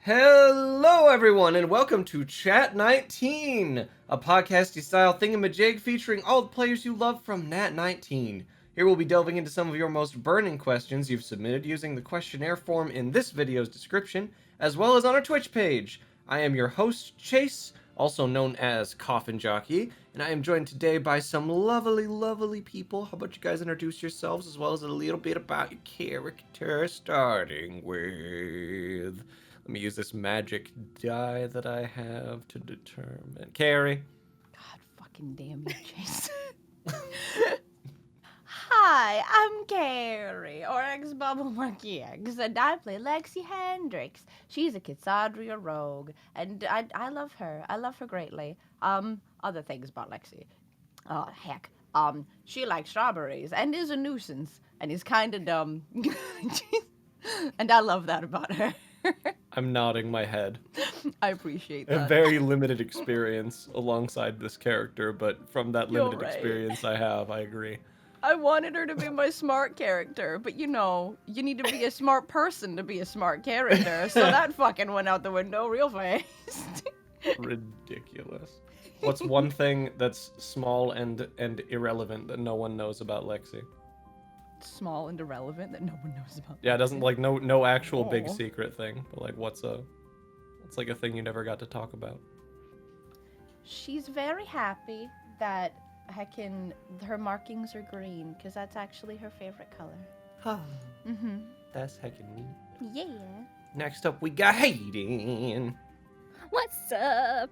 Hello, everyone, and welcome to Chat19, a podcasty-style thingamajig featuring all the players you love from Nat19. Here we'll be delving into some of your most burning questions you've submitted using the questionnaire form in this video's description, as well as on our Twitch page. I am your host, Chase, also known as Coffin Jockey, and I am joined today by some lovely people. How about you guys introduce yourselves, as well as a little bit about your character, starting with... Let me use this magic die that I have to determine. Carrie. God fucking damn you, Chase. Hi, I'm Carrie, or ex-Bubble Monkey Eggs, and I play Lexi Hendricks. She's a Kitsadria rogue, and I love her. I love her greatly. Other things about Lexi. Oh, heck. She likes strawberries, and is a nuisance, and is kinda dumb. And I love that about her. I'm nodding my head. I appreciate that. A very limited experience alongside this character, but from that limited experience I have, I agree. I wanted her to be my smart character, but you know, you need to be a smart person to be a smart character, so that fucking went out the window real fast. Ridiculous. What's one thing that's small and irrelevant that no one knows about Lexi? Small and irrelevant that no one knows about. Yeah, it doesn't like no actual big secret thing, but like what's like a thing you never got to talk about? She's very happy that her markings are green, because that's actually her favorite color. That's heckin' neat. Yeah. Next up, we got Hayden. What's up?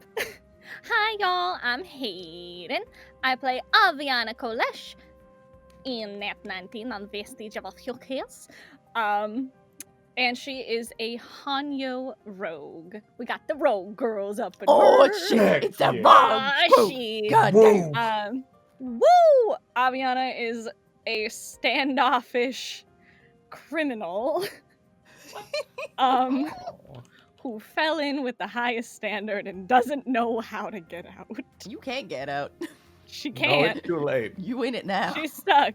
Hi, y'all. I'm Hayden. I play Aviana Kolesh in Nat19 on Vestige of a few kills. And she is a Hanyo rogue. We got the rogue girls up in her. Shit! It's a rogue! She. God damn. Woo! Aviana is a standoffish criminal. Who fell in with the highest standard and doesn't know how to get out. You can't get out. She can't. No, it's too late. You in it now. She's stuck.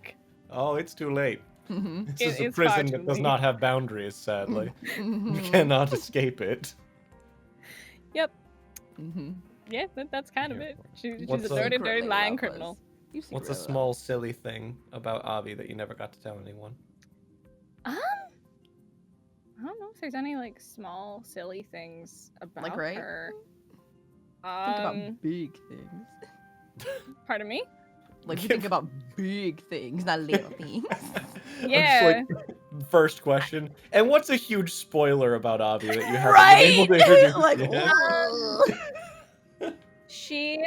Oh, it's too late. This is a It's prison far that too does late. not have boundaries, sadly. You cannot escape it. Yep. Yeah, that's kind of it. She's a dirty lying criminal. What's a small, silly thing about Avi that you never got to tell anyone? I don't know if there's any like small, silly things about Like, right? her. Think about big things. Pardon me? Like, you think about big things, not little things. Yeah. Just, like, first question. And what's a huge spoiler about Avi that you haven't Right? been able to introduce Like, yet? She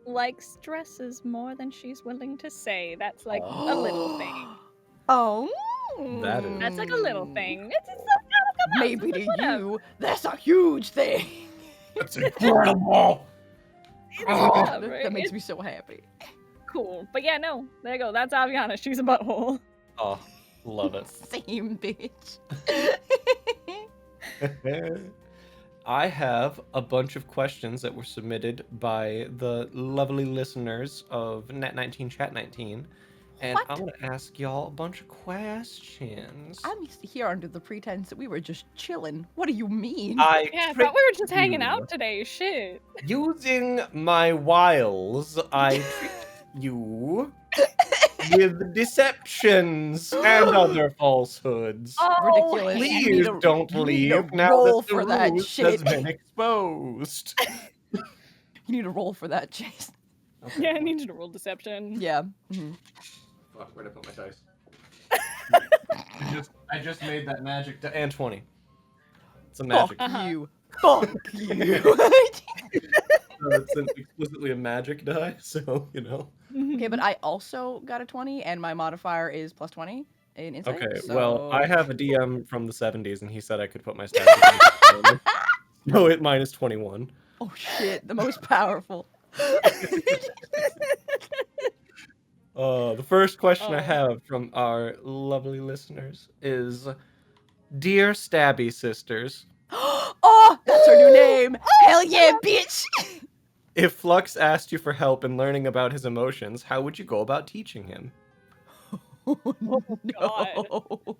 likes dresses more than she's willing to say. That's like a little thing. Oh. That's like a little thing. It's not gonna come out. Maybe to you, that's a huge thing. That's incredible! That makes me so happy. Cool. But yeah, no. There you go. That's Aviana. She's a butthole. Oh, love it. Same bitch. I have a bunch of questions that were submitted by the lovely listeners of Nat19 Chat19. And What? I want to ask y'all a bunch of questions. I'm here under the pretense that we were just chilling. What do you mean? I Yeah, I thought we were just tricked hanging you. out today. Shit. Using my wiles, I tricked you with deceptions and other falsehoods. Oh, ridiculous. Please don't you need to leave now roll that the for that ruse shit. has been exposed. You need to roll for that, Chase. Okay. Yeah, I need you to roll deception. Yeah. Fuck, where'd I put my dice? I just made that magic and 20. It's a magic. Fuck you. Fuck you. It's explicitly a magic die, so you know. Okay, but I also got a 20, and my modifier is plus 20 in insight. Okay, so... well, I have a DM from the 70s, and he said I could put my stats. No, mine is 21. Oh shit, the most powerful. The first question I have from our lovely listeners is, Dear Stabby Sisters, Oh, that's her new name. Hell yeah, bitch. if Flux asked you for help in learning about his emotions, how would you go about teaching him? Oh, God. no.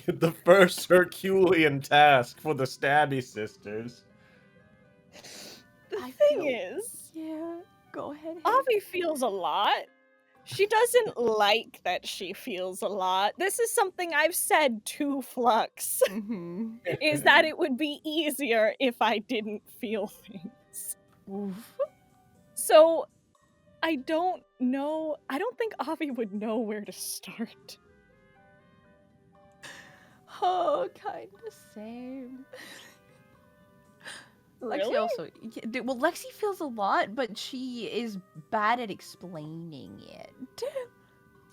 The first Herculean task for the Stabby sisters. The I thing feel- is, Yeah, go ahead. Avi feels a lot. She doesn't like that she feels a lot. This is something I've said to Flux, Mm-hmm. is that it would be easier if I didn't feel things. Oof. So, I don't know. I don't think Avi would know where to start. Oh, kind of same. Really? Lexi also, well, Lexi feels a lot, but she is bad at explaining it.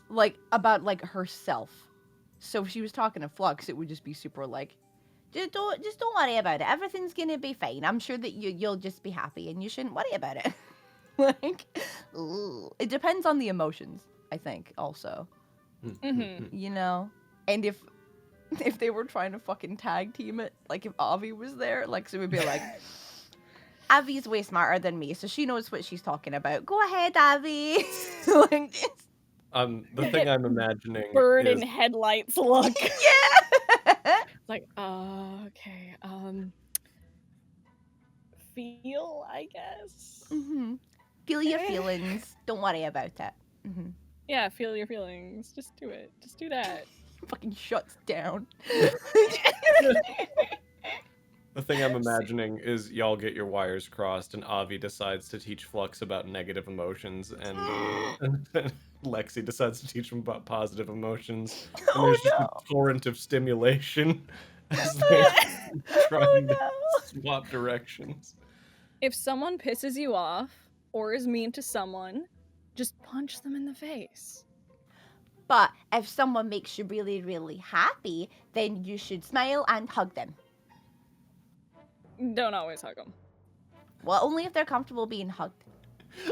Like, about, like, herself. So if she was talking to Flux, it would just be super, like, just don't worry about it. Everything's gonna be fine. I'm sure that you'll just be happy, and you shouldn't worry about it. Like, ooh. It depends on the emotions, I think, also. Mhm. You know? And if they were trying to fucking tag team it, like if Avi was there, like, so it would be like, Avi's way smarter than me, so she knows what she's talking about. Go ahead, Avi. Like, The thing I'm imagining Bird is in headlights look. yeah. Like, okay, feel, I guess. Mm-hmm. Feel your feelings. Don't worry about it. Mm-hmm. Yeah, feel your feelings. Just do it. Just do that. Fucking shuts down. the thing I'm imagining is y'all get your wires crossed, and Avi decides to teach Flux about negative emotions, and Lexi decides to teach him about positive emotions. And Oh there's just no. a torrent of stimulation as they're trying to no. swap directions. If someone pisses you off or is mean to someone, just punch them in the face. But if someone makes you really, really happy, then you should smile and hug them. Don't always hug them. Well, only if they're comfortable being hugged.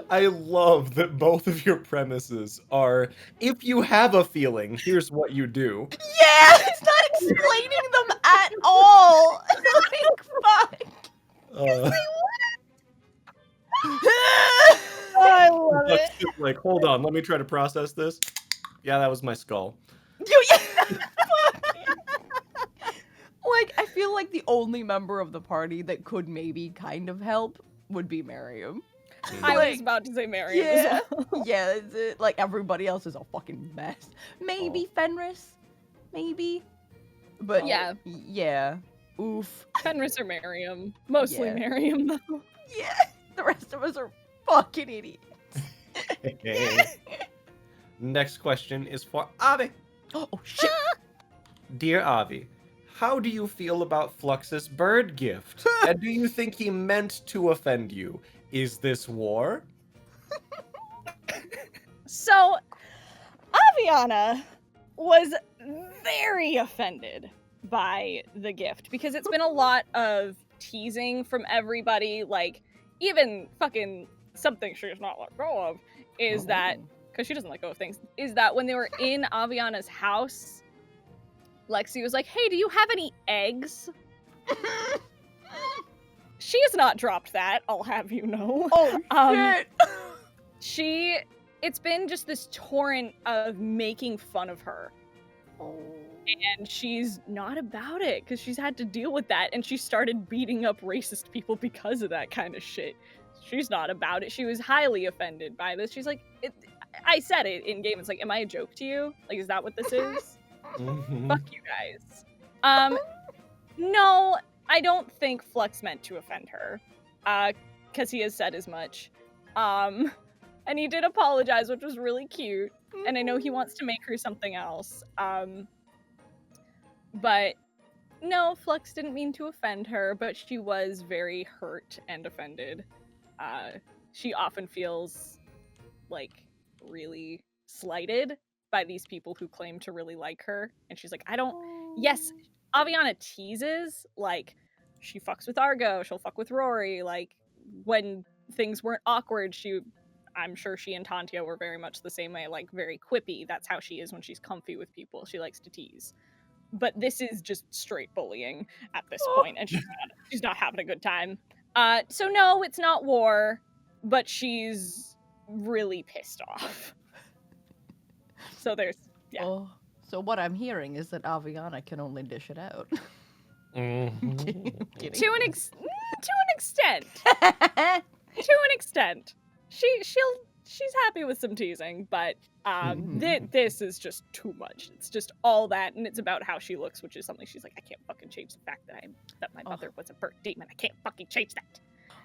I love that both of your premises are, if you have a feeling, here's what you do. Yeah, it's not explaining them at all. Like, fuck. I love Flux it. is like, hold on, let me try to process this. Yeah, that was my skull. Like, I feel like the only member of the party that could maybe kind of help would be Miriam. I Like, was about to say Miriam Yeah, as well. yeah, that's it. Like, everybody else is a fucking mess. Maybe Fenris, maybe, but Yeah. yeah. Oof. Fenris or Miriam. Mostly Yeah. Miriam, though. Yeah, the rest of us are fucking idiots. Next question is for Avi. Oh shit. Dear Avi, how do you feel about Flux's bird gift? And do you think he meant to offend you? Is this war? So, Aviana was very offended by the gift because it's been a lot of teasing from everybody, like, even fucking something she's not let go of is that, because she doesn't let go of things, is that when they were in Aviana's house, Lexi was like, hey, do you have any eggs? She has not dropped that, I'll have you know. Oh shit. It's been just this torrent of making fun of her. And she's not about it, because she's had to deal with that, and she started beating up racist people because of that kind of shit. She's not about it. She was highly offended by this. She's like, I said it in game, it's like, am I a joke to you? Like, is that what this is? Fuck you guys. No, I don't think Flux meant to offend her, because he has said as much. And he did apologize, which was really cute, and I know he wants to make her something else. But no, Flux didn't mean to offend her, but she was very hurt and offended. She often feels, like, really slighted by these people who claim to really like her, and she's like, yes, Aviana teases, like, she fucks with Argo, she'll fuck with Rory, like, when things weren't awkward, I'm sure she and Tantia were very much the same way, like, very quippy. That's how she is when she's comfy with people. She likes to tease. But this is just straight bullying at this point, and she's not having a good time. So no, it's not war, but she's really pissed off. So there's, yeah. Oh, So what I'm hearing is that Aviana can only dish it out. Mhm. Kidding. To an extent. To an extent. She's happy with some teasing, but this is just too much. It's just all that, and it's about how she looks, which is something she's like, I can't fucking change the fact that my mother was a burnt demon. I can't fucking change that.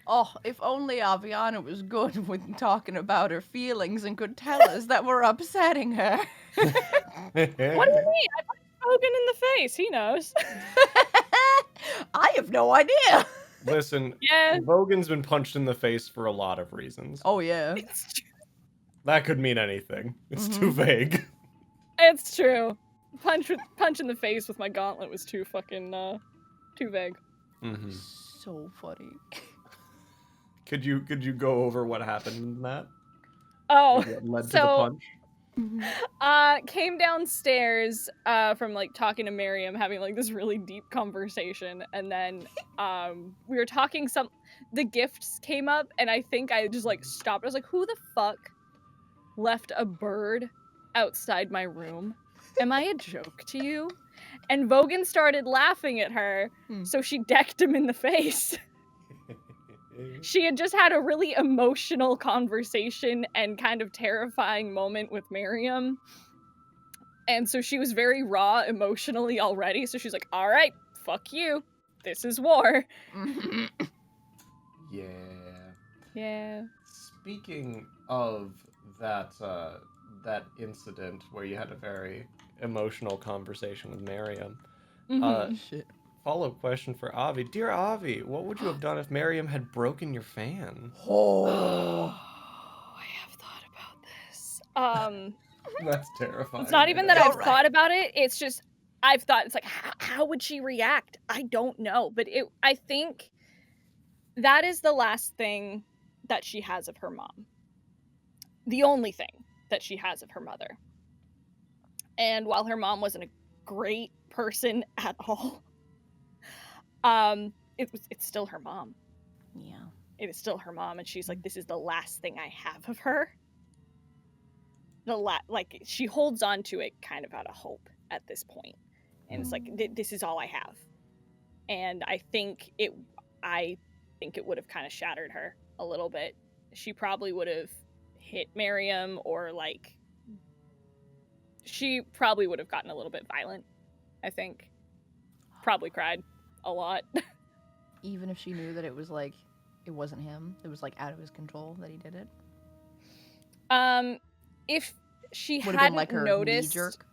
Oh, if only Aviana was good with talking about her feelings and could tell us that we're upsetting her. What do you mean? I punched Hogan in the face. He knows. I have no idea. Listen, Yeah. Vogan's been punched in the face for a lot of reasons. Oh, yeah. That could mean anything. It's too vague. It's true. Punch in the face with my gauntlet was too fucking too vague. Mm-hmm. So funny. Could you go over what happened in that? Oh, What led to the so punch? came downstairs from like talking to Miriam, having like this really deep conversation, and then we were talking the gifts came up, and I think I just like stopped. I was like, who the fuck left a bird outside my room? Am I a joke to you? And Vogan started laughing at her, so she decked him in the face. She had just had a really emotional conversation and kind of terrifying moment with Miriam. And so she was very raw emotionally already. So she's like, all right, fuck you. This is war. Yeah. Yeah. Speaking of that that incident where you had a very emotional conversation with Miriam, Shit. follow-up question for Avi. Dear Avi, what would you have done if Miriam had broken your fan? Oh. I have thought about this. That's terrifying. It's not even that I've Right. thought about it. It's just I've thought it's like how would she react? I don't know, but I think that is the last thing that she has of her mom. The only thing that she has of her mother. And while her mom wasn't a great person at all, it's still her mom. Yeah. It is still her mom, and she's like, this is the last thing I have of her. Like she holds on to it kind of out of hope at this point, and it's like this is all I have, and I think it would have kind of shattered her a little bit. She probably would have hit Miriam, or like she probably would have gotten a little bit violent. I think probably cried a lot. Even if she knew that it was like, it wasn't him, it was like out of his control that he did it. If she Would have hadn't been like her noticed, knee-jerk.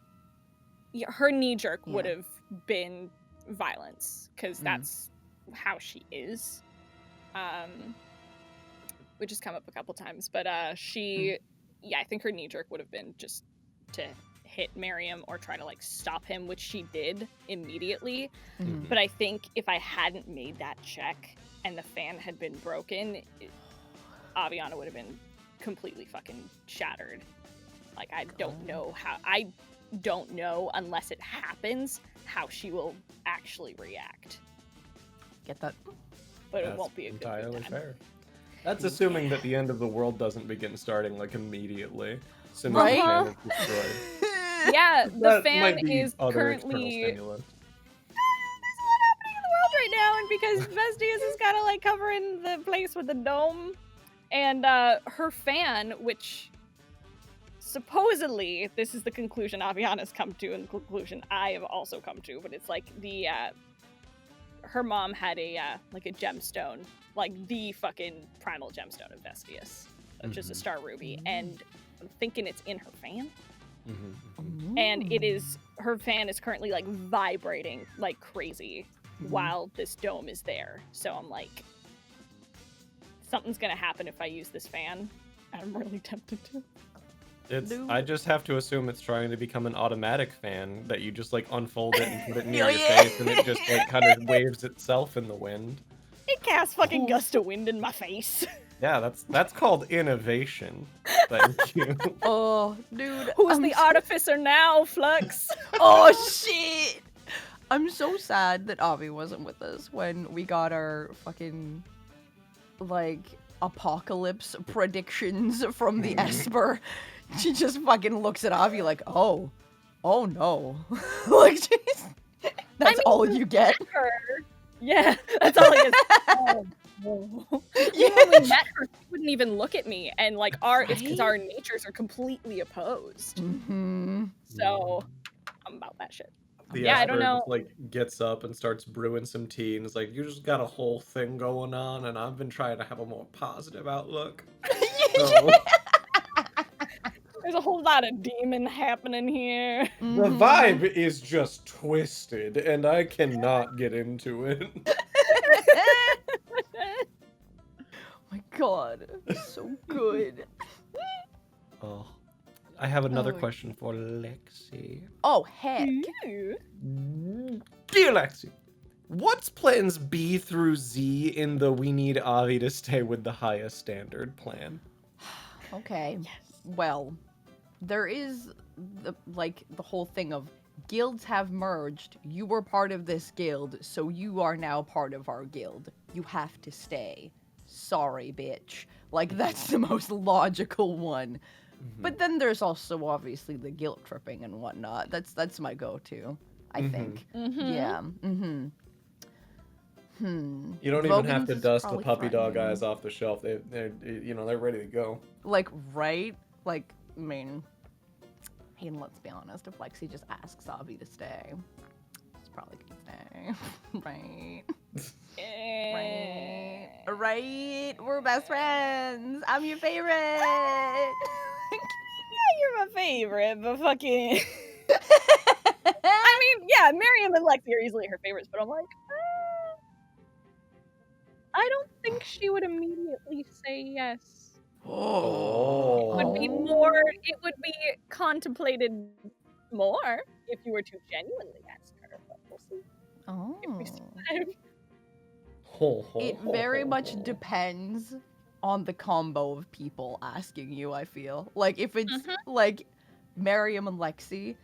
yeah, her knee jerk Yeah. would have been violence, because that's how she is. Which has come up a couple times, but I think her knee jerk would have been just to hit Miriam or try to like stop him, which she did immediately. But I think if I hadn't made that check and the fan had been broken, Aviana would have been completely fucking shattered. Like I don't know unless it happens how she will actually react. Get that? But it won't be a good entirely time. fair. That's assuming that the end of the world doesn't begin starting like immediately. Soon as Right? the fan is destroyed. Yeah, the That fan might be is other external currently stimulus. right now, and because Vestige is kind of like covering the place with the dome, and her fan, which supposedly this is the conclusion Aviana's come to, and the conclusion I have also come to, but it's like the her mom had a like a gemstone, like the fucking primal gemstone of Vestige, which is a star ruby, and I'm thinking it's in her fan. And it is, her fan is currently like vibrating like crazy while this dome is there. So I'm like, something's gonna happen if I use this fan. I'm really tempted to. I just have to assume it's trying to become an automatic fan that you just like unfold it and put it near your face, and it just like kind of waves itself in the wind. It casts fucking gust of wind in my face. Yeah, that's called innovation. Thank you. Oh, dude. Who's the artificer now, Flux? Oh, shit! I'm so sad that Avi wasn't with us when we got our fucking, like, apocalypse predictions from the Esper. She just fucking looks at Avi like, oh, oh no. Like, jeez. That's all you get? Her. Yeah, that's all he is. Oh, no. You Yeah. only met her, she wouldn't even look at me, and like it's because Right? our natures are completely opposed. Mm-hmm. So I'm about that shit. The Yeah, I Esper don't know. just like gets up and starts brewing some tea and is like, "You just got a whole thing going on, and I've been trying to have a more positive outlook." So, There's a whole lot of demon happening here. the Mhm. vibe is just twisted, and I cannot get into it. My god, so good. Oh, I have another Oh. question for Lexi. Oh, heck. Ooh. Dear Lexi, what's plans B through Z in the we need Avi to stay with the highest standard plan? Okay. Yes. Well, there is the whole thing of guilds have merged. You were part of this guild, so you are now part of our guild. You have to stay. Sorry, bitch. Like, that's the most logical one. But then there's also obviously the guilt tripping and whatnot. That's my go-to, I Mhm. think. Mhm. Yeah. Mm-hmm. You don't even have Vogan's to is dust the probably puppy dog threatening. eyes off the shelf. They're ready to go. Like, right? Like, I mean, Hayden, let's be honest. If Lexi just asks Avi to stay, he's probably gonna stay. Right? Right? Right? We're best friends. I'm your favorite. Yeah, you're my favorite, but fucking. I mean, yeah, Miriam and Lexi are easily her favorites, but I'm like, I don't think she would immediately say yes. Oh. It would be contemplated more if you were to genuinely ask her, but we'll see if we survive. It very much depends on the combo of people asking you, I feel. Like, if it's, like, Miriam and Lexi,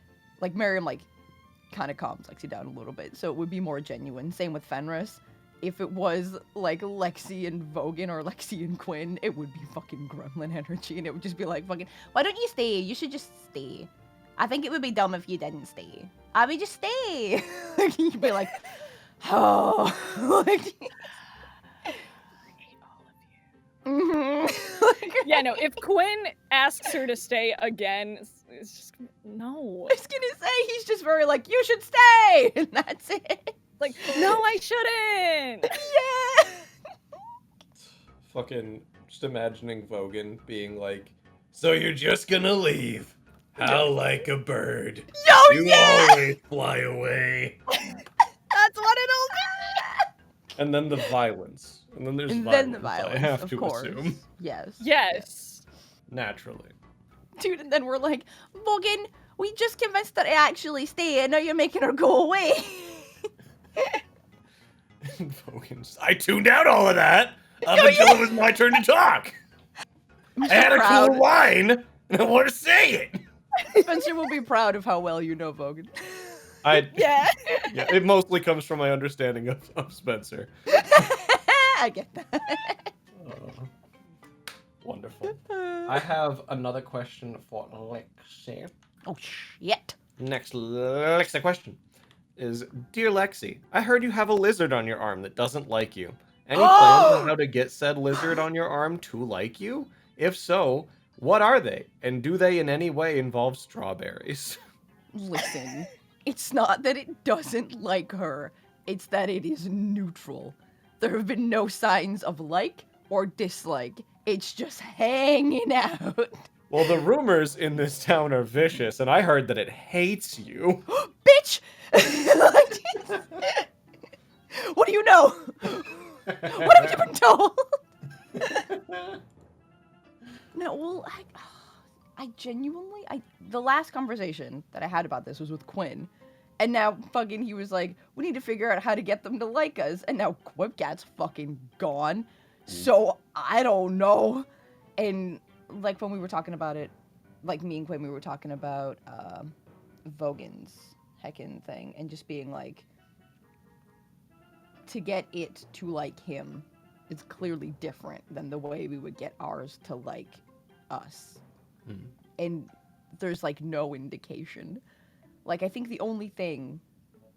like, Miriam, like, kind of calms Lexi down a little bit, so it would be more genuine. Same with Fenris. If it was, like, Lexi and Vogan or Lexi and Quinn, it would be fucking gremlin energy, and it would just be like, fucking, why don't you stay? You should just stay. I think it would be dumb if you didn't stay. I mean, just stay. Like, you'd be like, oh. Like, Yeah, no, if Quinn asks her to stay again, it's just, no. I was gonna say, he's just very like, you should stay! And that's it. Like, no, I shouldn't! Yeah! Fucking just imagining Vogan being like, "So you're just gonna leave? How like a bird. Yo, You yeah! always fly away." That's what it'll be! And then the violence. And then there's And violence, then the violence, I have of to course. assume. Yes. Yes. Naturally. Dude, and then we're like, Vogan, we just convinced her to actually stay, and now you're making her go away. Vogan's, I tuned out all of that up until it was my turn to talk. I'm I so had a proud. cool line, and I want to say it. Spencer will be proud of how well you know Vogan. Yeah. Yeah, it mostly comes from my understanding of Spencer. I get that. Wonderful. I have another question for Lexi. Oh, shit. Next Lexi question is, Dear Lexi, I heard you have a lizard on your arm that doesn't like you. Any plans on how to get said lizard on your arm to like you? If so, what are they? And do they in any way involve strawberries? Listen, it's not that it doesn't like her, it's that it is neutral. There have been no signs of like or dislike. It's just hanging out. Well, the rumors in this town are vicious, and I heard that it hates you. Bitch! What do you know? What have you been told? No, well, I genuinely, the last conversation that I had about this was with Quinn. And now fucking he was like, we need to figure out how to get them to like us. And now Quipcat's fucking gone. So I don't know. And like when we were talking about it, like me and Quinn, we were talking about Vogan's heckin' thing and just being like, to get it to like him is clearly different than the way we would get ours to like us. And there's like no indication Like, I think the only thing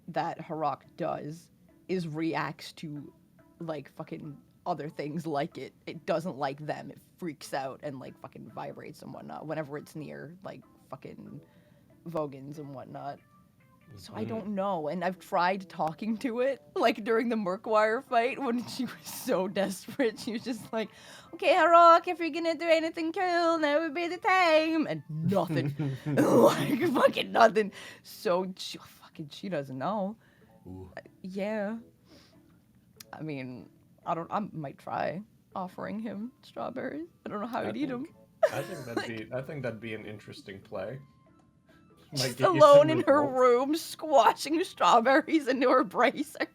that Harok does is reacts to, like, fucking other things like it. It doesn't like them. It freaks out and, like, fucking vibrates and whatnot whenever it's near, like, fucking Vogons and whatnot. So I don't know, and I've tried talking to it, like during the Murkwire fight when she was so desperate. She was just like, "Okay, Harok, if you're gonna do anything cool, now would be the time," and nothing, like fucking nothing. So she doesn't know. Ooh. Yeah, I mean, I might try offering him strawberries. I don't know how he'd eat them. I think that'd be an interesting play. Just alone in her room, squashing strawberries into her bracer.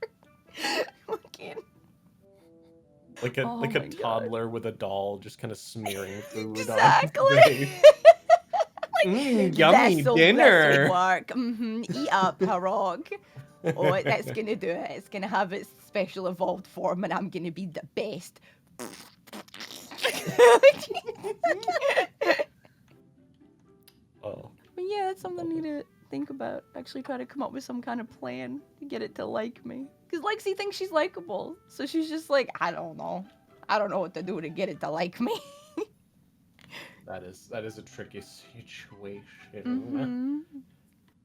Like a toddler with a doll, just kind of smearing food exactly. on his yummy dinner. Work. Eat up, Harok. Oh, that's gonna do it. It's gonna have its special evolved form, and I'm gonna be the best. Oh. But yeah, that's something I need to think about. Actually try to come up with some kind of plan to get it to like me. Because Lexi thinks she's likable. So she's just like, I don't know. I don't know what to do to get it to like me. That is a tricky situation. Mm-hmm.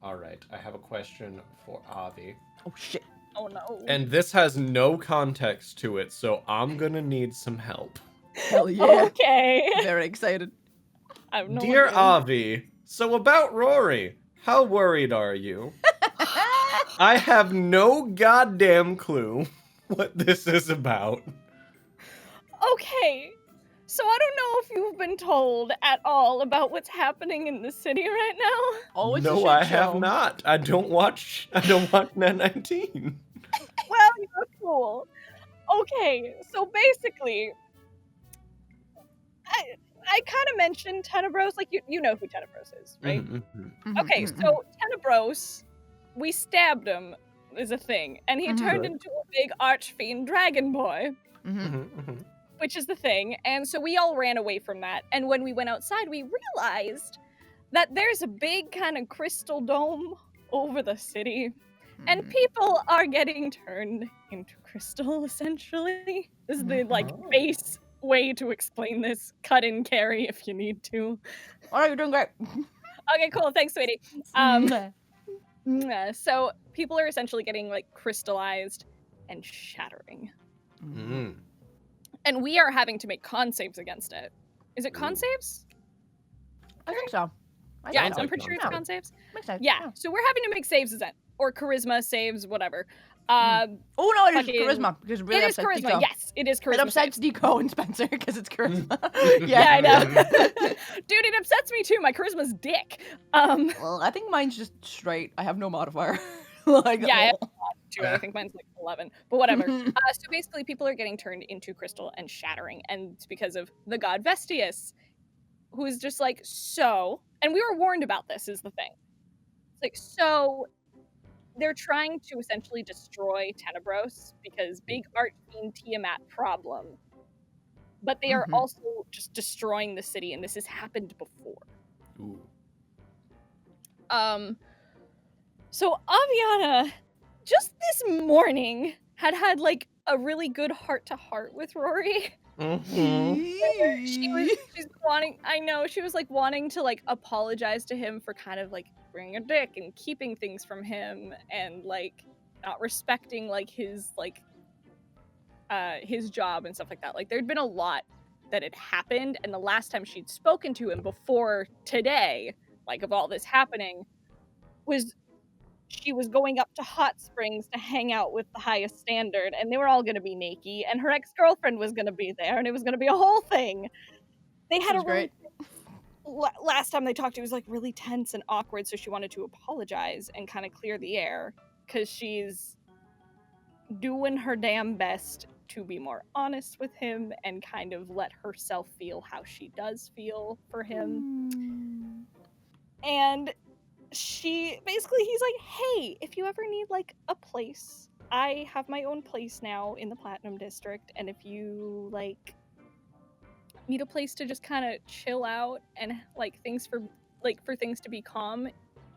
Alright, I have a question for Avi. Oh shit. Oh no. And this has no context to it, so I'm gonna need some help. Hell yeah. Okay. Very excited. I have no Dear idea. Avi, so about Rory, how worried are you? I have no goddamn clue what this is about. Okay. So I don't know if you've been told at all about what's happening in the city right now. Oh, it's a No, shit I show. have not. I don't watch Nat19. Well, you're cool. Okay, so basically, I kind of mentioned Tenebros, like you know who Tenebros is, right? Mhm, Okay, mhm, so Tenebros, we stabbed him is a thing, and he turned Right. into a big archfiend dragon boy, mhm. which is the thing, and so we all ran away from that, and when we went outside, we realized that there's a big kind of crystal dome over the city, and Mhm. people are getting turned into crystal, essentially. This is the, like, Oh. base way to explain this. Cut in Carrie if you need to. Alright, you're doing great. Okay, cool, thanks, sweetie. So people are essentially getting, like, crystallized and shattering. Mm. And we are having to make con saves against it. Is it con Ooh. saves? I think so. Yeah, Sounds I'm like pretty sure it's con con saves. Makes sense. Yeah, so we're having to make saves as that. Or charisma saves, whatever. Oh no, it is Fucking- charisma because it really It is upsets charisma, Deco. yes, it is charisma. It upsets saves. Deco and Spencer because it's charisma. Yeah, I know. Dude, it upsets me too. My charisma's dick. Well, I think mine's just straight. I have no modifier. Like, Yeah, I have oh. too. I think mine's like 11, but whatever. So basically, people are getting turned into crystal and shattering, and it's because of the god Vestige, who is just like, so, and we were warned about this, is the thing. It's like, so, they're trying to essentially destroy Tenebros because big arcane Tiamat problem, but they are also just destroying the city, and this has happened before. Ooh. So Aviana, just this morning, had like a really good heart-to-heart with Rory. Mm-hmm. She's wanting, I know, she was like wanting to like apologize to him for kind of like being a dick and keeping things from him and like not respecting like his job and stuff like that. Like there'd been a lot that had happened, and the last time she'd spoken to him before today, like of all this happening, was she was going up to Hot Springs to hang out with the highest standard, and they were all going to be naked, and her ex-girlfriend was going to be there, and it was going to be a whole thing. They had Sounds a really, great. last time they talked, it was like really tense and awkward, so she wanted to apologize and kind of clear the air, because she's doing her damn best to be more honest with him and kind of let herself feel how she does feel for him. And he's like, hey, if you ever need like a place, I have my own place now in the Platinum District, and if you like need a place to just kind of chill out and like things to be calm,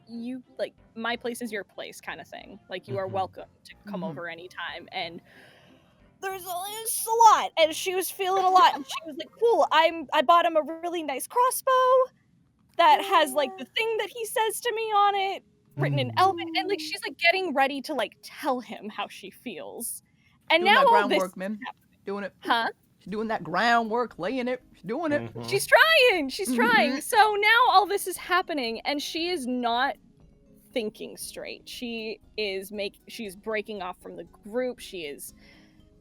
you like my place is your place kind of thing. Like you are welcome to come over anytime. And there's a lot, and she was feeling a lot, and she was like, "Cool, I bought him a really nice crossbow that has like the thing that he says to me on it written in Elven," and like she's like getting ready to like tell him how she feels. And doing now that all groundwork, this, man. Doing it. huh? She's doing that groundwork, laying it. She's doing it. She's trying. She's trying. So now all this is happening, and she is not thinking straight. She's breaking off from the group. She is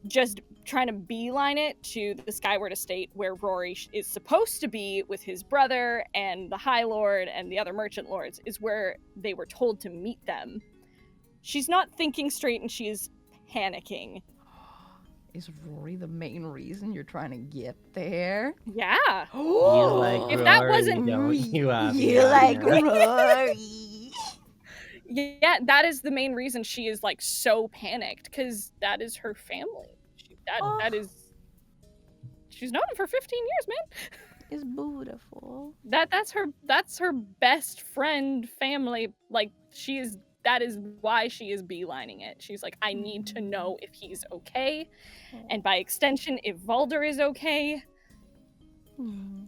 just trying to beeline it to the Skyward Estate where Rory is supposed to be with his brother and the High Lord and the other Merchant Lords, is where they were told to meet them. She's not thinking straight, and she's panicking. Is Rory the main reason you're trying to get there? Yeah. If that wasn't- you like Rory. Yeah, that is the main reason she is like so panicked, because that is her family. That is. She's known him for 15 years, man. It's beautiful. That's her best friend family. Like that is why she is beelining it. She's like, I need to know if he's okay, and by extension, if Valder is okay.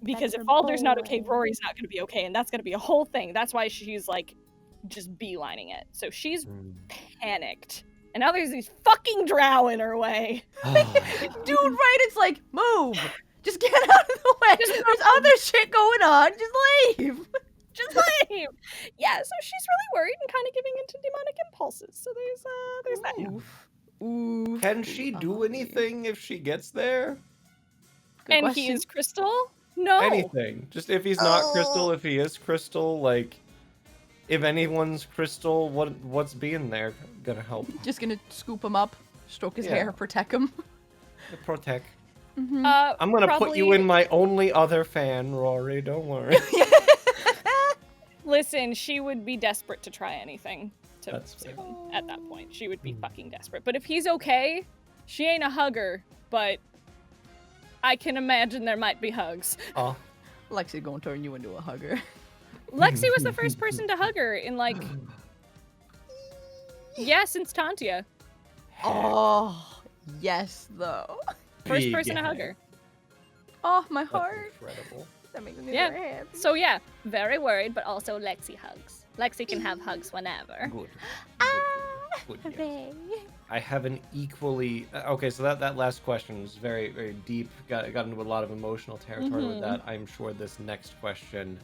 Because if Valder's not okay, Rory's not going to be okay, and that's going to be a whole thing. That's why she's like just beelining it. So she's panicked, and now there's these fucking drow in her way. Dude, right? It's like, move. Just get out of the way. There's other shit going on. Just leave. Just leave. Yeah, so she's really worried and kind of giving into demonic impulses. So there's that. Oof. Can she do anything if she gets there? Good And question. he is Crystal? No. Anything. Just if he's not Crystal, if he is Crystal, like, if anyone's Crystal, what's being there gonna help? Just gonna scoop him up, stroke his Yeah. hair, protect him. Protect. I'm gonna put you in my only other fan, Rory. Don't worry. Listen, she would be desperate to try anything to That's save fair. him at that point. She would be fucking desperate. But if he's okay, she ain't a hugger, but I can imagine there might be hugs. Oh. Lexi gonna turn you into a hugger. Lexi was the first person to hug her in like... Yeah, since Tantia. Oh, yes, though. First Big person to hug head. her. Oh, my That's heart. incredible. That makes me Yeah. very happy. So yeah, very worried, but also Lexi hugs. Lexi can have hugs whenever. Good. Good, yes. Hooray. I have an equally okay. So that last question was very, very deep. Got into a lot of emotional territory with that. I'm sure this next question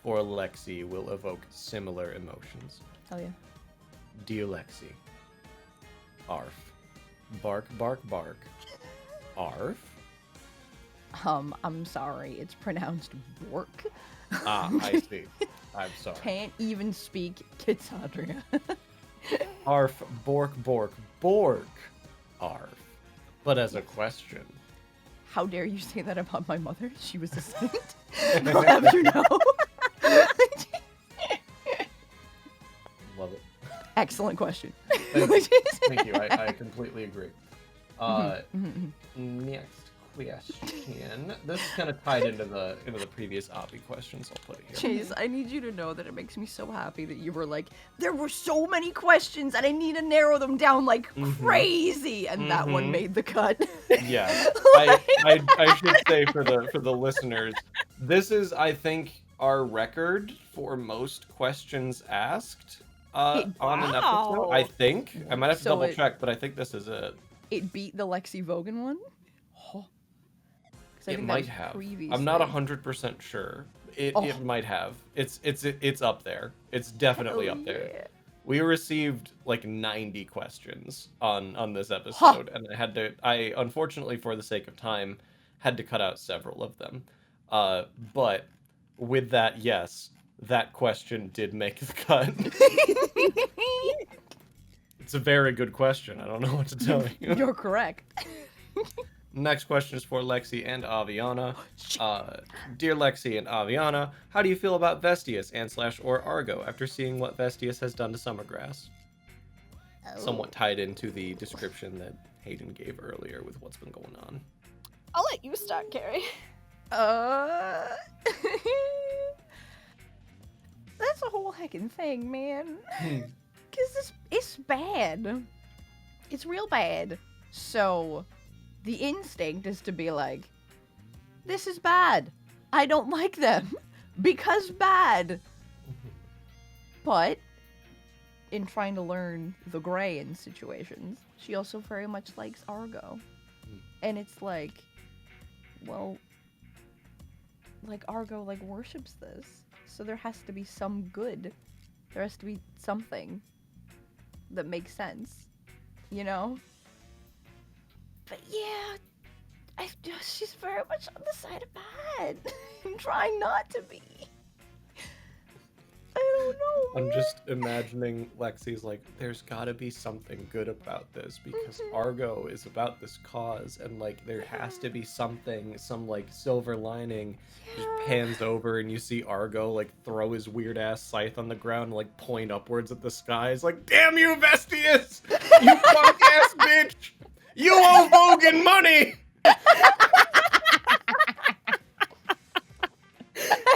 for Lexi will evoke similar emotions. Hell yeah. Dear Lexi, arf, bark, bark, bark, arf. I'm sorry. It's pronounced bork. Ah, I see. I'm sorry. Can't even speak Kitsadria. Arf, bork, bork, bork, arf. But as a question. How dare you say that about my mother? She was a saint. I'll have you know. Love it. Excellent question. Thank you. I completely agree. Next question. This is kind of tied into the previous Obby questions. I'll put it here. Chase, I need you to know that it makes me so happy that you were like, there were so many questions and I need to narrow them down like crazy, and that one made the cut. Yeah, I should say for the listeners, this is, I think, our record for most questions asked on an episode. I think I might have to So double it- check, but I think this is it. It beat the Lexi Vogan one? Oh. 'Cause I It think that might was have. previously. I'm not 100% sure. It might have. It's up there. It's definitely Hell up there. yeah. We received like 90 questions on this episode, and I unfortunately, for the sake of time, had to cut out several of them. But with that, yes, that question did make the cut. It's a very good question. I don't know what to tell you. You're correct. Next question is for Lexi and Aviana. Dear Lexi and Aviana, how do you feel about Vestius and/or Argo after seeing what Vestius has done to Summergrass? Somewhat tied into the description that Hayden gave earlier with what's been going on. I'll let you start, Carrie. That's a whole heckin' thing, man. Hmm. Because it's bad. It's real bad. So, the instinct is to be like, this is bad. I don't like them. Because bad. But, in trying to learn the gray in situations, she also very much likes Argo. And it's like, well, like Argo like worships this. So there has to be some good. There has to be something that makes sense. You know? But yeah, she's very much on the side of bad. I'm trying not to be. I don't know, I'm man. just imagining Lexi's like, there's gotta be something good about this because Argo is about this cause and like there has to be something, some like silver lining. Just pans over and you see Argo like throw his weird ass scythe on the ground and like point upwards at the sky. It's like, damn you, Vestige! You punk ass bitch! You owe Vogan money! I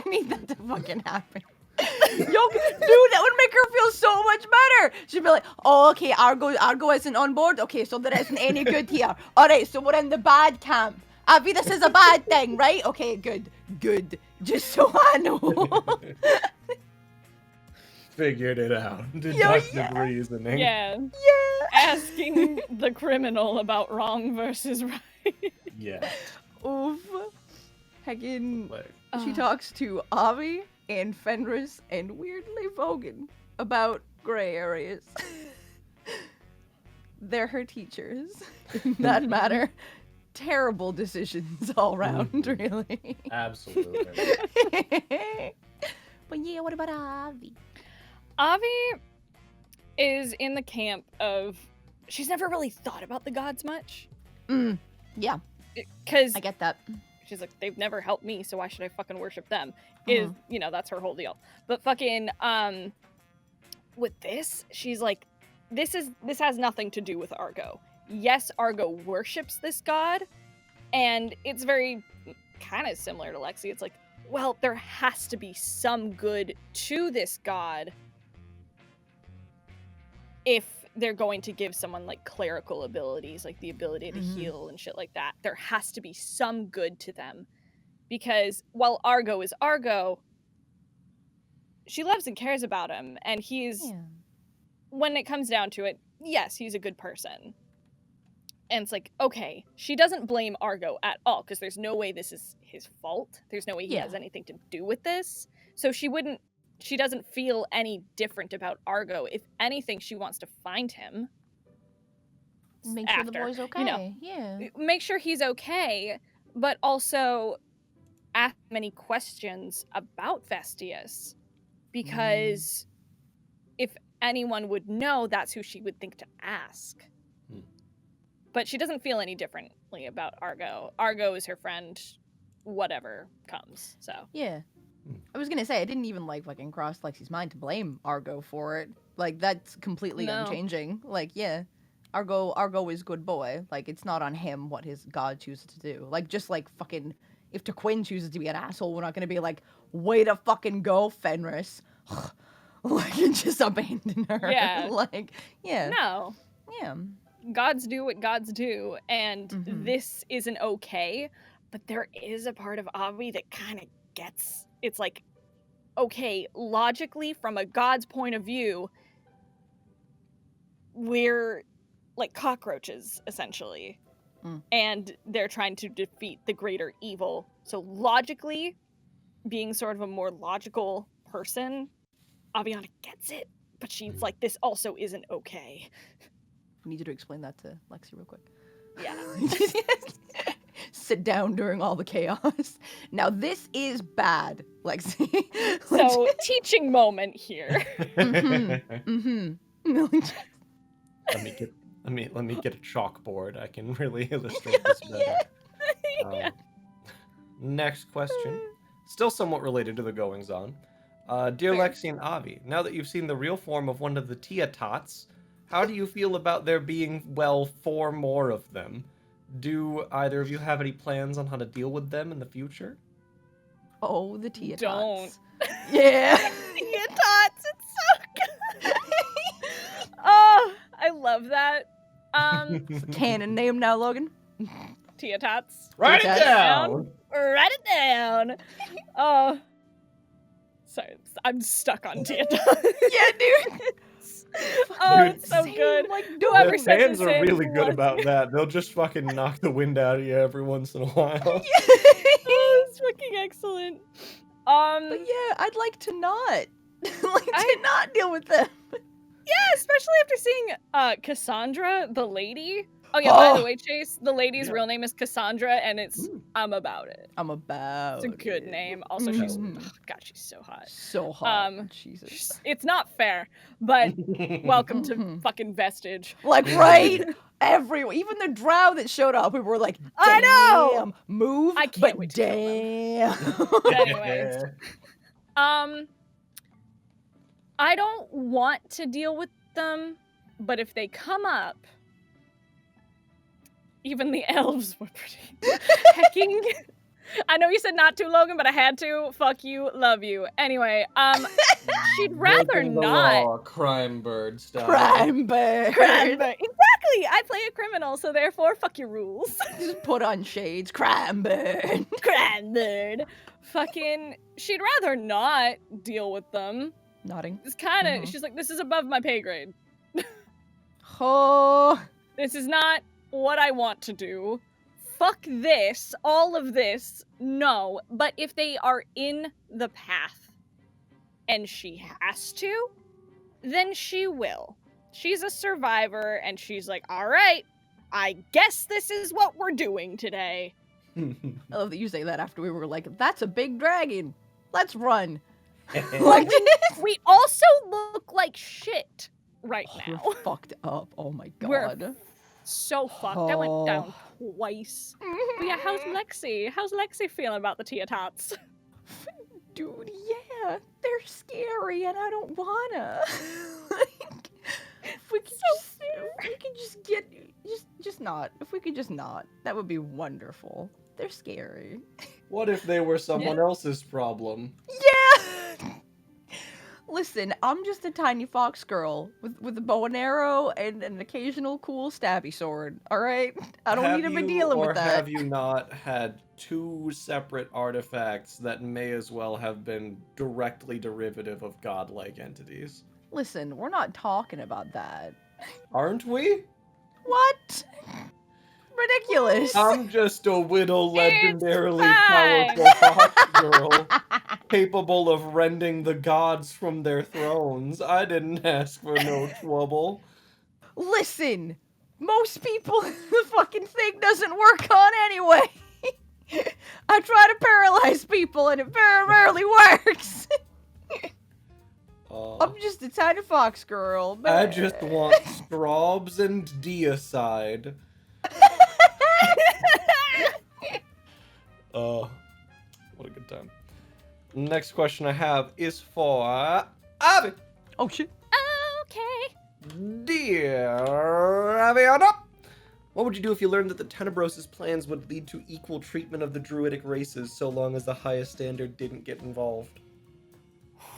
need that to fucking happen. Yo, dude, that would make her feel so much better. She'd be like, oh, okay, Argo isn't on board. Okay, so there isn't any good here. All right, so we're in the bad camp. Abby, this is a bad thing, right? Okay, good. Just so I know. Figured it out. Deductive reasoning. Yeah. Yeah. Asking the criminal about wrong versus right. Yeah. Oof. Heckin', Like, she talks to Avi and Fenris and weirdly Vogan about gray areas. They're her teachers. In that matter, terrible decisions all round, really. absolutely. But yeah, what about Avi? Avi is in the camp of she's never really thought about the gods much. Yeah, Because I get that. she's like, they've never helped me, so why should I fucking worship them? Is, you know, that's her whole deal. But fucking, with this, she's like, this has nothing to do with Argo. Yes, Argo worships this god, and it's very kind of similar to Lexi. It's like, well, there has to be some good to this god if they're going to give someone like clerical abilities, like the ability to heal and shit like that. There has to be some good to them. Because while Argo is Argo, she loves and cares about him, and he's, when it comes down to it, yes, he's a good person. And it's like, okay, she doesn't blame Argo at all, because there's no way this is his fault. There's no way he has anything to do with this. So she doesn't feel any different about Argo. If anything, she wants to find him. Make sure the boy's okay. You know, yeah. make sure he's okay, but also ask many questions about Vestige, because if anyone would know, that's who she would think to ask. But she doesn't feel any differently about Argo. Argo is her friend, whatever comes, so. Yeah. I was gonna say, I didn't even, like, fucking cross Lexi's mind to blame Argo for it. Like, that's completely unchanging. Like, yeah. Argo is good boy. Like, it's not on him what his god chooses to do. Like, just like fucking, if Tequin chooses to be an asshole, we're not gonna be like, way to fucking go, Fenris. Like, and just abandon her. Yeah. Like, yeah. No. Yeah. Gods do what gods do, and this isn't okay, but there is a part of Avi that kind of gets, it's like, okay, logically, from a god's point of view, we're like cockroaches, essentially. And they're trying to defeat the greater evil. So logically, being sort of a more logical person, Aviana gets it, but she's like, this also isn't okay. I need you to explain that to Lexi real quick. Yeah. Sit down during all the chaos. Now this is bad, Lexi. So teaching moment here. Let me get a chalkboard. I can really illustrate this better. Next question, still somewhat related to the goings on. Dear Lexi and Avi, now that you've seen the real form of one of the Tia Tots, how do you feel about there being, well, 4 more of them? Do either of you have any plans on how to deal with them in the future? Oh, the Tia Don't. Tots. Yeah. Tia Tots, it's so good. Oh, I love that. Canon name now, Logan. Tia Tots. Write Tia it Tots. down. Write it down. Oh. Sorry, I'm stuck on Tia Tots. Yeah, dude. Oh, Dude, it's so same, good. like, Whoever The said fans this are in really good was- about that. They'll just fucking knock the wind out of you every once in a while. Oh, it's fucking excellent. But yeah, I'd like to not. to not deal with them. Yeah, especially after seeing Cassandra, the lady. Oh yeah, by the way, Chase, the lady's Yeah. real name is Cassandra, and it's Ooh. I'm about it. I'm about It's a good it. name. Also, she's Mhm. oh, God, she's so hot. So hot. Um, Jesus. It's not fair, but welcome to Mhm. fucking Vestige. Like, right? Even the drow that showed up, we were like, I know! damn, move, I can't but wait to kill damn. Anyways. I don't want to deal with them, but if they come up, even the elves were pretty hecking. I know you said not to, Logan, but I had to. Fuck you, love you. Anyway, she'd rather Breaking the not. law, crime bird style. Crime bird. Exactly. I play a criminal, so therefore, fuck your rules. Just put on shades. Crime bird. Crime bird. Fucking, she'd rather not deal with them. Nodding. It's kind of. Mhm. She's like, this is above my pay grade. Oh. This is not what I want to do. Fuck this, all of this, no. But if they are in the path and she has to, then she will. She's a survivor and she's like, all right, I guess this is what we're doing today. I love that you say that after we were like, that's a big dragon. Let's run. Like, we also look like shit right now. We're fucked up. Oh my We're god. So fucked. I went down twice. But yeah, how's Lexi? How's Lexi feeling about the Tia Tots? Dude, yeah, they're scary and I don't wanna. Like, if we could just get, just not. If we could just not, that would be wonderful. They're scary. What if they were someone else's problem? Yeah! Listen, I'm just a tiny fox girl with a bow and arrow and an occasional cool stabby sword, alright? I don't need to be dealing with that. Or have you not had two separate artifacts that may as well have been directly derivative of godlike entities? Listen, we're not talking about that. Aren't we? What? Ridiculous. I'm just a little It's legendarily fine. powerful fox girl, capable of rending the gods from their thrones. I didn't ask for no trouble. Listen, most people, the fucking thing doesn't work on anyway. I try to paralyze people and it very rarely works. I'm just a tiny fox girl. I just want straubs and deicide. What a good time. Next question I have is for Abby. Oh shit. Okay. Dear Aviana, what would you do if you learned that the Tenebros' plans would lead to equal treatment of the druidic races so long as the highest standard didn't get involved?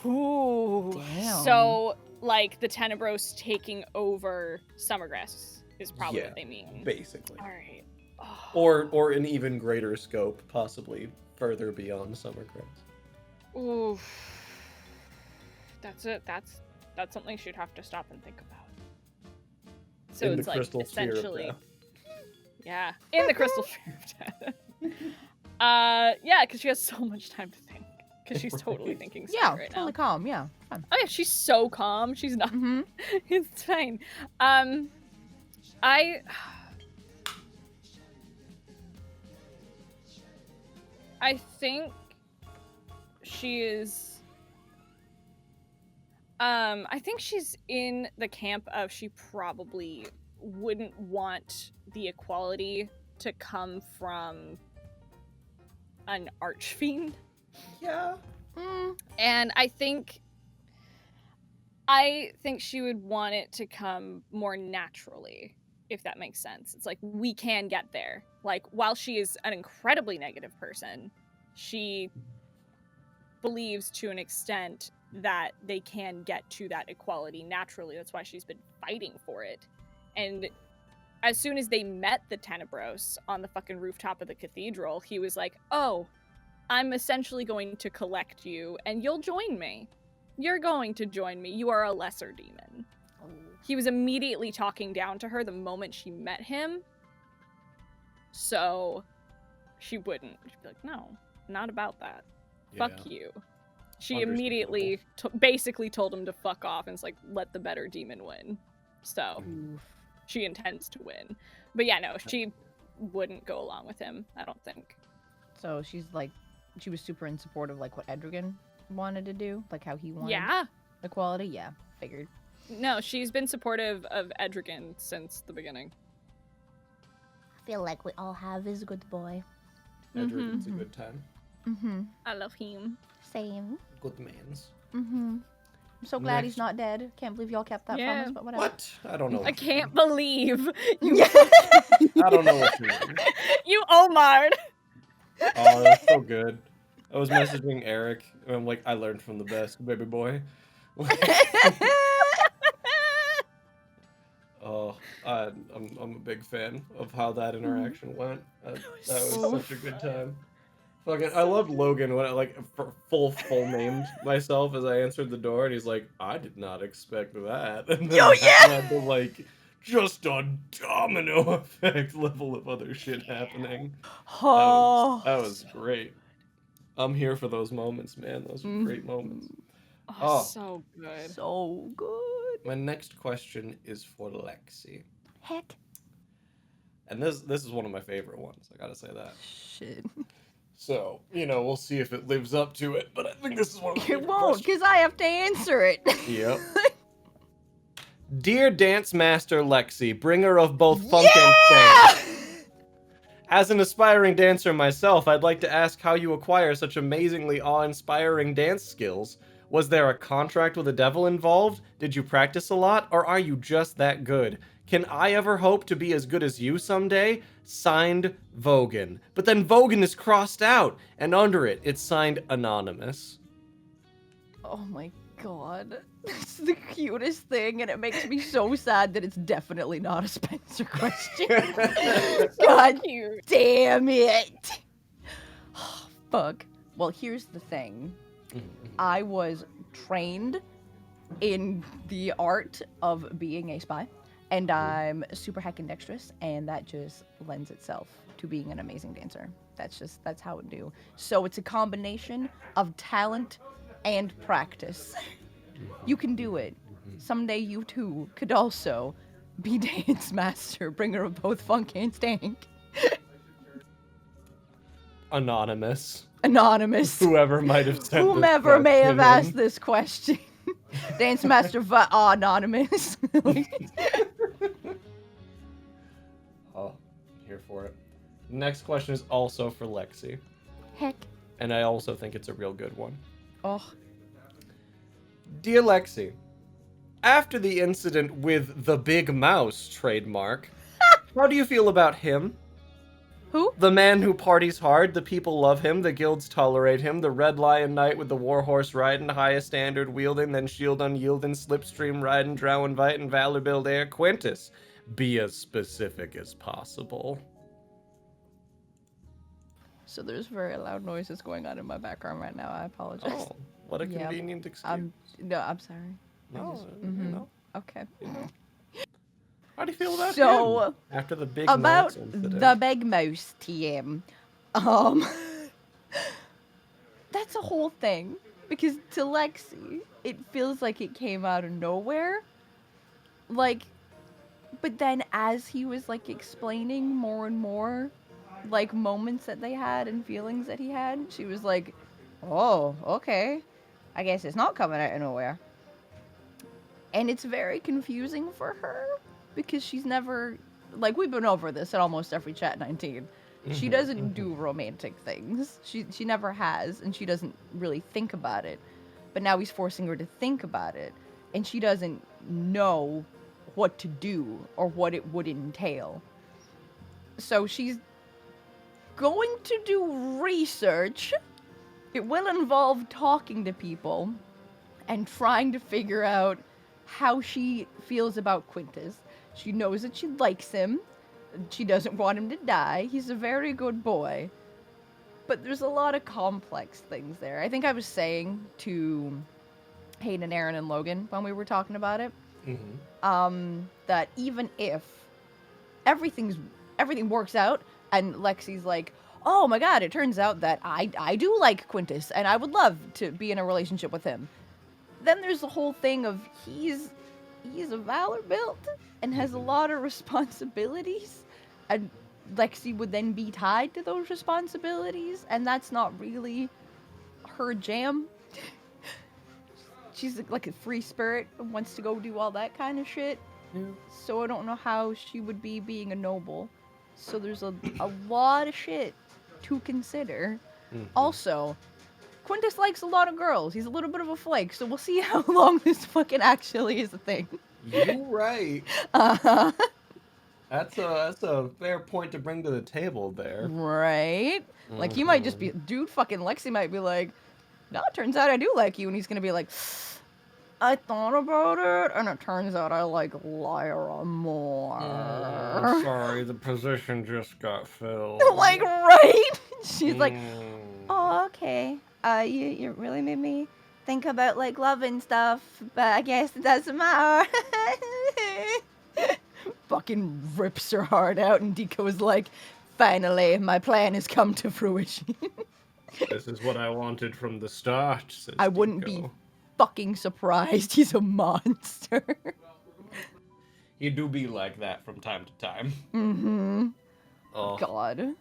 Ooh. Damn. So, like, the Tenebros taking over Summergrass is probably Yeah. what they mean. Basically. Alright. Oh. Or an even greater scope, possibly further beyond Summergrass. Ooh. That's it. That's something she'd have to stop and think about. So In it's the like crystal sphere of essentially, death. yeah, in the crystal sphere of death. Yeah, because she has so much time to think. Because she's totally thinking straight Yeah, right totally now. calm. Yeah, fine. Oh yeah, she's so calm. She's not. Mm-hmm. It's fine. I think she is. I think she's in the camp of she probably wouldn't want the equality to come from an archfiend. Yeah. And I think she would want it to come more naturally, if that makes sense. It's like, we can get there. Like, while she is an incredibly negative person, she believes to an extent that they can get to that equality naturally. That's why she's been fighting for it. And as soon as they met the Tenebros on the fucking rooftop of the cathedral, he was like, oh, I'm essentially going to collect you and you'll join me. You're going to join me. You are a lesser demon. He was immediately talking down to her the moment she met him. So she wouldn't. She'd be like, no, not about that. Yeah. Fuck you. She immediately basically told him to fuck off and it's like, let the better demon win. So she intends to win. But yeah, no, she wouldn't go along with him, I don't think. So she's like, she was super in support of like what Edrigan wanted to do, like how he wanted equality. Yeah, figured. No, she's been supportive of Edrigan since the beginning. I feel like we all have this good boy. Edrigan's a good time. Mm-hmm. I love him. Same. Good mans. Mm-hmm. I'm so glad he's not dead. Can't believe y'all kept that from us, but whatever. What? I don't know. I can't believe you. I don't know what you mean. You Omar'd. Oh, that's so good. I was messaging Eric, and I'm like, I learned from the best, baby boy. Oh, I'm a big fan of how that interaction went. That was such a good time. Fucking, I loved Logan when I like full named myself as I answered the door, and he's like, "I did not expect that." And then had to like just a domino effect level of other shit happening. Oh, that was great. I'm here for those moments, man. Those were great moments. Oh, so good. So good. My next question is for Lexi. Heck. And this is one of my favorite ones. I gotta say that. Shit. So, we'll see if it lives up to it, but I think this is one of my It favorite won't, questions. because I have to answer it. Yep. Dear Dance Master Lexi, bringer of both funk and fame. As an aspiring dancer myself, I'd like to ask how you acquire such amazingly awe-inspiring dance skills. Was there a contract with the devil involved? Did you practice a lot? Or are you just that good? Can I ever hope to be as good as you someday? Signed, Vogan. But then Vogan is crossed out, and under it, it's signed Anonymous. Oh my god. It's the cutest thing, and it makes me so sad that it's definitely not a Spencer question. God damn it. Fuck. Well, here's the thing. I was trained in the art of being a spy, and I'm super heckin' dexterous, and that just lends itself to being an amazing dancer. That's how it do. So it's a combination of talent and practice. You can do it. Someday you too could also be dance master, bringer of both funk and stank. Anonymous. Whoever might have said Whomever may have asked this question. Dance Master Anonymous. Oh, here for it. Next question is also for Lexi. Heck. And I also think it's a real good one. Oh. Dear Lexi, after the incident with the Big Mouse trademark, how do you feel about him? Who? The man who parties hard, the people love him, the guilds tolerate him, the Red Lion Knight with the warhorse riding, highest standard wielding, then shield unyielding, slipstream riding, drow inviting, valor build air, Quintus. Be as specific as possible. So there's very loud noises going on in my background right now. I apologize. Oh, what a convenient excuse. I'm sorry. No, Mhm. no. Okay. How do you feel about So, him? After the Big about Mouse incident? the Big Mouse TM. That's a whole thing. Because to Lexi, it feels like it came out of nowhere. Like, but then as he was like explaining more and more, like moments that they had and feelings that he had, she was like, oh, okay. I guess it's not coming out of nowhere. And it's very confusing for her. Because she's never, like, we've been over this at almost every Chat19. She doesn't do romantic things. She never has, and she doesn't really think about it. But now he's forcing her to think about it, and she doesn't know what to do or what it would entail. So she's going to do research. It will involve talking to people and trying to figure out how she feels about Quintus. She knows that she likes him. She doesn't want him to die. He's a very good boy. But there's a lot of complex things there. I think I was saying to Hayden, Aaron, and Logan when we were talking about it, that even if everything works out and Lexi's like, oh my god, it turns out that I do like Quintus and I would love to be in a relationship with him. Then there's the whole thing of he's a Valor built and has a lot of responsibilities, and Lexi would then be tied to those responsibilities, and that's not really her jam. She's like a free spirit and wants to go do all that kind of shit. Yeah. So I don't know how she would be being a noble. So there's a lot of shit to consider. Also, Quintus likes a lot of girls. He's a little bit of a flake, so we'll see how long this fucking actually is a thing. You right. That's a fair point to bring to the table there. Right? Like, he might just be... Dude, fucking Lexi might be like, no, it turns out I do like you. And he's gonna be like, I thought about it, and it turns out I like Lyra more. Sorry, the position just got filled. Like, right? She's like, oh, okay. You really made me think about, like, love and stuff, but I guess it doesn't matter. Fucking rips her heart out, and Deco's like, finally, my plan has come to fruition. This is what I wanted from the start, says I wouldn't be Deco. fucking surprised. He's a monster. You do be like that from time to time. Mm-hmm. Oh. God.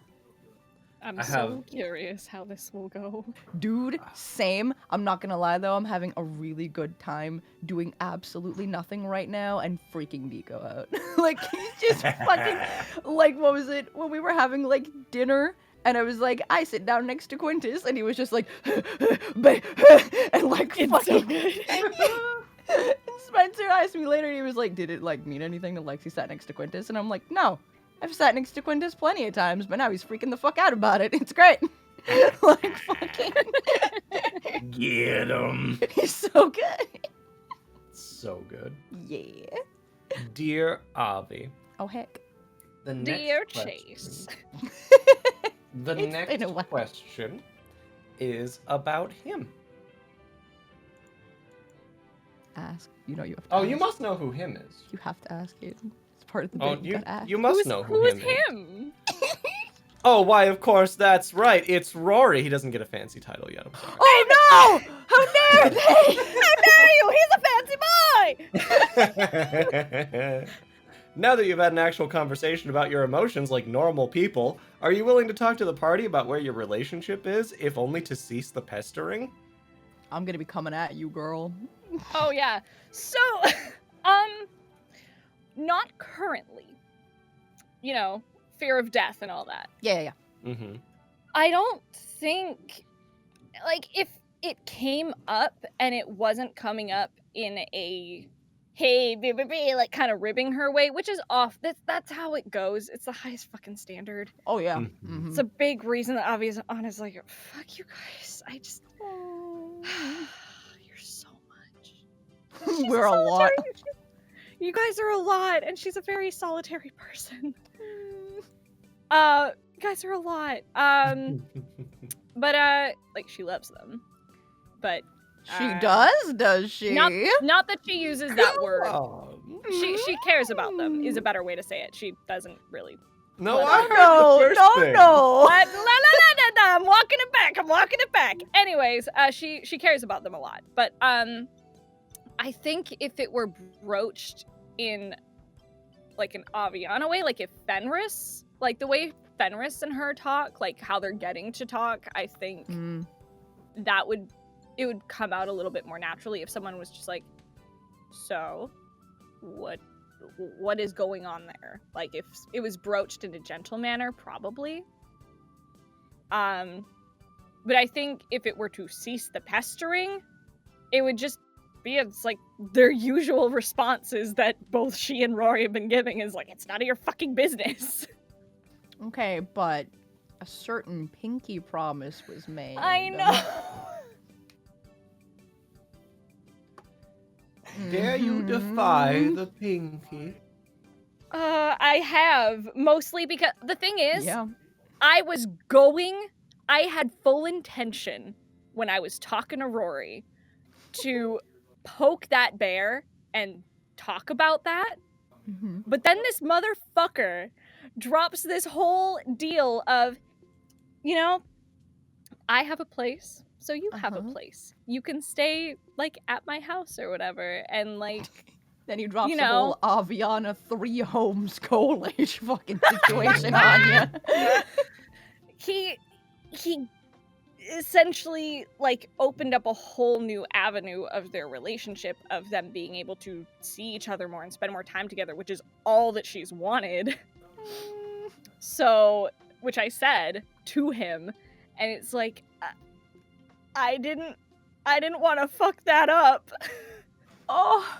I'm so curious how this will go. Dude, same. I'm not gonna lie though, I'm having a really good time doing absolutely nothing right now and freaking Deco out. Like, he's just fucking, like, what was it? When we were having, like, dinner, and I was like, I sit down next to Quintus, and he was just like, and like, It's fucking... so good. And Spencer asked me later, and he was like, did it, like, mean anything that Lexi sat next to Quintus? And I'm like, no. I've sat next to Quintus plenty of times, but now he's freaking the fuck out about it. It's great. Like, fucking... Get him. He's so good. So good. Yeah. Dear Avi. Oh, heck. The next Dear question- Chase. The It's next been a while. question is about him. Ask. You know you have to Oh, ask. you must know who him is. You have to ask it. It's part of the Oh, bit. You gotta ask. you must know who Who is him is. him? Oh, why, of course, that's right. It's Rory. He doesn't get a fancy title yet. I'm sorry. Oh, no! How dare they! How dare you? He's a fancy boy! Now that you've had an actual conversation about your emotions like normal people, are you willing to talk to the party about where your relationship is, if only to cease the pestering? I'm gonna be coming at you, girl. Oh yeah. So, not currently. You know, fear of death and all that. Yeah. Mm-hmm. I don't think, like, if it came up and it wasn't coming up in a, hey, like, kind of ribbing her way, which is off. That's how it goes. It's the highest fucking standard. Oh, yeah. Mhm. Mhm. It's a big reason that Avi is on is like, fuck you guys. I just, you're so much. She's We're a lot. solitary- You guys are a lot, and she's a very solitary person. You guys are a lot. But like, she loves them. But She does she? not that she uses that word. Oh. She cares about them is a better way to say it. She doesn't really. No, But- I heard No, the first no, thing. no. But, I'm walking it back. I'm walking it back. Anyways, she cares about them a lot. But I think if it were broached in like an Aviana way, like if Fenris, like the way Fenris and her talk, like how they're getting to talk, I think it would come out a little bit more naturally if someone was just like, so what is going on there? Like if it was broached in a gentle manner, probably. But I think if it were to cease the pestering, it would just be it's like their usual responses that both she and Rory have been giving is like, it's none of your fucking business. Okay, but a certain pinky promise was made. I know. Dare you defy the pinky? I have, mostly because the thing is, Yeah. I had full intention when I was talking to Rory to poke that bear and talk about that. Mm-hmm. But then this motherfucker drops this whole deal of, you know, I have a place, so you have a place. You can stay, like, at my house or whatever, and, like... Then he drops You the whole Aviana 3 homes college fucking situation on you. He essentially, like, opened up a whole new avenue of their relationship, of them being able to see each other more and spend more time together, which is all that she's wanted. So, which I said to him, and it's like, I didn't want to fuck that up. Oh,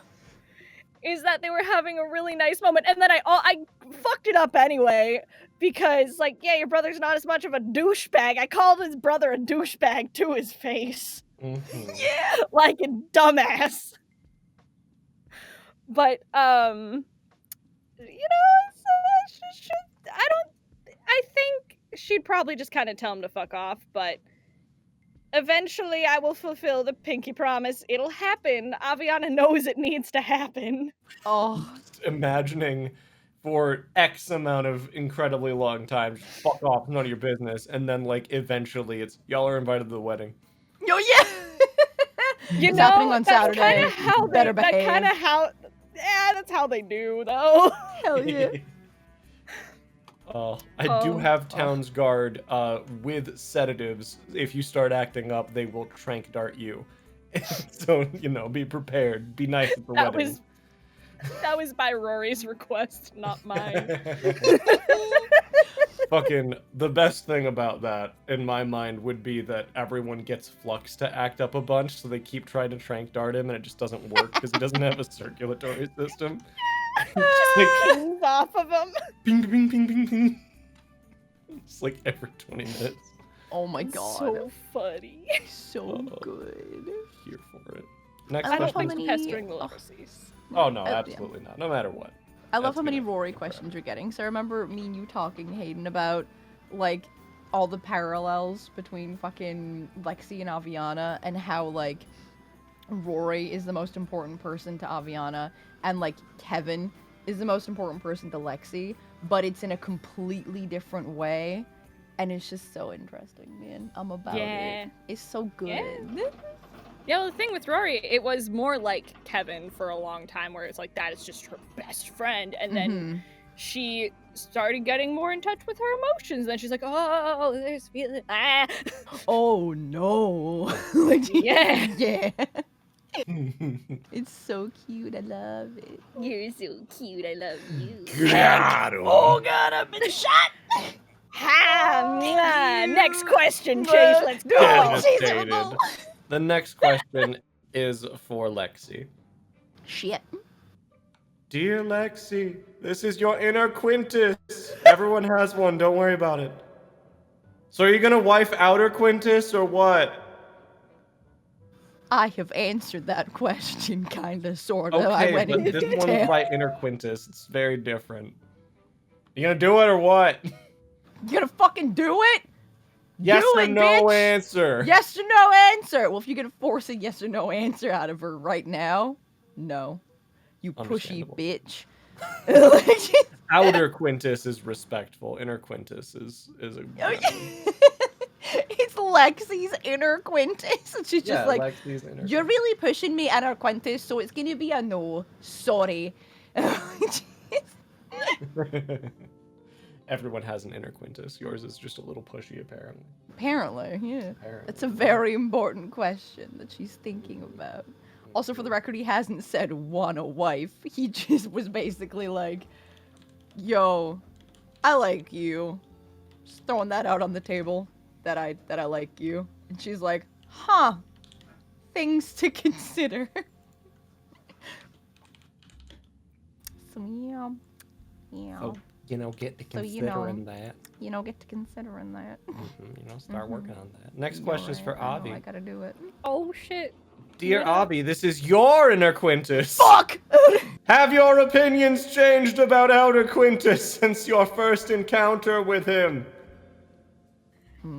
is that they were having a really nice moment, and then I fucked it up anyway, because, like, yeah, your brother's not as much of a douchebag. I called his brother a douchebag to his face. Mm-hmm. Yeah! Like a dumbass. But, you know, I think she'd probably just kind of tell him to fuck off, but eventually I will fulfill the pinky promise. It'll happen. Aviana knows it needs to happen. oh, Just imagining for X amount of incredibly long time, just fuck off, none of your business, and then like eventually it's y'all are invited to the wedding. oh yeah. You It's know, happening on that's Saturday. kind of how You better they, that behave. kind of how, yeah, that's how they do though. Hell yeah. I do have Town's Guard with sedatives. If you start acting up, they will trank dart you. So, you know, be prepared. Be nice at the wedding. That was by Rory's request, not mine. Fucking the best thing about that, in my mind, would be that everyone gets Flux to act up a bunch, so they keep trying to trank dart him, and it just doesn't work because he doesn't have a circulatory system. Just like Pings off of him. ping, ping, ping, ping, ping. Just like every 20 minutes. Oh my god. So funny. So good. Here for it. Next I don't question. like pestering the Lorsies. Oh no, yeah. absolutely not. No matter what. I love That's how many gonna- Rory questions you're getting. So I remember me and you talking, Hayden, about like all the parallels between fucking Lexi and Aviana, and how like Rory is the most important person to Aviana, and like Kevin is the most important person to Lexi, but it's in a completely different way, and it's just so interesting, man. I'm about it. It's so good. Yeah. Yeah, well, the thing with Rory, it was more like Kevin for a long time, where it's like that is just her best friend, and then she started getting more in touch with her emotions. Then she's like, "Oh, there's feeling." Ah. Oh no! Like, Yeah. yeah. It's so cute. I love it. You're so cute. I love you. Oh god, I've been shot. Next question, Chase. Let's go. Devastated. The next question is for Lexi. Shit. Dear Lexi, this is your inner Quintus. Everyone has one, don't worry about it. So are you gonna wife outer Quintus or what? I have answered that question, kinda, sorta. Okay, I went but into this detail. one is by inner Quintus. It's very different. You gonna do it or what? You gonna fucking do it? Yes Do or it, no bitch. answer. Yes or no answer. Well, if you're gonna force a yes or no answer out of her right now, no. You pushy Understandable. bitch. Outer Quintus is respectful. Inner Quintus is a. It's Lexi's inner Quintus. And she's just like, Lexi's inner. you're really pushing me inner Quintus, so it's gonna be a no. Sorry. Everyone has an inner Quintus. Yours is just a little pushy, apparently. Apparently, yeah. Apparently. That's a very important question that she's thinking about. Also, for the record, he hasn't said want a wife. He just was basically like, yo, I like you. Just throwing that out on the table, that I like you. And she's like, huh, things to consider. So, yeah. Yeah. Oh, get to So, you considering know. that. Get to considering that. Start working on that. Next question is for I know, Avi. I gotta do it. Oh shit. Dear Abby, this is your inner Quintus. Fuck! Have your opinions changed about Outer Quintus since your first encounter with him?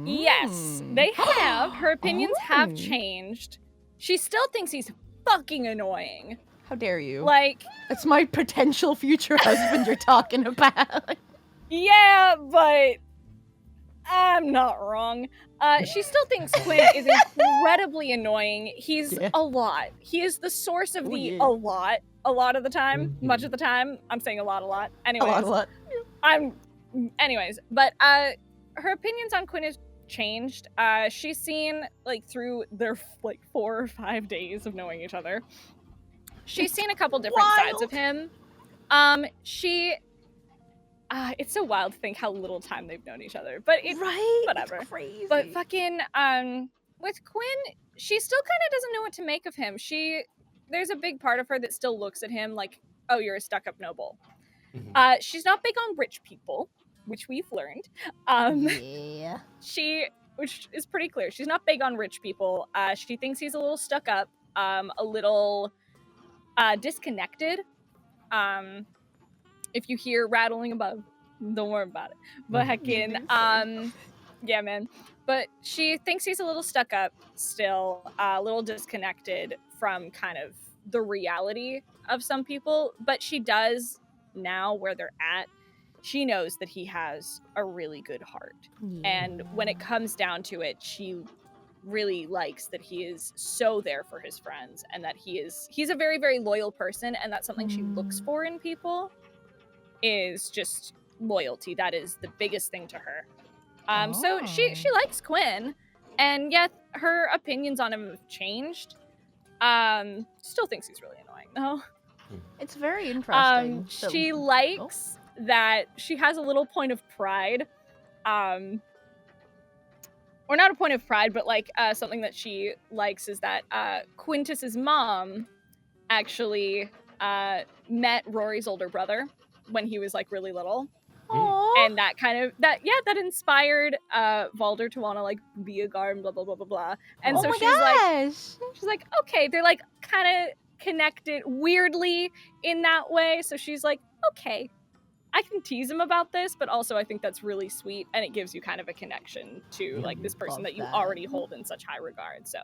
Yes, they have. Her opinions have changed. She still thinks he's fucking annoying. How dare you? Like, That's my potential future husband you're talking about. yeah, but I'm not wrong. She still thinks Quinn is incredibly annoying. He's a lot. He is the source of a lot of the time, much of the time. I'm saying a lot. Anyways, A lot. Anyways, but her opinions on Quinn has changed. She's seen, like, through their, like, 4 or 5 days of knowing each other. She's seen a couple different sides of him. It's so wild to think how little time they've known each other, but it's whatever. It's crazy. But fucking, with Quinn, she still kind of doesn't know what to make of him. There's a big part of her that still looks at him like, oh, you're a stuck-up noble. She's not big on rich people, which we've learned. Yeah. Which is pretty clear. She's not big on rich people. She thinks he's a little stuck up, a little disconnected. If you hear rattling above, don't worry about it. But heckin', yeah, man. But she thinks he's a little stuck up still, a little disconnected from kind of the reality of some people. But she does now, where they're at, she knows that he has a really good heart. And when it comes down to it, she really likes that he is so there for his friends, and that he's a very, very loyal person, and that's something she looks for in people, is just loyalty. That is the biggest thing to her. So she likes Quinn, and yet her opinions on him have changed. Still thinks he's really annoying though. It's very interesting. She likes that she has a little point of pride. Or not a point of pride, but like something that she likes is that Quintus's mom actually met Rory's older brother when he was like really little. Aww. And that inspired Valder to want to like be a guard and blah blah blah blah blah. And so she's like, okay, they're like kind of connected weirdly in that way. So she's like, okay, I can tease him about this, but also I think that's really sweet, and it gives you kind of a connection to like this person that you already hold in such high regard. So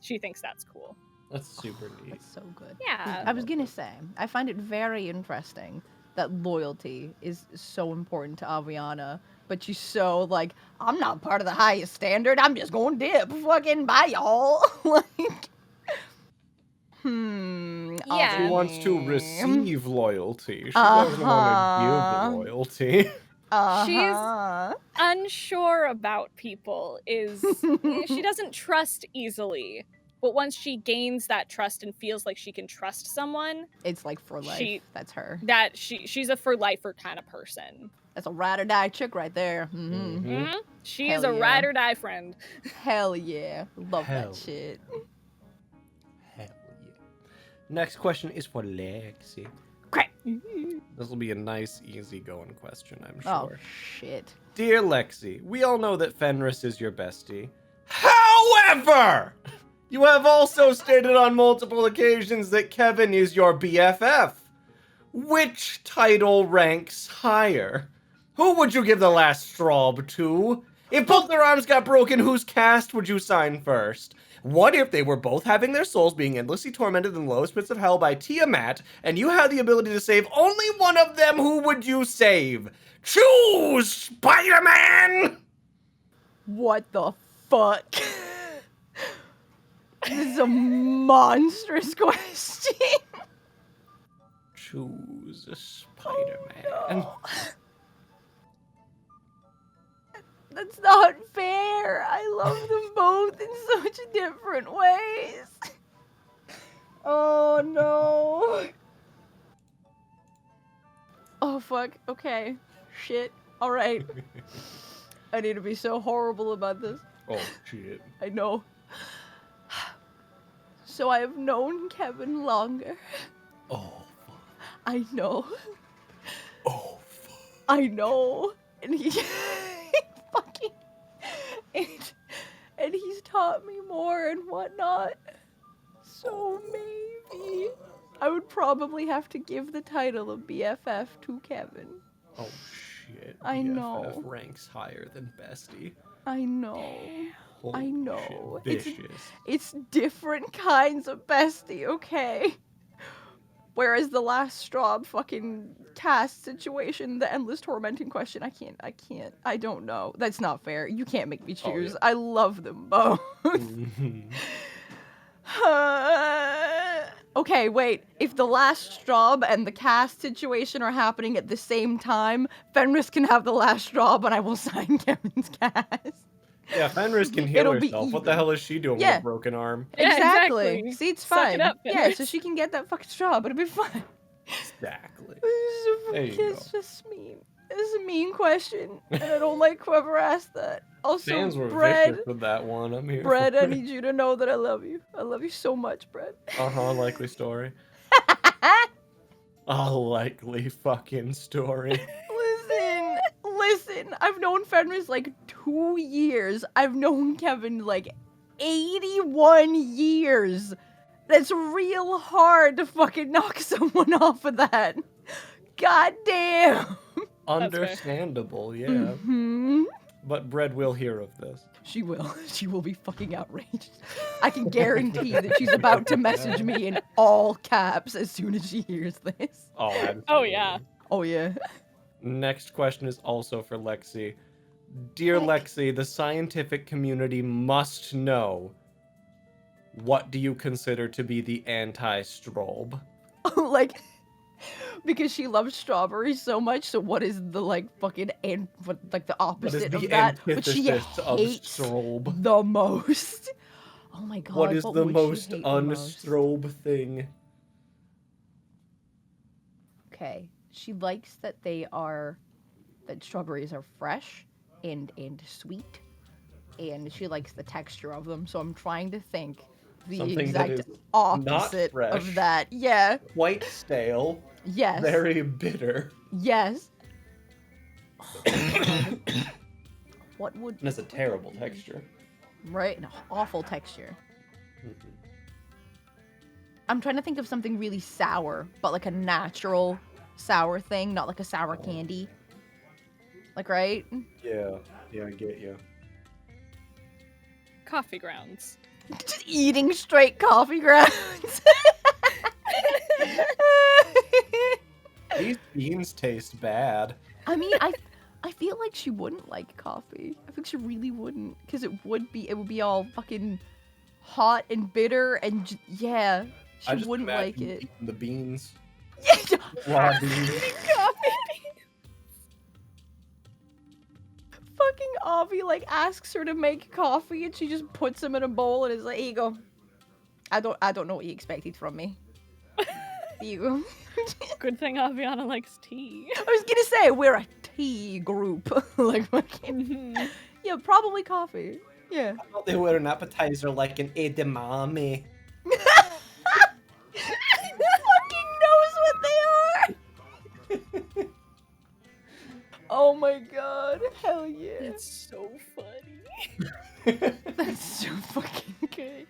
she thinks that's cool. That's super neat. That's so good. Yeah. I was gonna say, I find it very interesting that loyalty is so important to Aviana, but she's so like, I'm not part of the highest standard. I'm just going to dip. Fucking bye, y'all. Like, Yeah. She wants to receive loyalty. She doesn't want to give loyalty. She's unsure about people. She doesn't trust easily. But once she gains that trust and feels like she can trust someone, it's like for life. That's her. She's a for lifer kind of person. That's a ride or die chick right there. She is a ride or die friend. Hell yeah. Love that shit. Hell yeah. Next question is for Lexi. Great. This will be a nice, easy-going question, I'm sure. Oh, shit. Dear Lexi, we all know that Fenris is your bestie. However, you have also stated on multiple occasions that Kevin is your BFF. Which title ranks higher? Who would you give the last straw to? If both their arms got broken, whose cast would you sign first? What if they were both having their souls being endlessly tormented in the lowest pits of hell by Tiamat, and you had the ability to save only one of them? Who would you save? Choose, Spider-Man! What the fuck? This is a monstrous question. Choose Spider-Man. Oh, no. That's not fair. I love them both in such different ways. Oh no. Oh fuck. Okay. Shit. Alright. I need to be so horrible about this. Oh, shit. I know. So I have known Kevin longer. Oh, fuck. I know. Oh, fuck. I know. And he fucking and he's taught me more and whatnot. So maybe I would probably have to give the title of BFF to Kevin. Oh shit. I BFF know. ranks higher than bestie. I know. Holy I know. Shit. Vicious. It's different kinds of bestie, okay? Whereas the last straw fucking cast situation, the endless tormenting question, I don't know. That's not fair. You can't make me choose. yeah. I love them both. Mhm. Okay, wait. If the last straw and the cast situation are happening at the same time, Fenris can have the last straw, and I will sign Kevin's cast. Yeah, Fenris can heal It'll be herself. What even. the hell is she doing Yeah. with a broken arm? Yeah, Exactly. See, it's Suck fine. it up, Yeah, Fenris. so she can get that fucking straw, but it'll be fine. Exactly. There you go. It's just mean. It's a mean question, and I don't like whoever asked that. Also, Fans were Bread, vicious with that one. I'm here. Bread, I need you to know that I love you. I love you so much, Bread. Likely story. A likely fucking story. Listen, I've known Fenris like 2 years. I've known Kevin like 81 years. That's real hard to fucking knock someone off of that. God damn. Understandable, yeah. Mhm. But Bread will hear of this. She will. She will be fucking outraged. I can guarantee that she's about to message me in all caps as soon as she hears this. Oh, absolutely. Oh, yeah. Oh, yeah. Next question is also for Lexi. Dear Heck. Lexi, the scientific community must know. What do you consider to be the anti-strobe? Like, because she loves strawberries so much, so what is the, like, fucking, like, the What is opposite the of that? What she antithesis of hates strobe? the most. Oh my god, What is the would she most hate the most? unstrobe thing? Okay, she likes that that strawberries are fresh and sweet, and she likes the texture of them, so I'm trying to think the Something that exact is opposite not of fresh. that. Yeah, Quite stale. yes, Very bitter. yes. What would... And it's a terrible texture. Right, an awful texture. Mhm. I'm trying to think of something really sour, but like a natural sour thing, not like a sour candy. Like, right? Yeah, I get you. Coffee grounds. Just eating straight coffee grounds. These beans taste bad. I mean, I feel like she wouldn't like coffee. I think she really wouldn't, because it would be all fucking hot and bitter and yeah, I she just wouldn't like imagine it. eating the beans. Yeah, Raw beans. fucking Avi like asks her to make coffee and she just puts him in a bowl and is like, here you go. I don't know what you expected from me. Here you go. Good thing Aviana likes tea. I was gonna say we're a tea group. Like fucking yeah, probably coffee. Yeah. I thought they were an appetizer like an edamame. Fucking knows what they are. Oh my god, hell yeah. It's so funny. That's so fucking good.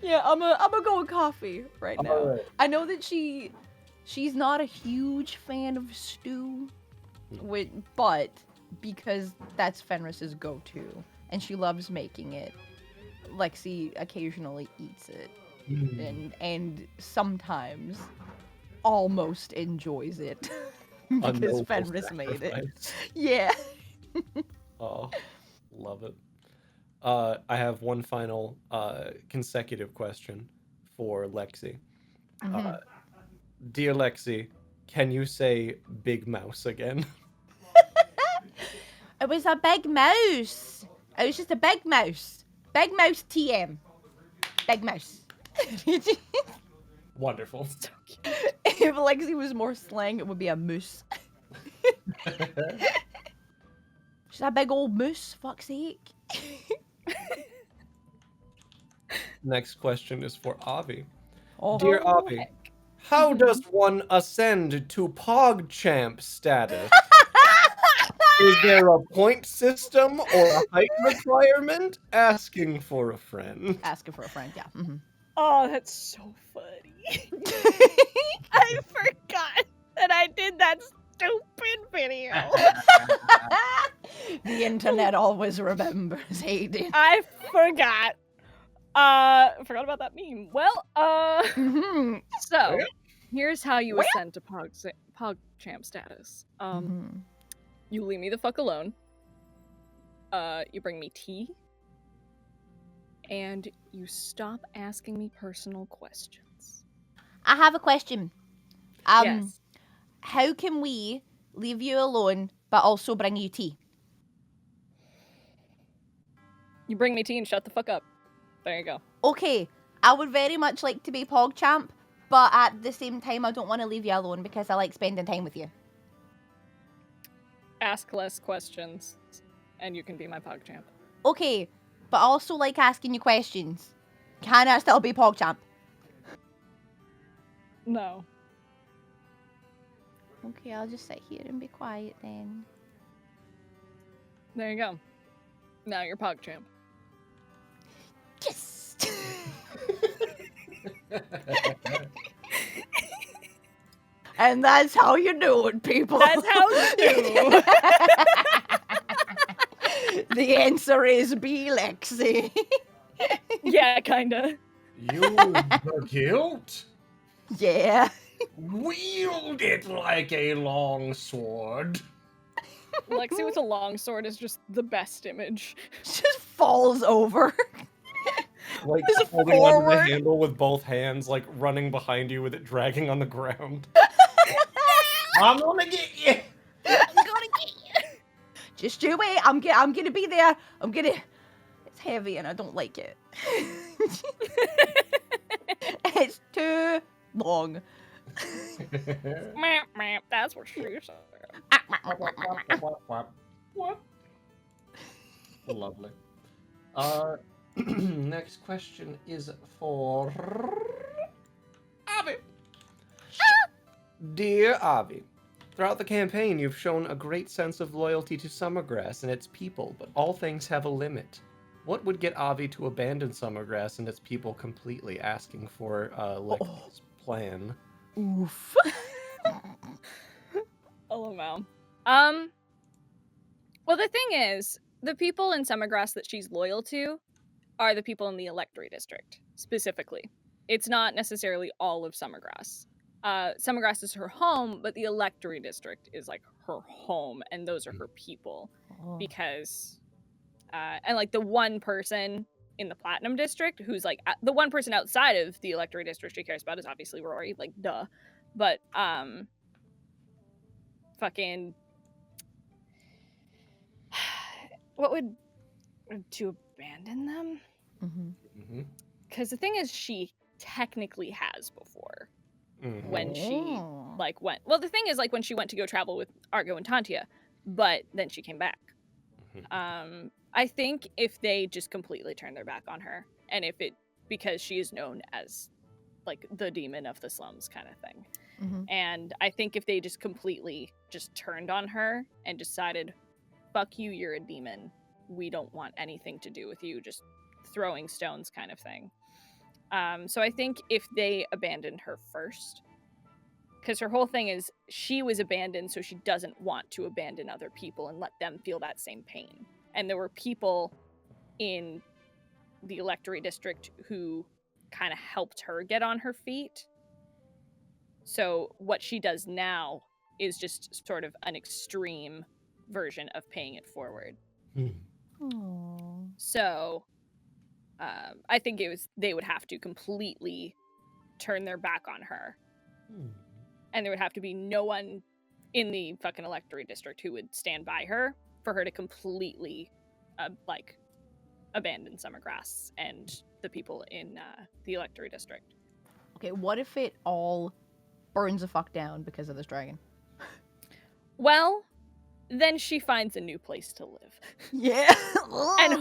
Yeah, I'm gonna go with coffee right now. Alright. I know that she's not a huge fan of stew, but because that's Fenris's go-to, and she loves making it, Lexi occasionally eats it, and sometimes almost enjoys it A because noble Fenris made it. sacrifice. Yeah. Oh, love it. I have one final consecutive question for Lexi. Mhm. Dear Lexi, can you say Big Mouse again? It was a big mouse. It was just a big mouse. Big mouse TM. Big mouse. Wonderful. If Lexi was more slang, it would be a moose. She's a big old moose, fuck's sake. Next question is for Avi. Oh, Dear Avi, how does one ascend to PogChamp status? Is there a point system or a height requirement? Asking for a friend. asking for a friend, yeah. Mhm. Oh, that's so funny. I forgot that I did that stupid video. The internet always remembers, Hayden. I forgot. Forgot about that meme. Well, Mhm. so here's how you ascend to PogChamp status. Mhm. You leave me the fuck alone. You bring me tea. And you stop asking me personal questions. I have a question. Yes. How can we leave you alone but also bring you tea? You bring me tea and shut the fuck up. There you go. Okay, I would very much like to be PogChamp, but at the same time, I don't want to leave you alone because I like spending time with you. Ask less questions, and you can be my PogChamp. Okay, but I also like asking you questions. Can I still be PogChamp? No. Okay, I'll just sit here and be quiet then. There you go. Now you're PogChamp. Yes! And that's how you do it, people. That's how you do. The answer is B, Lexi. Yeah, kinda. You the guilt? Yeah. Wield it like a long sword. Lexi with a long sword is just the best image. Just falls over. Like Just holding onto the forward. handle with both hands, like running behind you with it dragging on the ground. I'm gonna get you. I'm gonna get you. Just you wait. I'm gonna be there. It's heavy and I don't like it. It's too long. Meow, meow, that's what she said. What? Lovely. Next question is for Avi. Dear Avi, throughout the campaign, you've shown a great sense of loyalty to Summergrass and its people, but all things have a limit. What would get Avi to abandon Summergrass and its people completely, asking for Lexi's plan? Oof. LMAO. Well, the thing is, the people in Summergrass that she's loyal to are the people in the Electory District, specifically. It's not necessarily all of Summergrass. Summergrass is her home, but the Electory District is, like, her home, and those are her people. Oh. Because, and, like, the one person in the Platinum District who's, like, the one person outside of the Electory District she cares about is obviously Rory, like, duh. But, fucking... What would... To abandon them? Because the thing is, she technically has before. When she, like, went... Well, the thing is, like, when she went to go travel with Argo and Tantia, but then she came back. I think if they just completely turn their back on her, and if it... Because she is known as, like, the demon of the slums kind of thing. And I think if they just completely just turned on her and decided, fuck you, you're a demon. We don't want anything to do with you, just throwing stones kind of thing. So I think if they abandoned her first, because her whole thing is she was abandoned, so she doesn't want to abandon other people and let them feel that same pain. And there were people in the Electory District who kind of helped her get on her feet. So what she does now is just sort of an extreme version of paying it forward. So I think they would have to completely turn their back on her. And there would have to be no one in the fucking Electory District who would stand by her for her to completely like abandon Summergrass and the people in the Electory District. Okay, what if it all burns the fuck down because of this dragon? Well, then she finds a new place to live. Yeah. And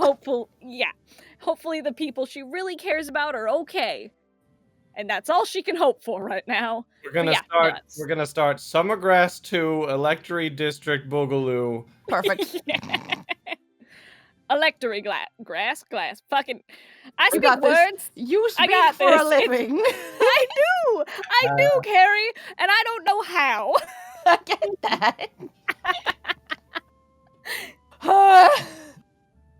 hopefully the people she really cares about are okay. And that's all she can hope for right now. We're gonna start Summergrass 2, Electory District Boogaloo. Perfect. Electory grass. Fucking, I You speak got this. words. You I speak got for a this. living. I do, Carrie, and I don't know how. I get that.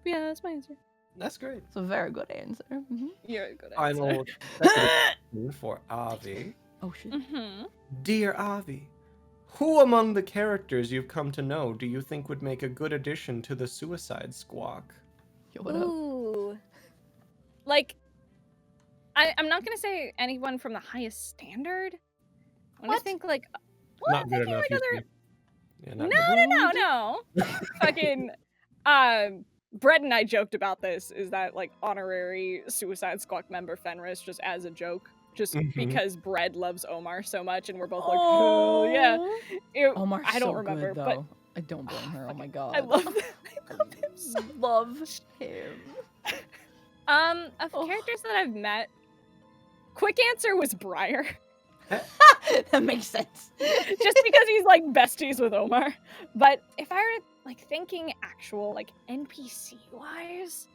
Yeah, that's my answer. That's great. It's a very good answer. Mhm. You're a good answer. Final question for Avi. Oh shit. Mm-hmm. Dear Avi, who among the characters you've come to know do you think would make a good addition to the Suicide Squawk? Yo, what up? Ooh. Like, I'm not gonna say anyone from the highest standard. I'm gonna What? think like, Not good thinking enough. like you other. think? Yeah, not good. No. Fucking, Brett and I joked about this. Is that like honorary Suicide Squad member Fenris just as a joke, just Mhm. because Brett loves Omar so much, and we're both like, oh yeah. Omar's I don't so remember, good, but though. I don't blame her. Oh my god. I love him so love him. Of Oh. characters that I've met, quick answer was Briar. That makes sense. Just because he's like besties with Omar. But if I were like thinking actual like NPC wise,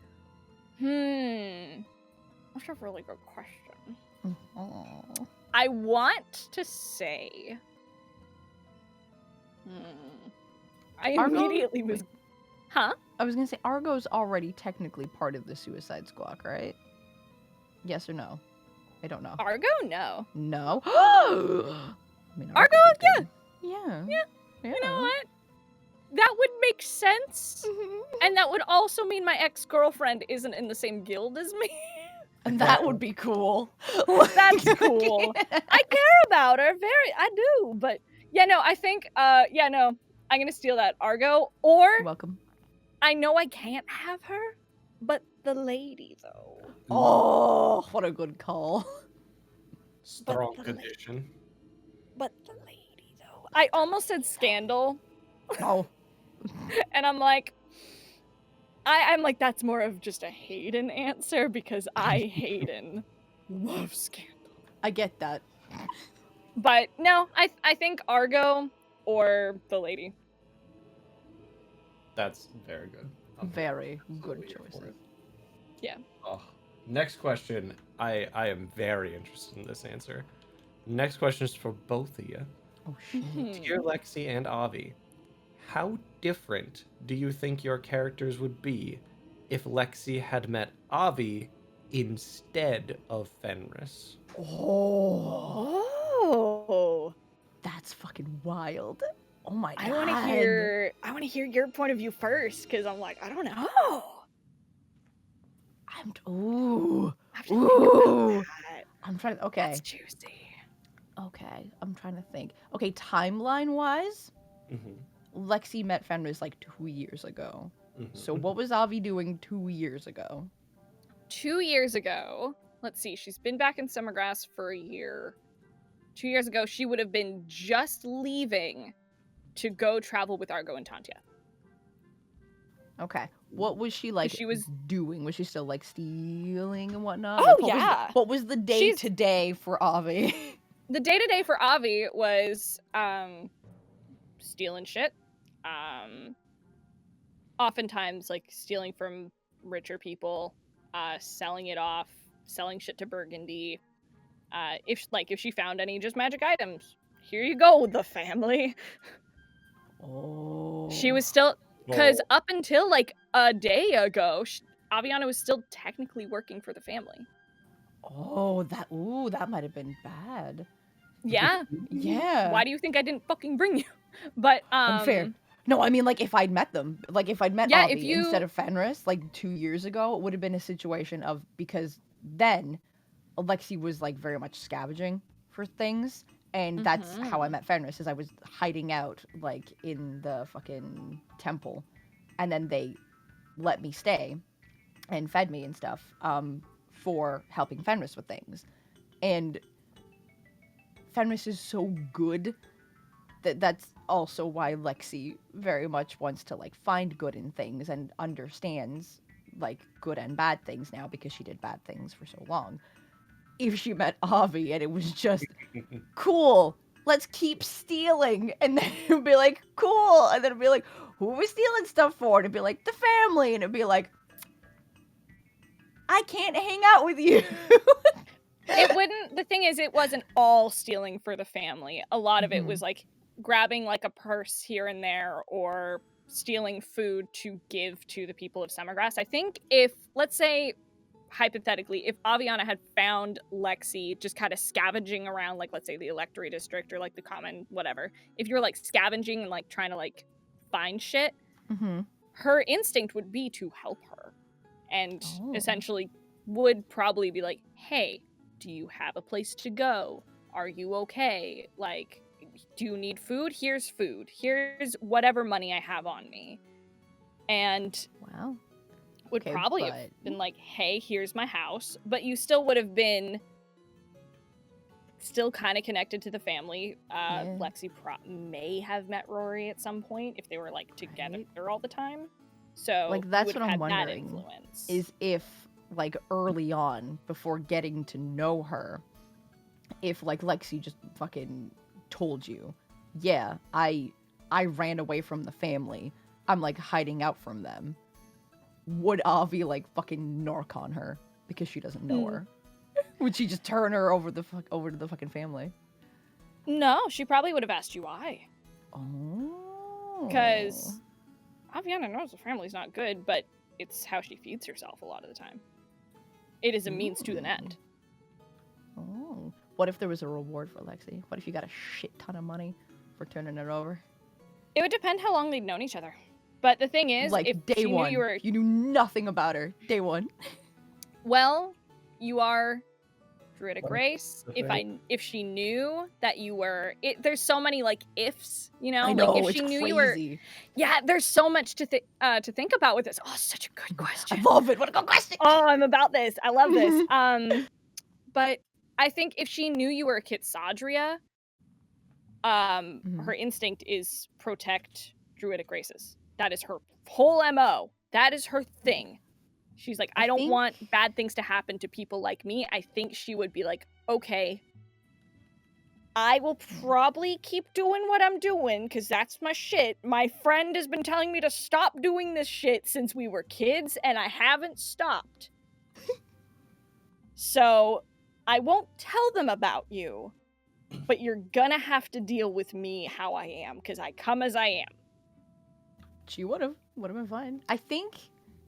that's a really good question. Aw. I want to say, I Argo? immediately was, huh? I was gonna say Argo's already technically part of the Suicide Squad, right? Yes or no? I don't know. Argo? No. No. I mean, Argo, Argo's yeah. good. Yeah. You know what? That would make sense. And that would also mean my ex-girlfriend isn't in the same guild as me. And that would be cool. That's cool. I care about her I do, but yeah, no, I think I'm gonna steal that. Argo, or You're welcome. I know I can't have her, but the lady though. Oh, what a good call. Strong But the addition. But the lady though. I almost said Scandal, Oh, and I'm like, I'm like, that's more of just a Hayden answer because I Hayden love Scandal. I get that. But no, I think Argo or the lady. That's very good. Very good Absolutely for choices. it. Yeah. Oh, next question. I am very interested in this answer. Next question is for both of you. Oh shit. Dear Lexi and Avi, how different do you think your characters would be if Lexi had met Avi instead of Fenris? Oh, Oh. that's fucking wild. Oh my god. I want to hear your point of view first cuz I'm like, I don't know. Ooh. I have to think about Ooh. that. I'm trying. Okay. That's juicy. Okay. I'm trying to think. Okay, timeline wise, Mm-hmm. Lexi met Fenris like 2 years ago. Mm-hmm. So what was Avi doing 2 years ago? 2 years ago, let's see, she's been back in Summergrass for a year. 2 years ago, she would have been just leaving to go travel with Argo and Tantia. Okay. What was she like She was- doing? Was she still like stealing and whatnot? Oh, Like, what yeah. what was the day She's- to day for Avi? The day-to-day for Avi was stealing shit. Oftentimes like stealing from richer people, selling it off, selling shit to Burgundy. If she found any just magic items, here you go, the family. Oh. She was still, because up until like a day ago, Aviana was still technically working for the family. Oh, that might have been bad. Yeah. Yeah. Why do you think I didn't fucking bring you? But Unfair. No, I mean, like, if I'd met them, like, if I'd met Yeah, Avi if you- instead of Fenris, like, 2 years ago, it would have been a situation of, because then Alexi was, like, very much scavenging for things, and that's how I met Fenris, is I was hiding out, like, in the fucking temple, and then they let me stay and fed me and stuff, for helping Fenris with things. And Fenris is so good that's also why Lexi very much wants to like find good in things and understands like good and bad things now because she did bad things for so long. If she met Avi and it was just cool, let's keep stealing, and then it'd be like cool, and then it'd be like, who are we stealing stuff for? To be like, the family. And it'd be like, I can't hang out with you. It wouldn't, the thing is, it wasn't all stealing for the family. A lot of it was like grabbing like a purse here and there, or stealing food to give to the people of Summergrass. I think if, let's say, hypothetically, if Aviana had found Lexi just kind of scavenging around, like, let's say the Electory District or like the Common, whatever, if you're like scavenging and like trying to like find shit, her instinct would be to help her, and essentially would probably be like, hey, do you have a place to go? Are you okay? Like, do you need food? Here's food. Here's whatever money I have on me. And Wow. would probably have been like, hey, here's my house. But you still would have been still kind of connected to the family. Lexi may have met Rory at some point if they were like together all the time. So like, that's what I'm that wondering influence. is if like early on, before getting to know her, if like Lexi just fucking told you, yeah, I ran away from the family, I'm like hiding out from them, would Avi like fucking narc on her because she doesn't know her? Would she just turn her over to the fucking family? No, she probably would have asked you why. Oh. Because Aviana knows the family's not good, but it's how she feeds herself a lot of the time. It is a means to an end. Oh. What if there was a reward for Lexi? What if you got a shit ton of money for turning it over? It would depend how long they'd known each other. But the thing is, like, if day she one, knew you knew nothing about her. Day one. Well, you are Druidic race. If she knew that you were, there's so many like ifs, you know. I know, like if it's she knew crazy. you were, yeah. There's so much to think about with this. Oh, such a good question. I love it. What a good question. Oh, I'm about this. I love this. But I think if she knew you were a Kitsadria, her instinct is protect Druidic races. That is her whole MO. That is her thing. She's like, I don't want bad things to happen to people like me. I think she would be like, okay, I will probably keep doing what I'm doing because that's my shit. My friend has been telling me to stop doing this shit since we were kids, and I haven't stopped. So I won't tell them about you, but you're gonna have to deal with me how I am because I come as I am. She would have been fine. I think,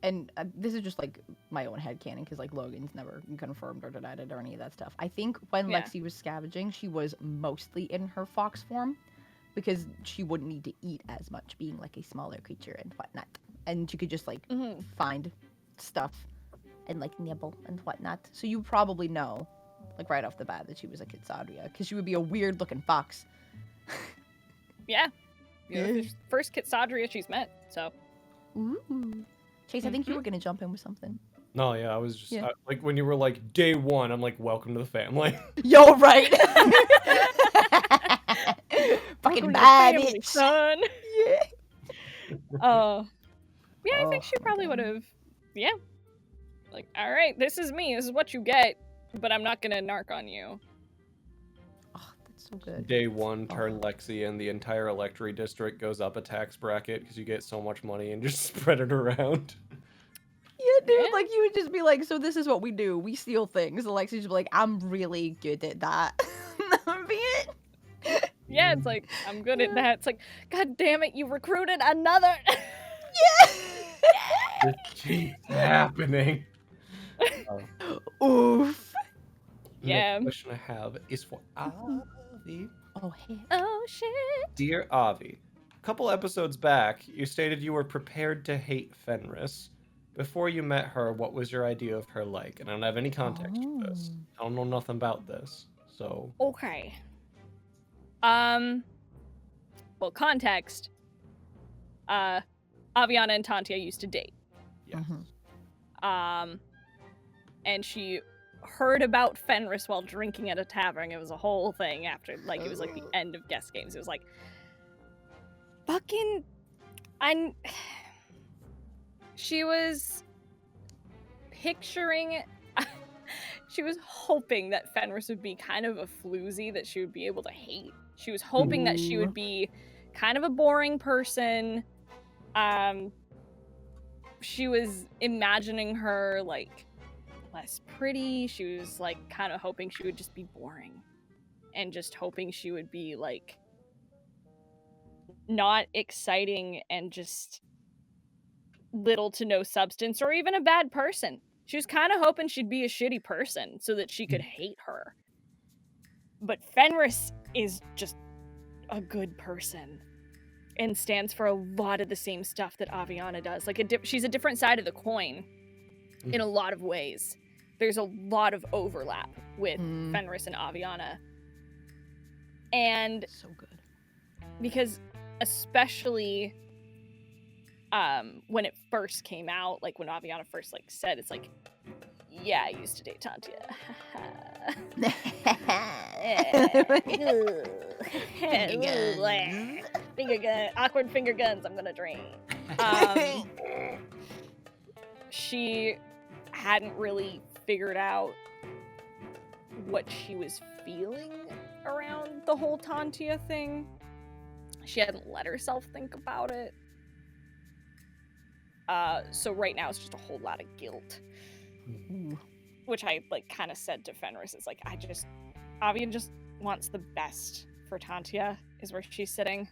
and this is just like my own headcanon because like Logan's never confirmed or denied it or any of that stuff. I think when Lexi was scavenging, she was mostly in her fox form because she wouldn't need to eat as much, being like a smaller creature and whatnot. And she could just like find stuff and like nibble and whatnot. So you probably know, like right off the bat, that she was a Kitsadria because she would be a weird looking fox. Yeah. You're the first Kitsadria she's met, so. Ooh. Chase, I think you were gonna jump in with something. No, yeah, I was just like when you were like day one, I'm like, welcome to the family. Yo, right. Fucking bad family, bitch. son. Yeah. Yeah, I think she probably would have. Yeah. Like, all right, this is me. This is what you get, but I'm not gonna narc on you. Oh, that's so good. Day one, turn Lexi and the entire Electory District goes up a tax bracket because you get so much money and just spread it around. Yeah, dude, like you would just be like, so this is what we do. We steal things. And Lexi's just be like, I'm really good at that. That would be it. Yeah, it's like, I'm good at that. It's like, God damn it, you recruited another. Yeah. It keeps happening. Oof. Yeah. Next question I have is for Avi. Oh, hey. Oh, shit. Dear Avi, a couple episodes back, you stated you were prepared to hate Fenris. Before you met her, what was your idea of her like? And I don't have any context for this. I don't know nothing about this, so... Okay. Well, context. Aviana and Tantia used to date. Yes. And she heard about Fenris while drinking at a tavern. It was a whole thing after, like, it was like the end of guest games. It was like, fucking, she was picturing, she was hoping that Fenris would be kind of a floozy that she would be able to hate. She was hoping that she would be kind of a boring person She was imagining her, like, less pretty. She was, like, kind of hoping she would just be boring. And just hoping she would be, like, not exciting and just little to no substance, or even a bad person. She was kind of hoping she'd be a shitty person so that she could hate her. But Fenris is just a good person and stands for a lot of the same stuff that Aviana does. Like, she's a different side of the coin in a lot of ways. There's a lot of overlap with Fenris and Aviana. And So good. because especially when it first came out, like when Aviana first like said, it's like, yeah, I used to date Tantia. Finger gun, awkward finger guns. I'm gonna drain. She hadn't really figured out what she was feeling around the whole Tantia thing. She hadn't let herself think about it. So right now it's just a whole lot of guilt. Which I like kind of said to Fenris, is like, Avian just wants the best for Tantia, is where she's sitting.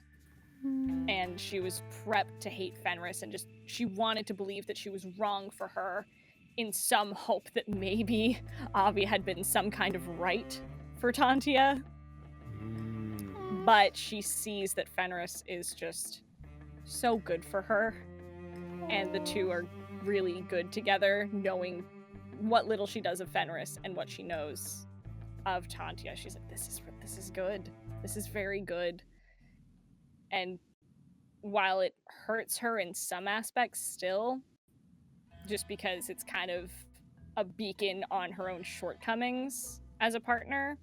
And she was prepped to hate Fenris, and just, she wanted to believe that she was wrong for her in some hope that maybe Avi had been some kind of right for Tantia. But she sees that Fenris is just so good for her. And the two are really good together, knowing what little she does of Fenris and what she knows of Tantia. She's like, this is good. This is very good. And while it hurts her in some aspects still, just because it's kind of a beacon on her own shortcomings as a partner,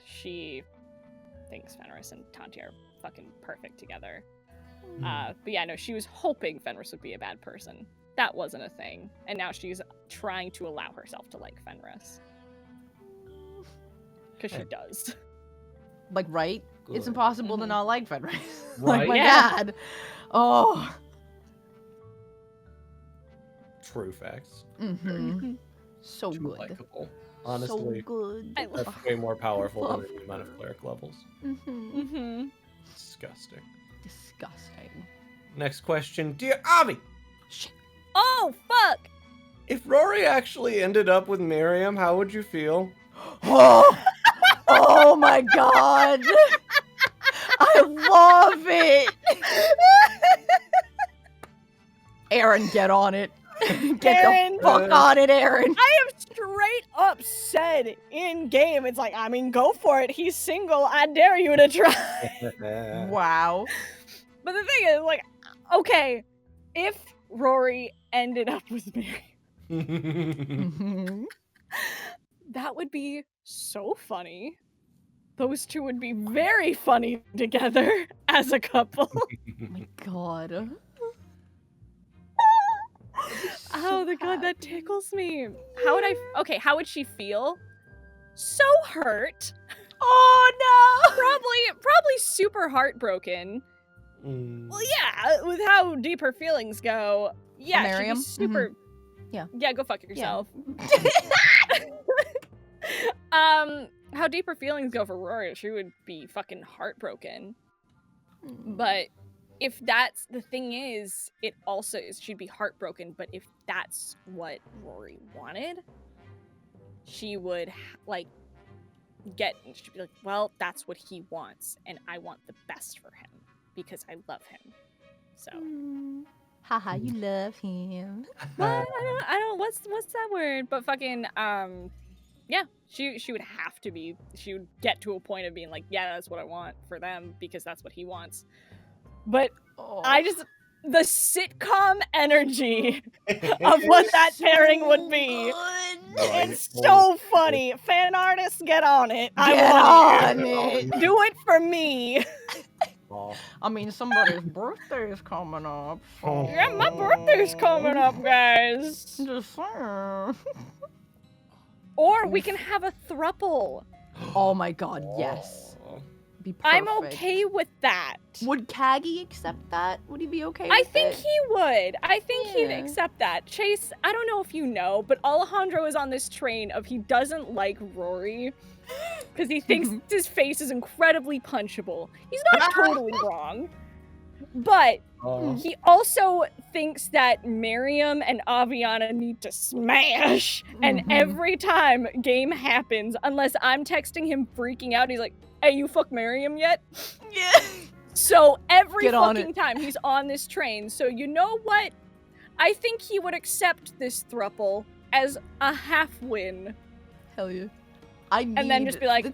she thinks Fenris and Tantia are fucking perfect together. But yeah, no, she was hoping Fenris would be a bad person. That wasn't a thing. And now she's trying to allow herself to like Fenris. Because she does. Like, right? Good. It's impossible to not like Fenris. Right. Like, my Yeah. God. Oh. True facts. So Too good. likable. Honestly, So good. I love that's way more powerful than any amount of cleric levels. Disgusting. Disgusting. Next question. Dear Avi, Shit. Oh, fuck! if Rory actually ended up with Miriam, how would you feel? Oh, oh my God. I love it. Aaron, get on it. Get Aaron. the fuck on it, Aaron. I have straight up said in game, it's like, I mean, go for it. He's single. I dare you to try. Wow. But the thing is, like, okay, if Rory ended up with Mary, that would be so funny. Those two would be very funny together as a couple. Oh my God. Oh the God, that tickles me. How would she feel? So hurt. Oh no. Probably super heartbroken. Well, yeah, with how deep her feelings go. Yeah, she'd be Miriam? super. Yeah. Yeah, go fuck yourself. How deep her feelings go for Rory, she would be fucking heartbroken. But if that's the thing is, it also is, she'd be heartbroken, but if that's what Rory wanted, she would she'd be like, well, that's what he wants, and I want the best for him because I love him. So Haha, you love him. I don't what's that word? But fucking yeah, she would have to be, she would get to a point of being like, yeah, that's what I want for them because that's what he wants. But the sitcom energy of what that pairing would be. It's so funny. Fan artists, get on it. Get I on want it. Do it for me. I mean, somebody's birthday is coming up. So. Yeah, my birthday's coming up, guys. Just saying. Or we can have a throuple. Oh my God, yes. be perfect. I'm okay with that. Would Kagi accept that? Would he be okay with I think it? he would. I think he'd Yeah. accept that. Chase, I don't know if you know, but Alejandro is on this train of he doesn't like Rory because he thinks his face is incredibly punchable. He's not totally wrong, but he also thinks that Miriam and Aviana need to smash, and every time game happens, unless I'm texting him freaking out, he's like, hey, you fuck Miriam yet? Yeah. So every Get on fucking time he's on this train, so you know what? I think he would accept this thruple as a half win. Hell yeah. And then just be like,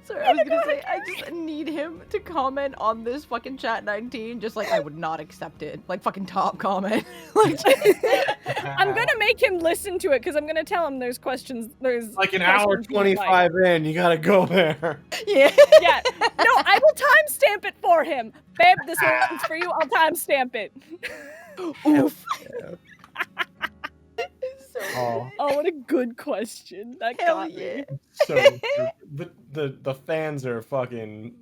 Sorry, I was gonna say, I just need him to comment on this fucking Chat19, just like, I would not accept it. Like, fucking top comment. Like, I'm gonna make him listen to it, because I'm gonna tell him there's questions, there's like an hour 25 in, you gotta go there. yeah. Yeah, no, I will timestamp it for him. Babe, this one's for you, I'll timestamp it. Oof. Oh, Oh, what a good question. That Hell got me. yeah. so the fans are fucking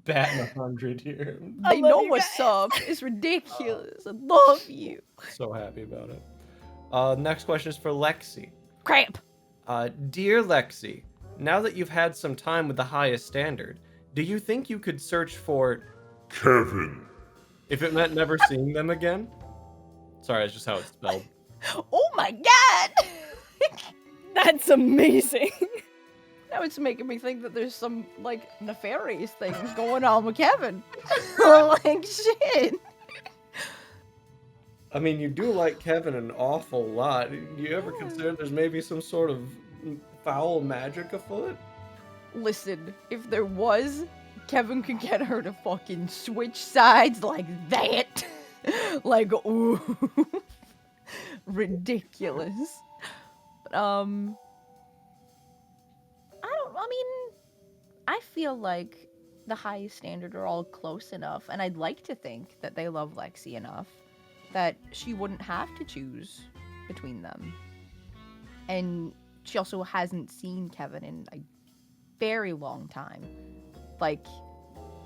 batting 100 here. I They love know you what's guys. up. It's ridiculous. I love you. So happy about it. Next question is for Lexi. Cramp. Dear Lexi, now that you've had some time with the highest standard, do you think you could search for Kevin. if it meant never seeing them again? Sorry, that's just how it's spelled. Oh my god! That's amazing. Now it's making me think that there's some, like, nefarious things going on with Kevin. Like, shit. I mean, you do like Kevin an awful lot. Do you ever consider there's maybe some sort of foul magic afoot? Listen, if there was, Kevin could get her to fucking switch sides like that. Like, ooh. Ridiculous. But, I feel like the highest standard are all close enough, and I'd like to think that they love Lexi enough that she wouldn't have to choose between them. And she also hasn't seen Kevin in a very long time. Like,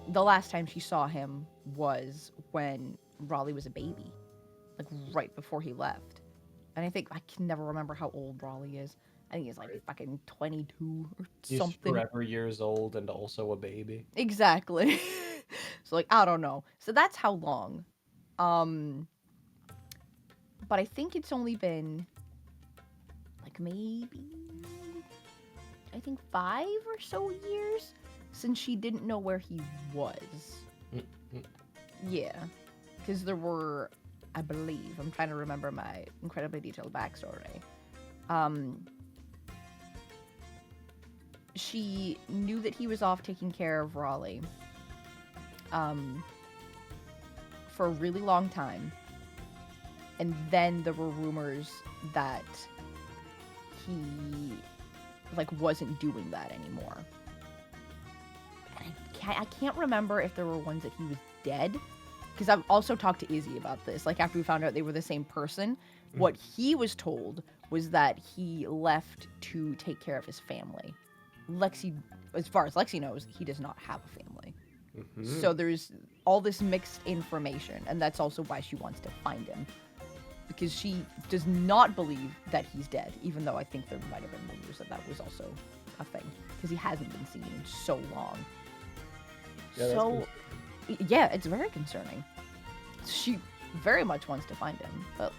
the last time she saw him was when Raleigh was a baby. Like, right before he left. And I can never remember how old Raleigh is. I think he's like fucking 22 or He's something. forever years old and also a baby. Exactly. So, like, I don't know. So that's how long. But I think it's only been, like, maybe, I think 5 or so years since she didn't know where he was. Yeah. Because there were, I believe, I'm trying to remember my incredibly detailed backstory. She knew that he was off taking care of Raleigh for a really long time. And then there were rumors that he, like, wasn't doing that anymore. And I can't remember if there were ones that he was dead. Because I've also talked to Izzy about this. Like, after we found out they were the same person, what he was told was that he left to take care of his family. Lexi, as far as Lexi knows, he does not have a family. So there's all this mixed information, and that's also why she wants to find him. Because she does not believe that he's dead, even though I think there might have been rumors that that was also a thing. Because he hasn't been seen in so long. Yeah, Yeah, it's very concerning. She very much wants to find him, but...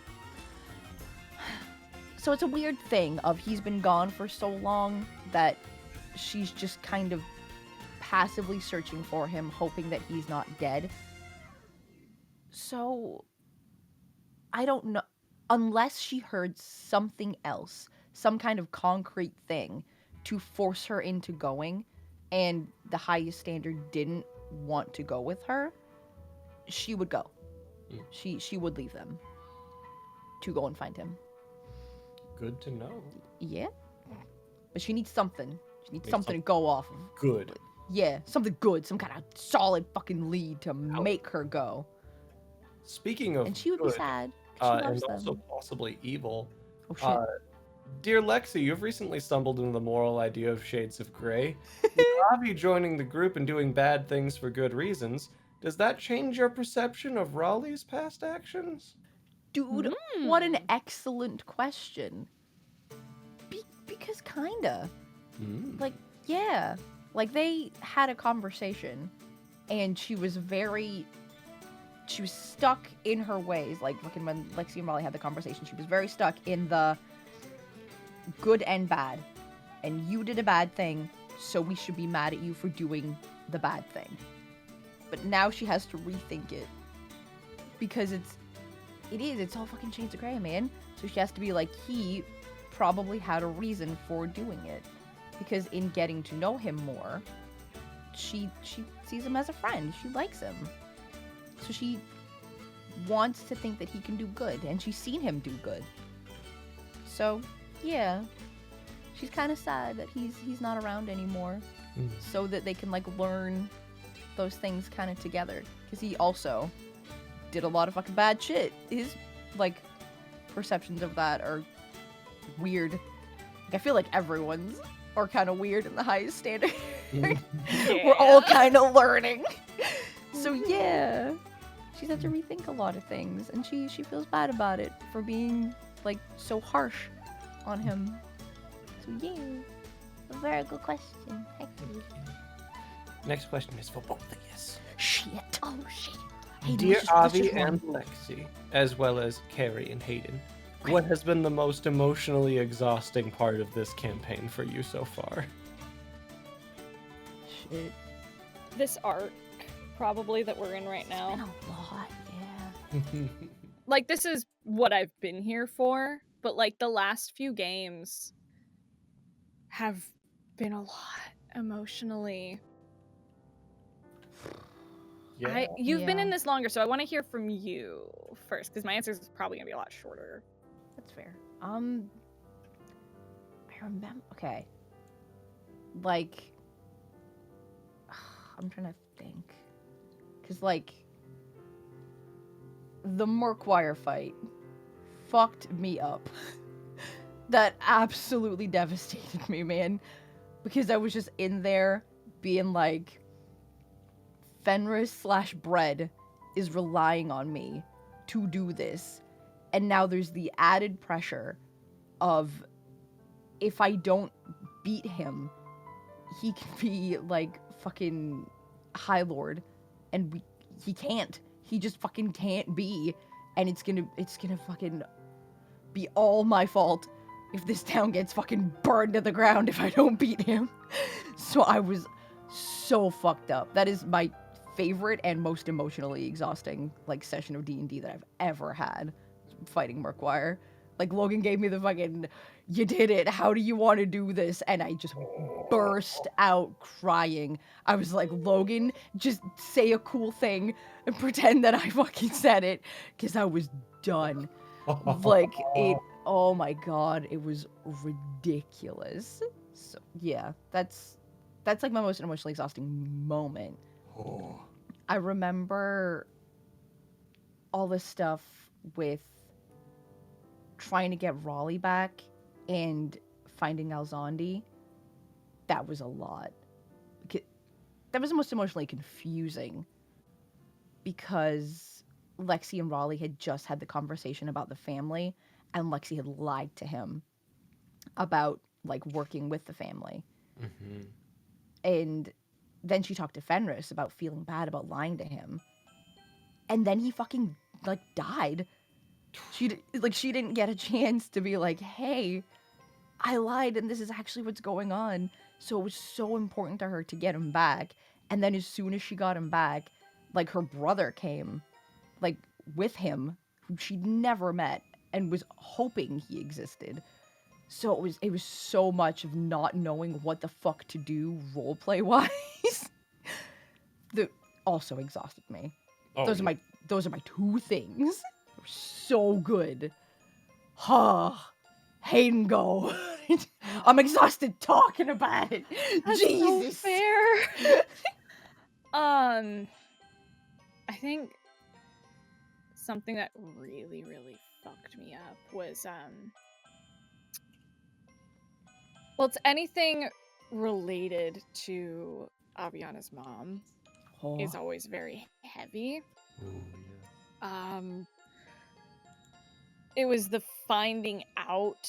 So it's a weird thing of he's been gone for so long that she's just kind of passively searching for him, hoping that he's not dead. So... I don't know. Unless she heard something else, some kind of concrete thing to force her into going, and the highest standard didn't want to go with her, she would go. She would leave them to go and find him. Good to know. Yeah. But she needs something. She needs something to go off of. Good. Yeah, something good, some kind of solid fucking lead to make her go. Speaking of And she would good, be sad. 'Cause she and loves also them. possibly evil, Oh shit. Dear Lexi, you've recently stumbled into the moral idea of Shades of Grey. With Avi joining the group and doing bad things for good reasons, does that change your perception of Raleigh's past actions? Dude, what an excellent question. Because kinda. Like, yeah. Like, they had a conversation, and she was stuck in her ways. Like, fucking when Lexi and Raleigh had the conversation, she was very stuck in the good and bad. And you did a bad thing, so we should be mad at you for doing the bad thing. But now she has to rethink it. Because it's all fucking Shades of Grey, man. So she has to be like, he probably had a reason for doing it. Because in getting to know him more, she sees him as a friend. She likes him. So she wants to think that he can do good, and she's seen him do good. So, yeah. She's kind of sad that he's not around anymore. So that they can, like, learn those things kind of together. Because he also did a lot of fucking bad shit. His, like, perceptions of that are weird. Like, I feel like everyone's are kind of weird in the highest standard. Yeah. We're all kind of learning. So yeah, she's had to rethink a lot of things, and she feels bad about it for being, like, so harsh on him. So yeah, a very good question. Thank you. Next question is for both of you. Shit. Oh shit. Hayden, Dear let's Avi just and run. Lexi, as well as Carrie and Hayden, what has been the most emotionally exhausting part of this campaign for you so far? Shit. This arc, probably, that we're in right It's now. been a lot, yeah. Like, this is what I've been here for, but, like, the last few games have been a lot emotionally. You've been Yeah. in this longer, so I want to hear from you first, because my answer is probably gonna be a lot shorter. That's fair. I remember. Okay. Like, I'm trying to think. Cause, like, the Murkwire fight fucked me up. That absolutely devastated me, man. Because I was just in there being like, Fenris/Bread is relying on me to do this. And now there's the added pressure of, if I don't beat him, he can be like fucking High Lord, and he can't. He just fucking can't be, and it's gonna fucking be all my fault if this town gets fucking burned to the ground if I don't beat him. So I was so fucked up. That is my favorite and most emotionally exhausting, like, session of D&D that I've ever had, fighting Murkwire. Like, Logan gave me the fucking, you did it, how do you want to do this? And I just burst out crying. I was like, Logan, just say a cool thing and pretend that I fucking said it, because I was done. Like, oh my god, it was ridiculous. So, yeah, that's like my most emotionally exhausting moment. I remember all this stuff with trying to get Raleigh back and finding Alzandi. That was a lot. That was the most emotionally confusing, because Lexi and Raleigh had just had the conversation about the family, and Lexi had lied to him about, like, working with the family. Mm-hmm. And then she talked to Fenris about feeling bad about lying to him. And then he fucking, like, died. She didn't get a chance to be like, hey, I lied and this is actually what's going on. So it was so important to her to get him back. And then as soon as she got him back, like, her brother came, like, with him, who she'd never met and was hoping he existed. So it was so much of not knowing what the fuck to do roleplay wise. That also exhausted me. Oh, those are my two things. They were so good. Hayden, go. I'm exhausted talking about it. That's Jesus. so fair. I think something that really, really fucked me up was Well, it's anything related to Aviana's mom is always very heavy. It was the finding out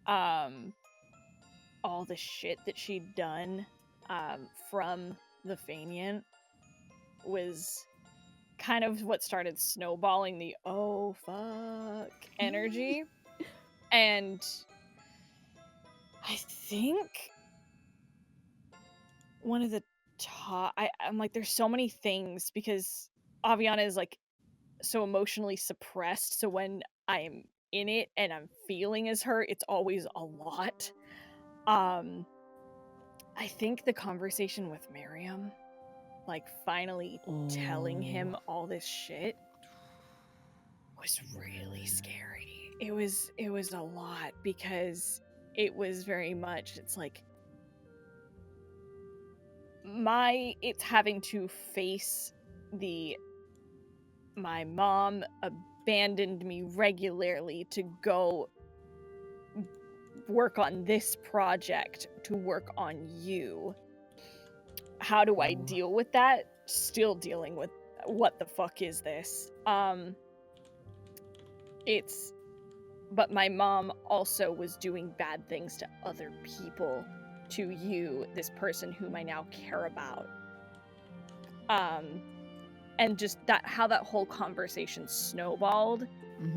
all the shit that she'd done from the Faniant was kind of what started snowballing the oh fuck energy. And I think one of the top I'm like, there's so many things because Aviana is like so emotionally suppressed, so when I'm in it and I'm feeling as her, it's always a lot. I think the conversation with Miriam, like finally telling him all this shit, was really scary. It was a lot because it was very much, it's like it's having to face my mom abandoned me regularly to go work on this project, to work on you. How do I deal with that? Still dealing with what the fuck is this? But my mom also was doing bad things to other people, to you, this person whom I now care about. And just how that whole conversation snowballed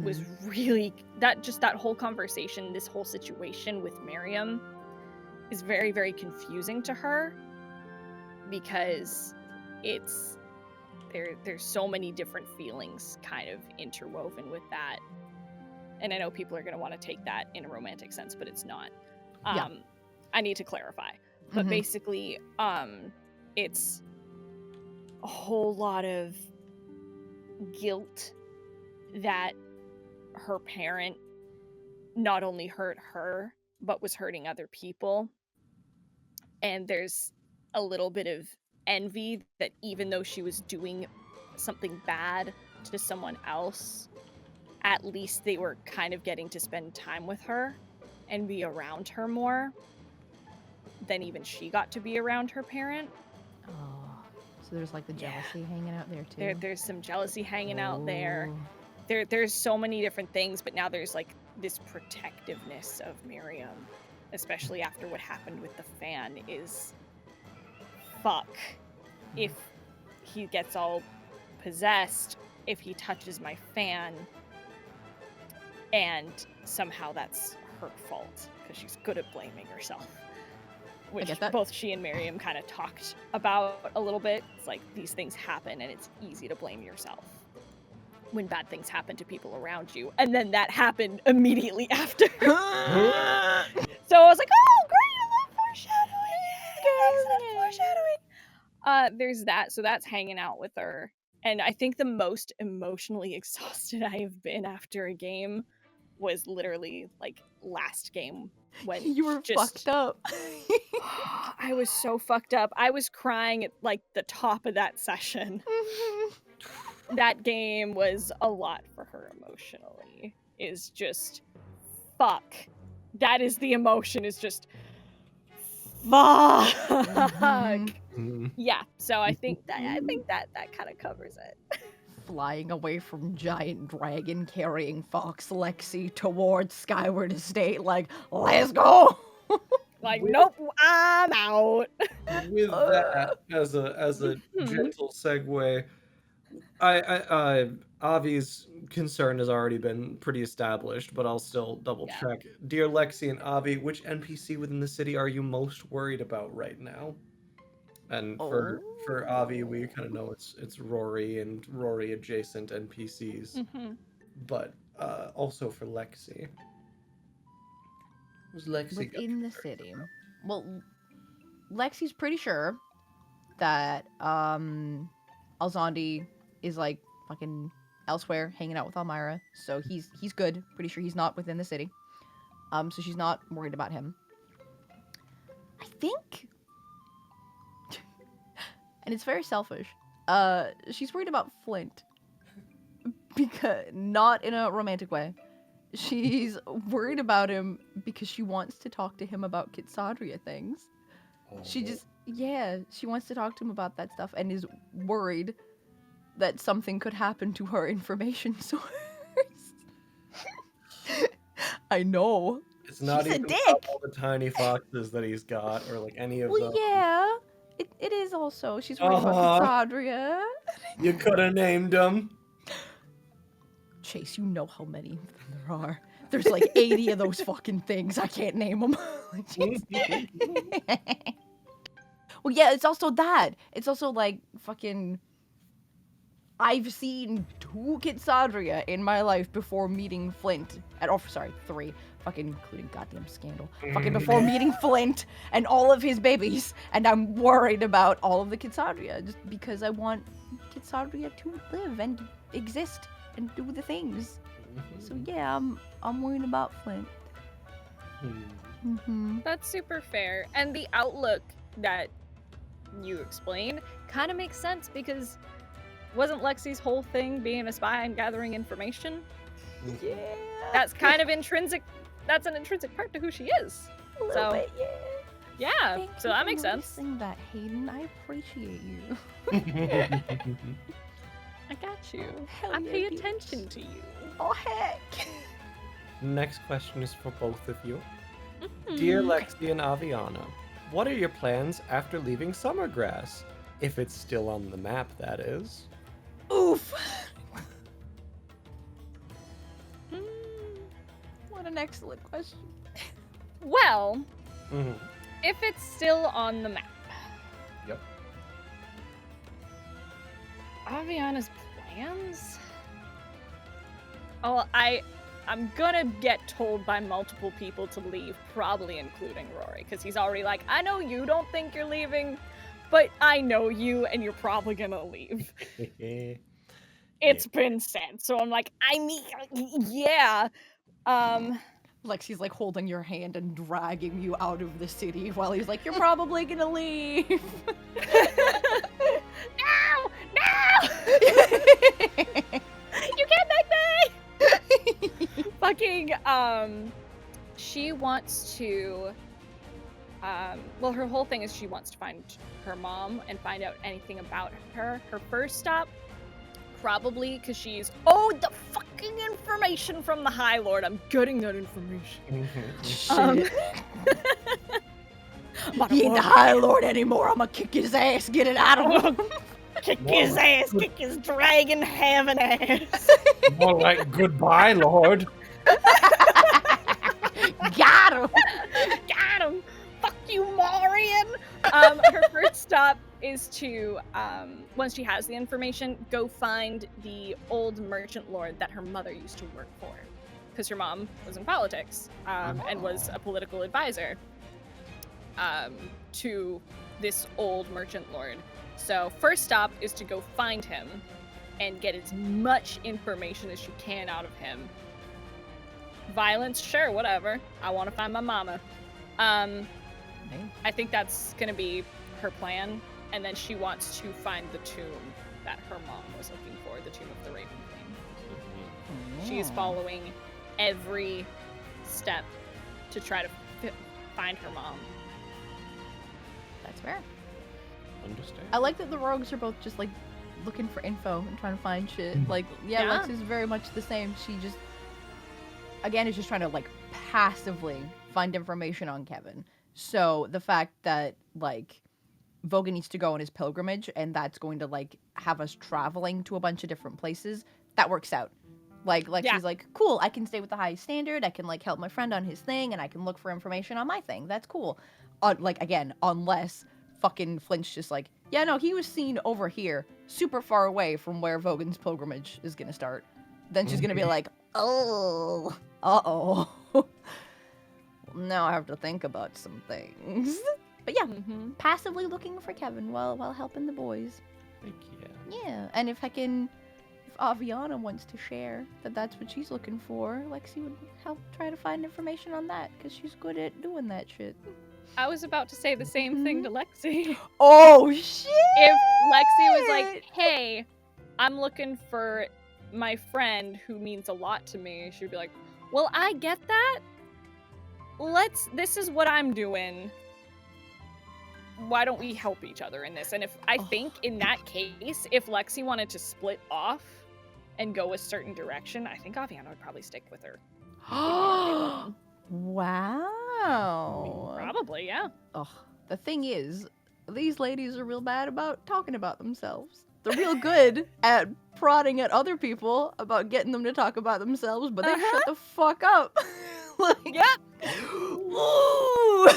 was really, that whole conversation, this whole situation with Miriam is very, very confusing to her because there's so many different feelings kind of interwoven with that. And I know people are going to want to take that in a romantic sense, but it's not. I need to clarify. But basically, it's a whole lot of guilt that her parent not only hurt her, but was hurting other people. And there's a little bit of envy that even though she was doing something bad to someone else, at least they were kind of getting to spend time with her and be around her more than even she got to be around her parent. Oh, so there's like the jealousy hanging out there too. There's some jealousy hanging out there. There's so many different things, but now there's like this protectiveness of Miriam, especially after what happened with the fan, is fuck. If he gets all possessed, if he touches my fan, and somehow that's her fault because she's good at blaming herself, which both she and Miriam kind of talked about a little bit. It's like these things happen and it's easy to blame yourself when bad things happen to people around you, and then that happened immediately after. So I was like, oh great, I love foreshadowing. Excellent foreshadowing. There's that, so that's hanging out with her. And I think the most emotionally exhausted I have been after a game was literally like last game when you were fucked up. I was so fucked up. I was crying at like the top of that session. That game was a lot for her emotionally. Is just fuck. That is the emotion, is just fuck. Yeah, so I think that kind of covers it. Flying away from giant dragon carrying Fox Lexi towards Skyward Estate, like, let's go. Like, nope, I'm out. With that as a gentle segue, I Avi's concern has already been pretty established, but I'll still double check. Dear Lexi and Avi, which NPC within the city are you most worried about right now? And for Avi, we kind of know it's Rory and Rory adjacent NPCs, but also for Lexi. Who's Lexi within the city? Well, Lexi's pretty sure that Alzandi is like fucking elsewhere hanging out with Elmira, so he's good. Pretty sure he's not within the city. So she's not worried about him. I think, and it's very selfish, she's worried about Flint. Because, not in a romantic way. she's worried about him because she wants to talk to him about Kitsadria things. She just, she wants to talk to him about that stuff and is worried that something could happen to her information source. I know. It's not She's a even dick. about all the tiny foxes that he's got, or like any of Well, them. yeah. It is also. She's worried about Kitsadria. You could have named them. Chase, you know how many of them there are. There's like 80 of those fucking things. I can't name them. Well, yeah, it's also that. It's also like fucking... I've seen 2 Kitsadria in my life before meeting Flint. Sorry, 3. Fucking including goddamn Scandal. Fucking before meeting Flint and all of his babies. And I'm worried about all of the Kitsadria just because I want Kitsadria to live and exist and do the things. So yeah, I'm worried about Flint. That's super fair. And the outlook that you explained kind of makes sense because wasn't Lexi's whole thing being a spy and gathering information? Yeah. That's kind of intrinsic. That's an intrinsic part to who she is. A little bit, Yeah, Thank so you that for makes sense. noticing that, Hayden. I appreciate you. I got you. Hell I yeah, pay bitch. attention to you. Oh heck. Next question is for both of you. Dear Lexi and Aviana, what are your plans after leaving Summergrass? If it's still on the map, that is. Oof. What an excellent question. Well, if it's still on the map. Yep. Aviana's plans? Oh, I'm gonna get told by multiple people to leave, probably including Rory, because he's already like, I know you don't think you're leaving, but I know you and you're probably gonna leave. It's been said, so I'm like, I mean, yeah. Lexi's like holding your hand and dragging you out of the city while he's like, you're probably gonna leave. No! You can't make me! Fucking, she wants to, well, her whole thing is she wants to find her mom and find out anything about her. Her first stop, probably, because she's, the fucking information from the High Lord. I'm getting that information. Shit. He ain't the High Lord anymore. I'm gonna kick his ass, get it out of him. Kick his ass, kick his dragon heaven ass. More like goodbye, Lord. Got him. Got him. Fuck you, Marion. Her first stop is to, once she has the information, go find the old merchant lord that her mother used to work for. Because her mom was in politics, and was a political advisor to this old merchant lord. So first stop is to go find him and get as much information as you can out of him. Violence, sure, whatever. I want to find my mama. I think that's gonna be her plan, and then she wants to find the tomb that her mom was looking for, the tomb of the Raven Queen. She is following every step to try to find her mom. That's fair. Understand. I like that the rogues are both just like looking for info and trying to find shit. Like, yeah, Lex is very much the same. She just, again, is just trying to like passively find information on Kevin. So the fact that like Vogan needs to go on his pilgrimage and that's going to like have us traveling to a bunch of different places, that works out. Like she's like, cool, I can stay with the highest standard, I can like help my friend on his thing, and I can look for information on my thing. That's cool. Like again, unless fucking Flint's just like, yeah, no, he was seen over here, super far away from where Vogan's pilgrimage is gonna start. Then she's gonna be like, oh, uh-oh. Now I have to think about some things. But yeah, passively looking for Kevin while helping the boys. Thank you. Yeah, and if Aviana wants to share that that's what she's looking for, Lexi would help try to find information on that, because she's good at doing that shit. I was about to say the same thing to Lexi. Oh, shit! If Lexi was like, hey, I'm looking for my friend who means a lot to me, she'd be like, Well, I get that. This is what I'm doing. Why don't we help each other in this? And if I think in that case, if Lexi wanted to split off and go a certain direction, I think Aviana would probably stick with her. Wow. Probably, yeah. Ugh. The thing is, these ladies are real bad about talking about themselves. They're real good at prodding at other people about getting them to talk about themselves, but they shut the fuck up. Like, Yep. ooh.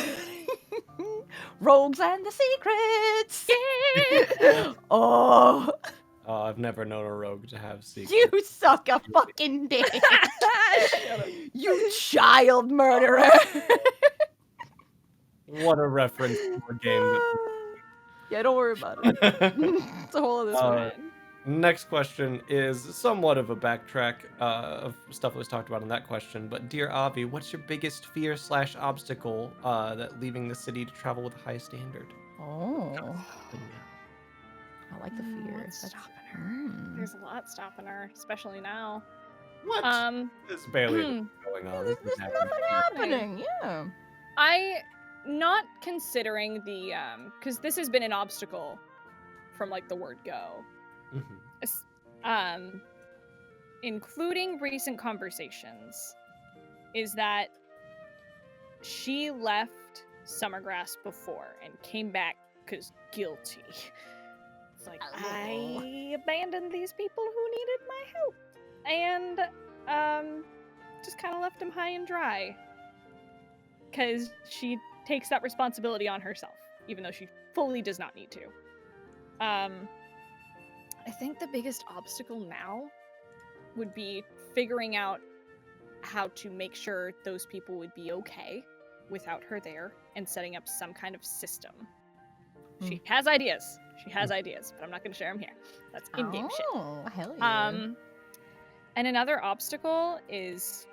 Rogues and the secrets. Yeah. Oh, I've never known a rogue to have secrets. you suck a fucking dick. You child murderer. What a reference to a game. Yeah, don't worry about it. It's a whole other story. Next question is somewhat of a backtrack of stuff that was talked about in that question. But dear Avi, what's your biggest fear / obstacle that leaving the city to travel with a high standard? Oh. I like the fear. What's That's stopping her? There's a lot stopping her, especially now. What? There's barely anything going on. There's nothing happening. Yeah. Not considering the because this has been an obstacle from like the word go. Including recent conversations, is that she left Summergrass before and came back because guilty. It's like, I abandoned these people who needed my help and just kind of left them high and dry because she takes that responsibility on herself, even though she fully does not need to. I think the biggest obstacle now would be figuring out how to make sure those people would be okay without her there and setting up some kind of system. She has ideas. But I'm not going to share them here. That's in-game shit. Oh, hell yeah. And another obstacle is,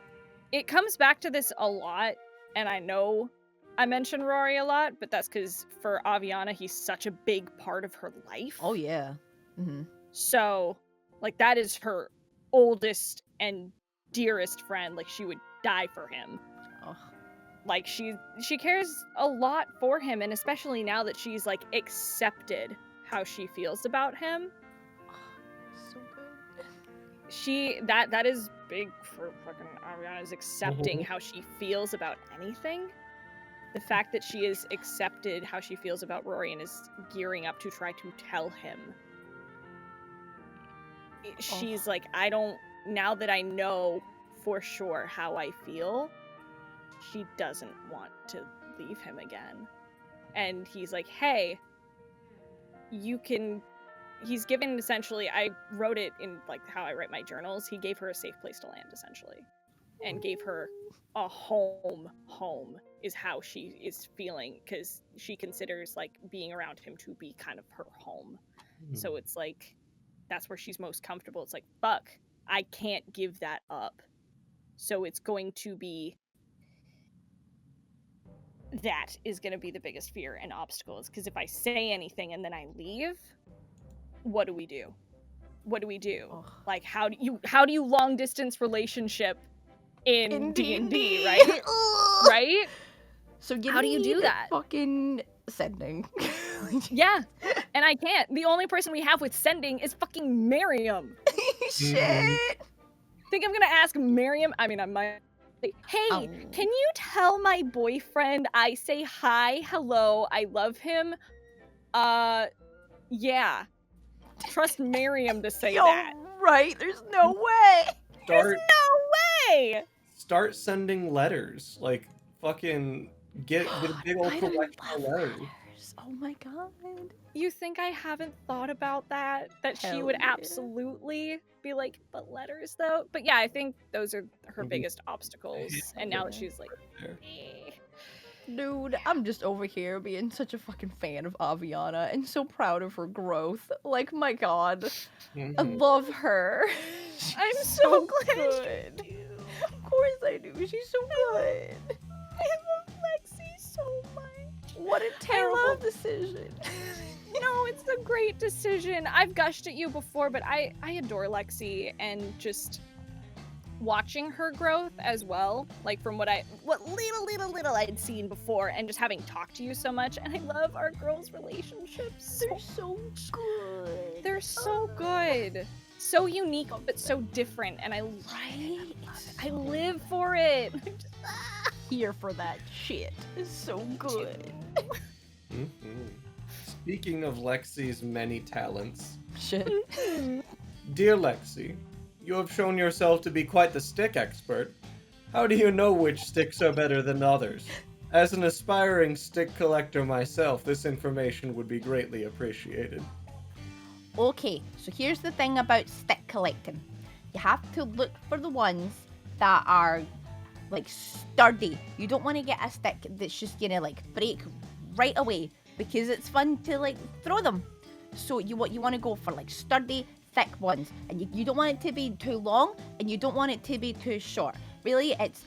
it comes back to this a lot, and I know I mention Rory a lot, but that's because for Aviana, he's such a big part of her life. Oh, yeah. So, like, that is her oldest and dearest friend. Like, she would die for him. Oh. Like, she cares a lot for him, and especially now that she's, like, accepted how she feels about him. So good. That is big for fucking Aviana, is accepting how she feels about anything. The fact that she is accepted how she feels about Rory and is gearing up to try to tell him. She's like, now that I know for sure how I feel, she doesn't want to leave him again. And he's like, hey, he's given, essentially, I wrote it in like how I write my journals, he gave her a safe place to land, essentially. And gave her a home is how she is feeling, because she considers like being around him to be kind of her home. So it's like, that's where she's most comfortable. It's like, fuck, I can't give that up. So it's going to be, that is going to be the biggest fear and obstacle, is because if I say anything and then I leave, what do we do? Like, how do you long distance relationship in D&D, right? Right? So how do you do that? Fucking sending. Yeah, and I can't. The only person we have with sending is fucking Miriam. Shit. Think I'm gonna ask Miriam? I mean, I might. Hey, can you tell my boyfriend I say hi, hello, I love him? Yeah. Trust Miriam to say that. Right, there's no way. There's no way. Start sending letters. Like, fucking get a big old collection of letters. Oh my god. You think I haven't thought about that? That she would absolutely be like, but letters though? But yeah, I think those are her biggest obstacles. And now that she's like, Dude, I'm just over here being such a fucking fan of Aviana and so proud of her growth. Like, my god. I love her. I'm so glad good. Of course I do. She's so good. I love Lexi so much. What a terrible decision. No, it's a great decision. I've gushed at you before, but I adore Lexi, and just watching her growth as well, like from what little I'd seen before, and just having talked to you so much, and I love our girls' relationships. They're so good. They're so good. So unique, but so different, and I live for it. Here for that shit. It's so good. Mm-hmm. Speaking of Lexi's many talents, Shit. dear Lexi, you have shown yourself to be quite the stick expert. How do you know which sticks are better than others? As an aspiring stick collector myself, this information would be greatly appreciated. Okay, so here's the thing about stick collecting. You have to look for the ones that are like sturdy. You don't want to get a stick that's just gonna like break right away because it's fun to like throw them. So you want to go for like sturdy, thick ones, and you don't want it to be too long, and you don't want it to be too short. Really, it's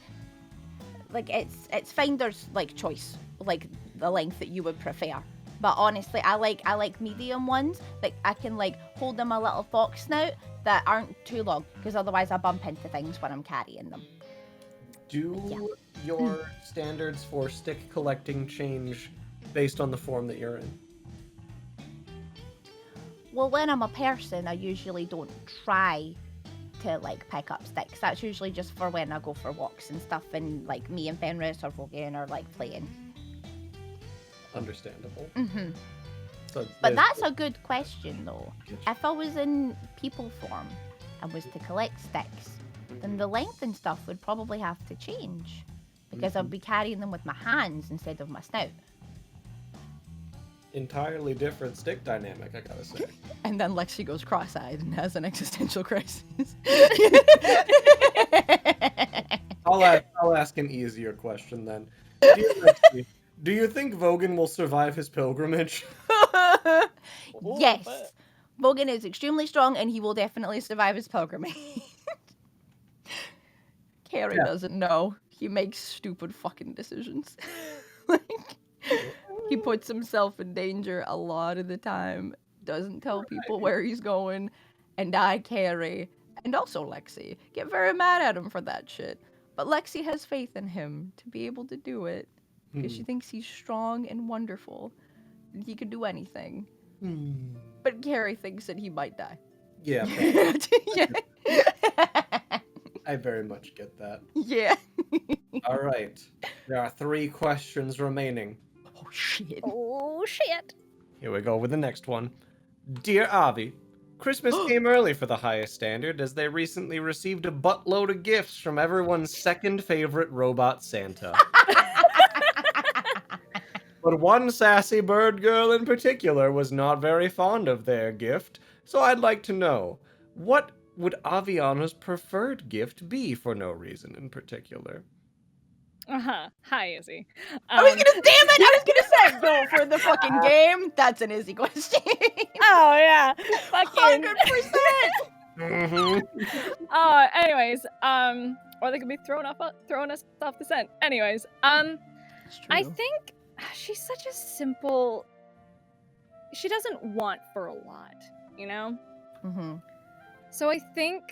finder's like choice, like the length that you would prefer. But honestly, I like medium ones. Like I can like hold them a little fox snout that aren't too long, because otherwise I bump into things when I'm carrying them. Do your standards for stick collecting change based on the form that you're in? Well, when I'm a person, I usually don't try to like pick up sticks. That's usually just for when I go for walks and stuff, and like me and Fenris or Vogan are like playing. Understandable. Mm-hmm. So But that's a good question, though. If I was in people form and was to collect sticks, then the length and stuff would probably have to change, because I'd be carrying them with my hands instead of my snout. entirely different stick dynamic, I gotta say. And then Lexi goes cross-eyed and has an existential crisis. I'll ask an easier question then. Dear Lexi, do you think Vogan will survive his pilgrimage? Yes. Vogan is extremely strong, and he will definitely survive his pilgrimage. Carrie doesn't know. He makes stupid fucking decisions. Like, he puts himself in danger a lot of the time. Doesn't tell people where he's going. And I, Carrie, and also Lexi, get very mad at him for that shit. But Lexi has faith in him to be able to do it. Because she thinks he's strong and wonderful. And he could do anything. But Carrie thinks that he might die. Yeah, Yeah. I very much get that. Yeah. All right. There are 3 questions remaining. Oh, shit. Oh, shit. Here we go with the next one. Dear Avi, Christmas came early for the highest standard as they recently received a buttload of gifts from everyone's second favorite robot Santa. But one sassy bird girl in particular was not very fond of their gift, so I'd like to know, what would Aviana's preferred gift be for no reason in particular? Hi, Izzy. I was gonna say go for the fucking game. That's an easy question. Oh, yeah. Fucking. 100%. Anyways, or they could be throwing us off the scent. Anyways, I think she's such a simple. She doesn't want for a lot, you know? Mm-hmm. So I think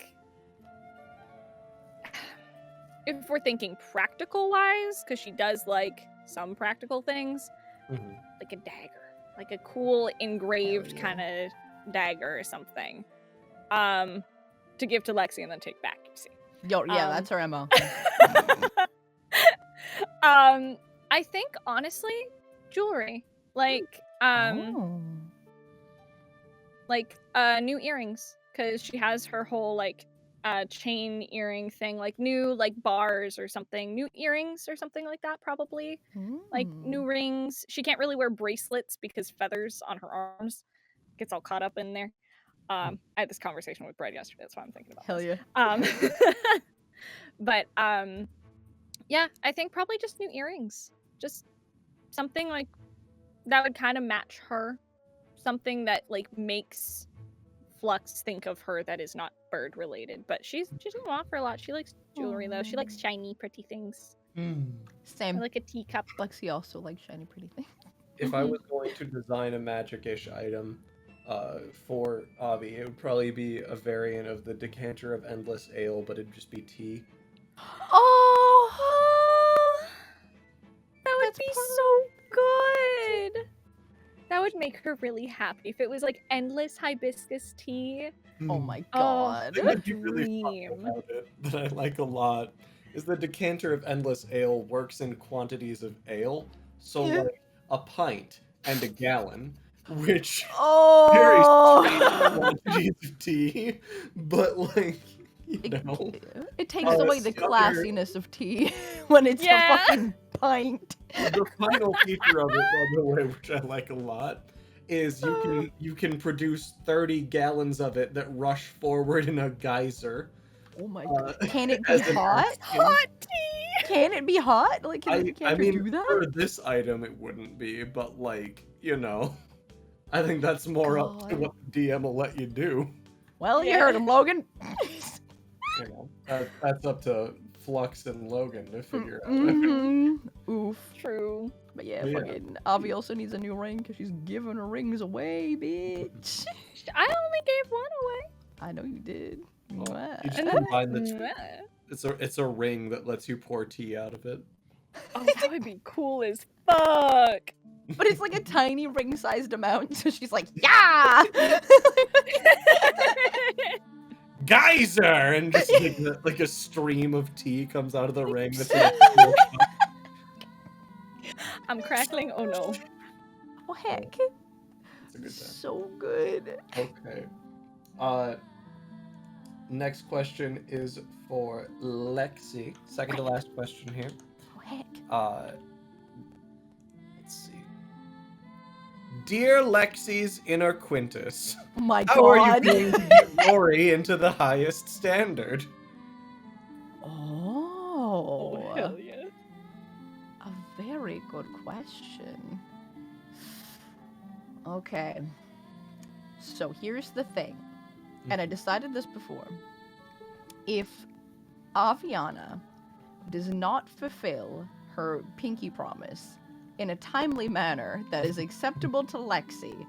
if we're thinking practical wise, because she does like some practical things, like a dagger, like a cool engraved kind of dagger or something, to give to Lexi and then take back. You see? That's her MO. I think honestly, jewelry, like new earrings, because she has her whole like chain earring thing, like new like bars or something, new earrings or something like that, probably. Like new rings. She can't really wear bracelets because feathers on her arms gets all caught up in there. I had this conversation with Brett yesterday, that's why I'm thinking about Hell this. yeah. But yeah, I think probably just new earrings. Just something like that would kind of match her. Something that like makes Flux think of her that is not bird related. But she doesn't want for a lot. She likes jewelry though. She likes shiny, pretty things. Same. Or like a teacup. Lexi also likes shiny, pretty things. If I was going to design a magic-ish item, for Avi. It would probably be a variant of the decanter of endless ale, but it'd just be tea. Oh, That would That's be part so good. That would make her really happy if it was like endless hibiscus tea. oh my Oh, god. thing that'd be really fun dream. about it that I like a lot is the decanter of endless ale works in quantities of ale. So Yeah. like a pint and a gallon, which very strange Oh. quantities of tea, but like you know. It takes away the Sugar. classiness of tea when it's Yeah. a fucking pint. The final feature of it, by the way, which I like a lot, is you can produce 30 gallons of it that rush forward in a geyser. Oh my Uh, god. Can it be as an hot? action. Hot tea. Can it be hot? Like, can the I character mean, do that? for this item, it wouldn't be, but like, you know, I think that's more up to God. what the DM will let you do. Well, you Yeah. heard him, Logan. You know, that's up to Flux and Logan to figure out. Mm-hmm. Oof. True. But yeah, Yeah. fucking Avi also needs a new ring because she's giving her rings away, bitch. I only gave one away. I know you did. Oh, Mwah. you just And then- combine the two. Mwah. It's a ring that lets you pour tea out of it. Oh, that would be cool as fuck. But it's like a tiny ring-sized amount, so she's like, yeah! Geyser, and just like a stream of tea comes out of the ring. That's in a I'm crackling. Oh no. Oh, heck. It's a good time. So good. Okay. Next question is for Lexi. Second to last question here. Oh, heck. Let's see. Dear Lexi's inner Quintus, Oh my how are you god. going to get Rory into the highest standard? Oh. Oh hell yeah. A very good question. Okay. So here's the thing. And I decided this before. If Aviana does not fulfill her pinky promise in a timely manner that is acceptable to Lexi,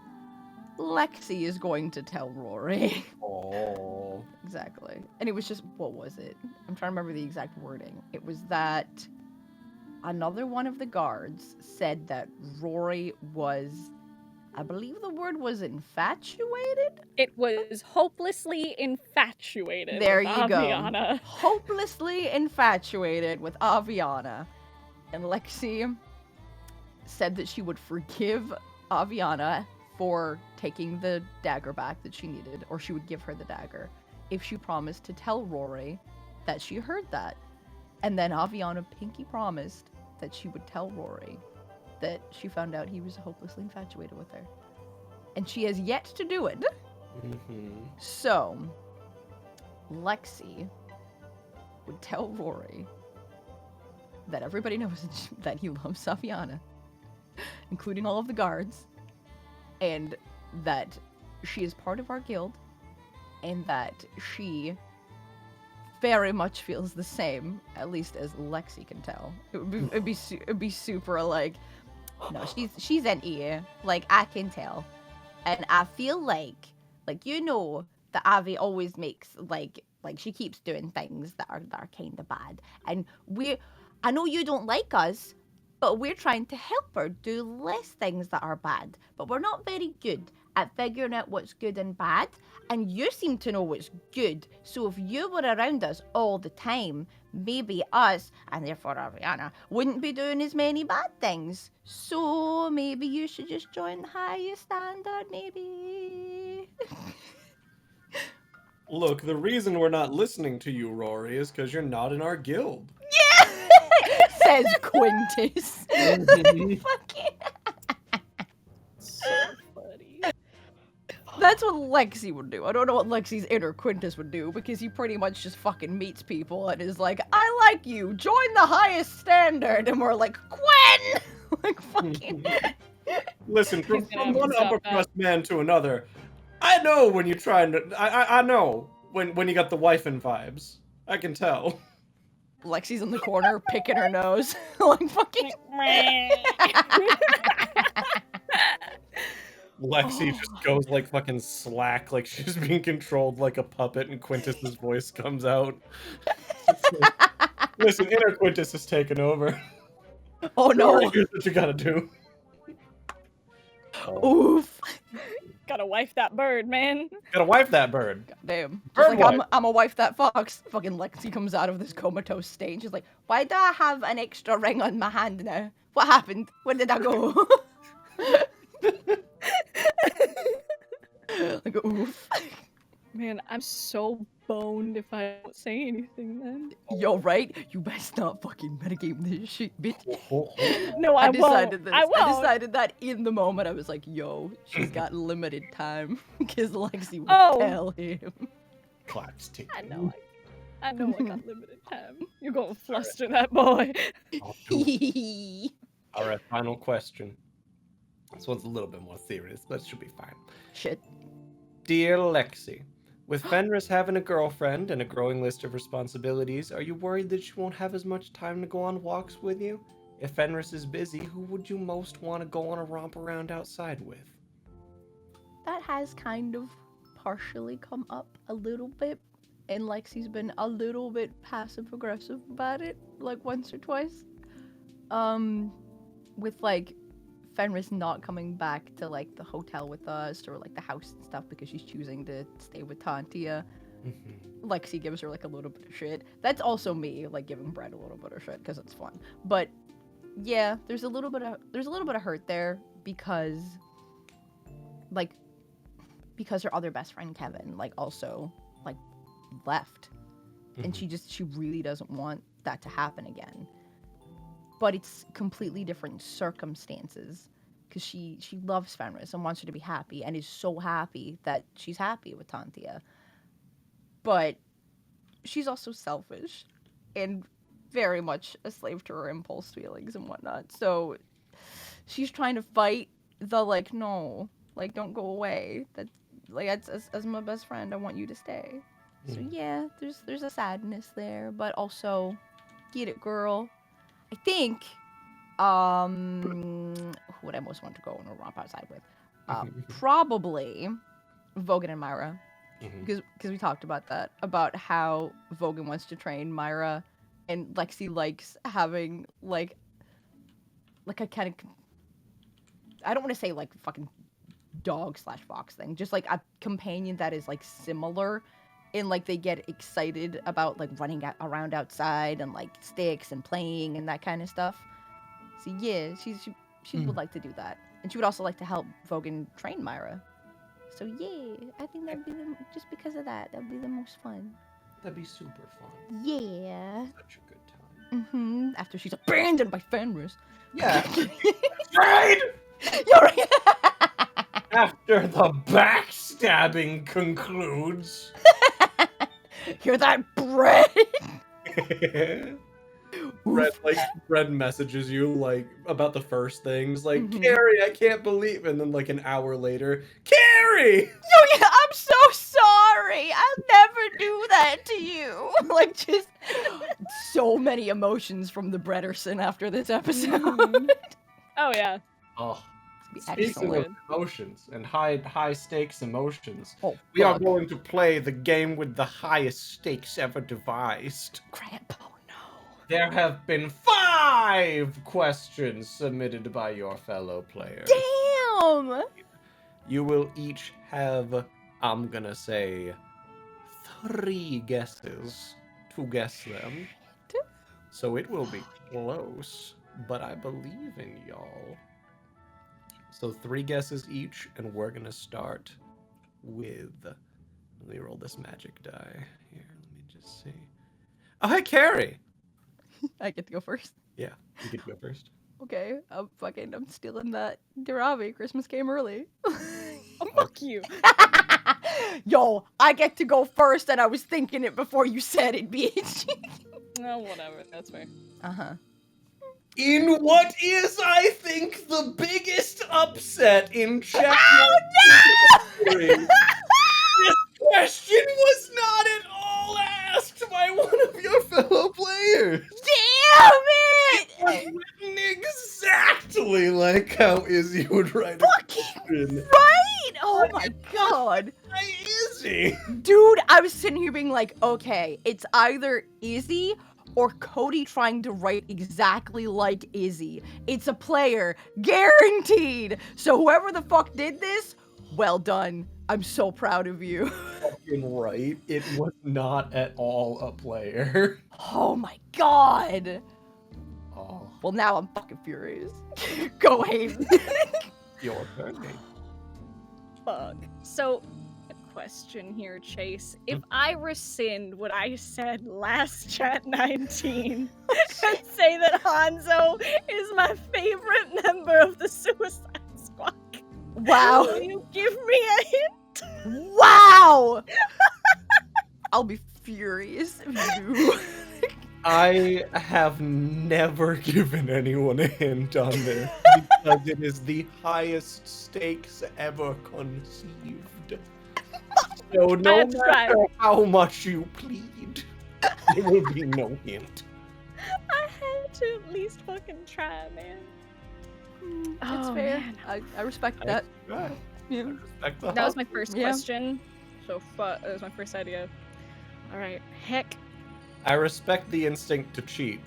Lexi is going to tell Rory. Oh. Exactly. And it was just, what was it? I'm trying to remember the exact wording. It was that another one of the guards said that Rory was, I believe the word was infatuated? It was hopelessly infatuated. There with you go. Aviana. Hopelessly infatuated with Aviana. And Lexi said that she would forgive Aviana for taking the dagger back that she needed, or she would give her the dagger, if she promised to tell Rory that she heard that. And then Aviana pinky promised that she would tell Rory that she found out he was hopelessly infatuated with her. And she has yet to do it. Mm-hmm. So, Lexi would tell Rory that everybody knows that he loves Aviana, including all of the guards, and that she is part of our guild, and that she very much feels the same, at least as Lexi can tell. It'd be super like, no, she's an ear, like I can tell, and I feel like you know that Avi always makes like she keeps doing things that are kind of bad, and I know you don't like us, but we're trying to help her do less things that are bad, but we're not very good at figuring out what's good and bad, and you seem to know what's good, so if you were around us all the time, maybe us, and therefore Ariana, wouldn't be doing as many bad things. So maybe you should just join the highest standard, maybe. Look, the reason we're not listening to you, Rory, is because you're not in our guild. Yeah! Says Quintus. Mhm. Fucking... So funny. That's what Lexi would do. I don't know what Lexi's inner Quintus would do, because he pretty much just fucking meets people and is like, I like you, join the highest standard, and we're like, Gwen! Like, fucking... Listen, from He's gonna have one to stop upper crust man to another, I know when you're trying to. I know when you got the wifing vibes. I can tell. Lexi's in the corner picking her nose. Like, fucking... Lexi just goes like fucking slack, like she's being controlled like a puppet, and Quintus's voice comes out. Listen, inner Quintus is taken over. Oh no! Here's what you gotta do. Oof! Gotta wife that bird, man. Gotta wipe that bird. Damn. Bird Just like wife. I'm a wife that fox. Fucking Lexi comes out of this comatose state and she's like, why do I have an extra ring on my hand now? What happened? Where did I go? Like, oof. Man, I'm so boned if I don't say anything then. Yo, right? You best not fucking metagame this shit, bitch. No, I decided won't. this. I I won't. decided that in the moment. I was like, yo, she's got limited time. Because Lexi will Oh. tell him. Clock's ticking. I know I got limited time. You're gonna fluster that boy. All right, final question. This one's a little bit more serious, but it should be fine. Shit. Dear Lexi, with Fenris having a girlfriend and a growing list of responsibilities, are you worried that she won't have as much time to go on walks with you? If Fenris is busy, who would you most want to go on a romp around outside with? That has kind of partially come up a little bit. And Lexi's been a little bit passive aggressive about it, like once or twice. With like Fenris not coming back to like the hotel with us or like the house and stuff because she's choosing to stay with Tantia. Lexi gives her like a little bit of shit. That's also me like giving Brett a little bit of shit because it's fun. But yeah, there's a little bit of hurt there because her other best friend Kevin like also like left, and she really doesn't want that to happen again. But it's completely different circumstances because she loves Fenris and wants her to be happy and is so happy that she's happy with Tantia. But she's also selfish and very much a slave to her impulse feelings and whatnot. So she's trying to fight the like, no, like don't go away. That's like as my best friend, I want you to stay. So yeah, there's a sadness there, but also get it, girl. I think who would I most want to go on a romp outside with? Probably Vogan and Myra. Because we talked about that, about how Vogan wants to train Myra and Lexi likes having like a kind of, I don't want to say like fucking dog/fox thing, just like a companion that is like similar in like they get excited about like running around outside and like sticks and playing and that kind of stuff. So yeah, she would like to do that, and she would also like to help Vogan train Myra. So yeah, I think that'd be just because of that, that'd be the most fun. That'd be super fun. Yeah. Such a good time. After she's abandoned by Fenris. Yeah. Right! You're right. After the backstabbing concludes. Hear that, Brett? Brett messages you like about the first things, like Mm-hmm. Carrie, I can't believe, and then like an hour later, Carrie. Oh yeah, I'm so sorry. I'll never do that to you. Like just so many emotions from the Bretterson after this episode. Oh yeah. Oh, Be speaking excellent. of emotions and high stakes emotions, Oh, we are fuck. going to play the game with the highest stakes ever devised. Crap. Oh no. There have been 5 questions submitted by your fellow players. Damn. You will each have, I'm gonna say, 3 guesses to guess them. So it will be close, but I believe in y'all. So 3 guesses each, and we're gonna start with, let me roll this magic die. Here, let me just see. Oh, hey, Carrie! I get to go first. Yeah, you get to go first. Okay, I'm stealing that Daviau. Christmas came early. Oh, fuck you. Yo, I get to go first, and I was thinking it before you said it, bitch. Oh, whatever. That's fair. In what is, I think, the biggest upset in chat. Oh no! This question was not at all asked by one of your fellow players. Damn it! It was written exactly like how Izzy would write it. Fucking question. Right? Oh my god. Why is he? Dude, I was sitting here being like, okay, it's either Izzy or Cody trying to write exactly like Izzy. It's a player, guaranteed. So whoever the fuck did this, well done. I'm so proud of you. Fucking right. It was not at all a player. Oh my god. Oh, Well, now I'm fucking furious. Go Hayden. your turn. Fuck. So, a question here, Chase. If I rescind what I said last Chat19 and say that Hanzo is my favorite member of the Suicide Squad, Wow. will you give me a hint? Wow. I'll be furious if you do. I have never given anyone a hint on this because it is the highest stakes ever conceived. So no That's right. matter how much you plead, there will be no hint. I had to at least fucking try, man. That's Oh, fair. man. I respect that. Right. I Yeah. respect the That was hustle. my first Yeah. question. So that was my first idea. All right, heck. I respect the instinct to cheat.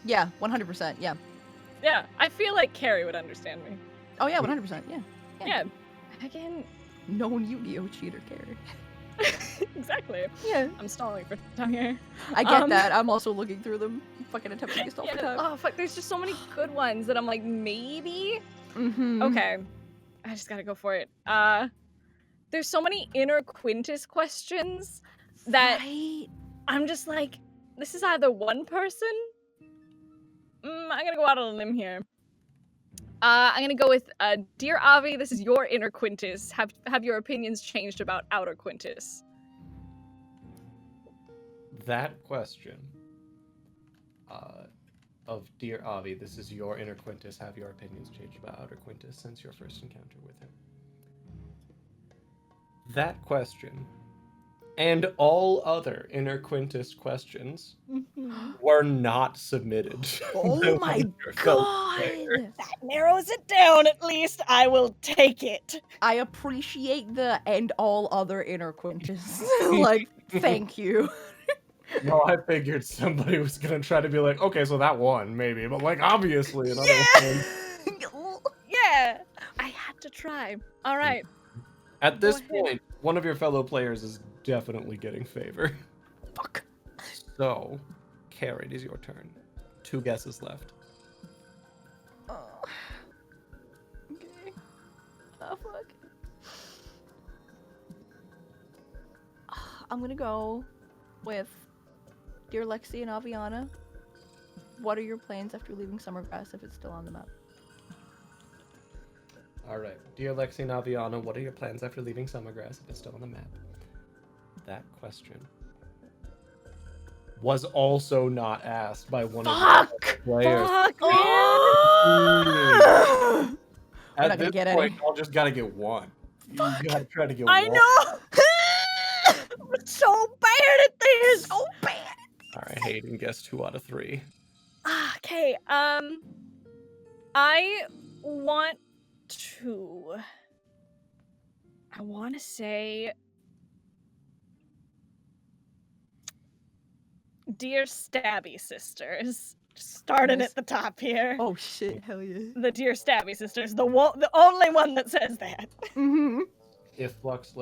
Yeah, 100%. Yeah. Yeah, I feel like Carrie would understand me. Oh yeah, 100%. Yeah. Yeah. Again, Known Yu-Gi-Oh cheater Carrie. exactly. Yeah. I'm stalling for time here. I get Um, that. I'm also looking through them, fucking attempting to stall for time. Oh fuck, there's just so many good ones that I'm like, maybe? Mm-hmm. Okay. I just gotta go for it. There's so many inner Quintus questions that Right. I'm just like, this is either one person. I'm gonna go out on a limb here. I'm gonna go with Dear Avi, this is your inner Quintus. Have your opinions changed about outer Quintus? That question of Dear Avi, this is your inner Quintus. Have your opinions changed about outer Quintus since your first encounter with him? That question and all other inner Quintus questions were not submitted. Oh by my your fellow god. players. That narrows it down at least. I will take it. I appreciate the and all other inner Quintus. Like, thank you. No, I figured somebody was gonna try to be like, okay, so that one maybe, but like obviously another one. Yeah, I had to try. All right. At this Go ahead. point, one of your fellow players is definitely getting favor. Fuck. So, Carrie, it is your turn. 2 guesses left. Oh. Okay. Oh fuck. I'm gonna go with Dear Lexi and Aviana. What are your plans after leaving Summergrass if it's still on the map? Alright. Dear Lexi Naviana, what are your plans after leaving Summergrass if it's still on the map? That question was also not asked by one of the players. Fuck, man. Oh! We're At not gonna this get point, any. y'all just gotta get one. You gotta try to get I one. know. I'm so bad at this. So bad. Alright, Hayden, guess 2 out of 3. Okay. I want to say, Dear Stabby Sisters. Just starting Nice. at the top here. Oh shit, hell yeah. The Dear Stabby Sisters, the only one that says that. Mm-hmm. If Flux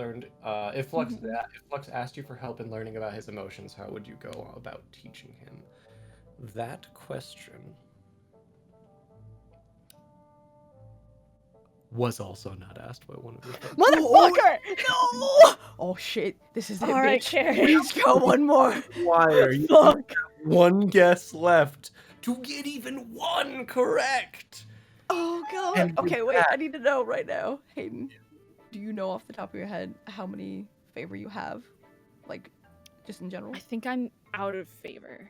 asked you for help in learning about his emotions, how would you go about teaching him? That question was also not asked by one of your friends. Motherfucker! No! Oh shit, this is it, All right, bitch. Carrie. Please go one more. Why are you Fuck. one guess left to get even one correct? Oh god. And with Okay, wait, that- I need to know right now. Hayden, do you know off the top of your head how many favor you have? Like, just in general? I think I'm out of favor.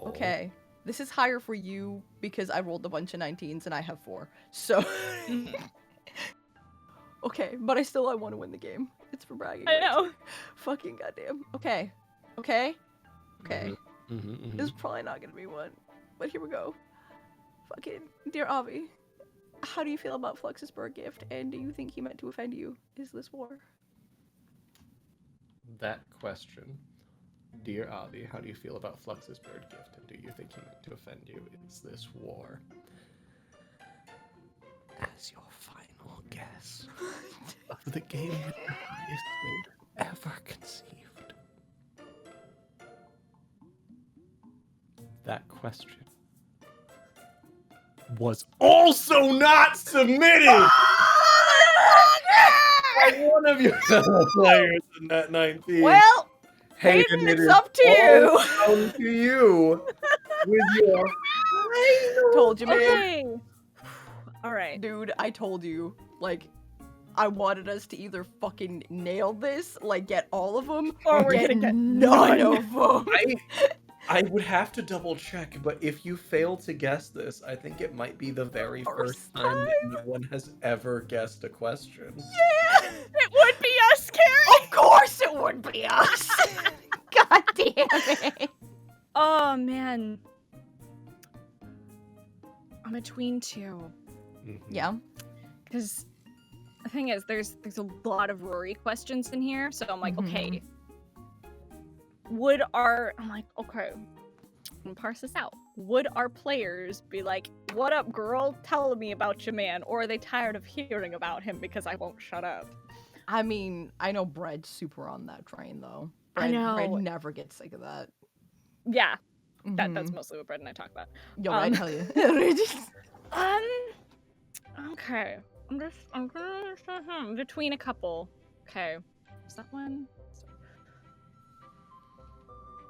Okay. This is higher for you because I rolled a bunch of 19s and I have 4. So okay, but I want to win the game. It's for bragging. I rights. know. Fucking goddamn. Okay. Okay. Okay. Mhm, This is probably not gonna be one. But here we go. Fucking Dear Avi. how do you feel about Flux's bird gift, and do you think he meant to offend you? Is this war? That question. Dear Avi, how do you feel about Flux's bird gift, and do you think he meant to offend you? Is this war? As your final guess of the game with the highest rate ever conceived. That question was also not submitted by one of your fellow players in Nat19. Well, Hayden, it's it is up to you. all down to you with your final. Told you, man. Okay. All right. Dude, I told you. Like, I wanted us to either fucking nail this, like get all of them, Or we're get gonna get none none. of them. I would have to double check, but if you fail to guess this, I think it might be the very first time that no one has ever guessed a question. Yeah. It would be us, Carrie. Of course it would be us. God damn it. Oh man. I'm between two. Mhm. Yeah. Because the thing is, there's a lot of Rory questions in here, so I'm like, okay. I'm like, okay, I'm gonna parse this out. Would our players be like, what up, girl? Tell me about your man. Or are they tired of hearing about him because I won't shut up? I mean, I know Bread's super on that train, though. I Bread know. never gets sick of that. Yeah, that's Mhm. mostly what Brett and I talk about. Yo, I tell you. Okay. I'm between a couple. Okay. Is that one?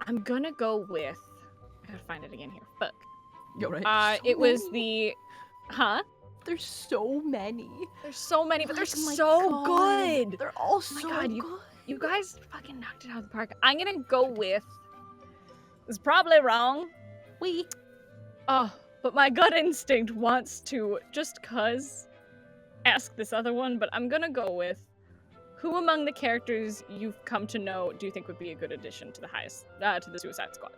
I'm gonna go with. I gotta find it again here. Fuck. Yo, right. It was the. Huh? There's so many. There's so many, but they're Like, my so God. good. They're all Oh so my God, good. You guys fucking knocked it out of the park. I'm gonna go with. It's probably wrong. Oh, but my gut instinct wants to just ask this other one, but I'm gonna go with. Who among the characters you've come to know do you think would be a good addition to the Suicide Squad?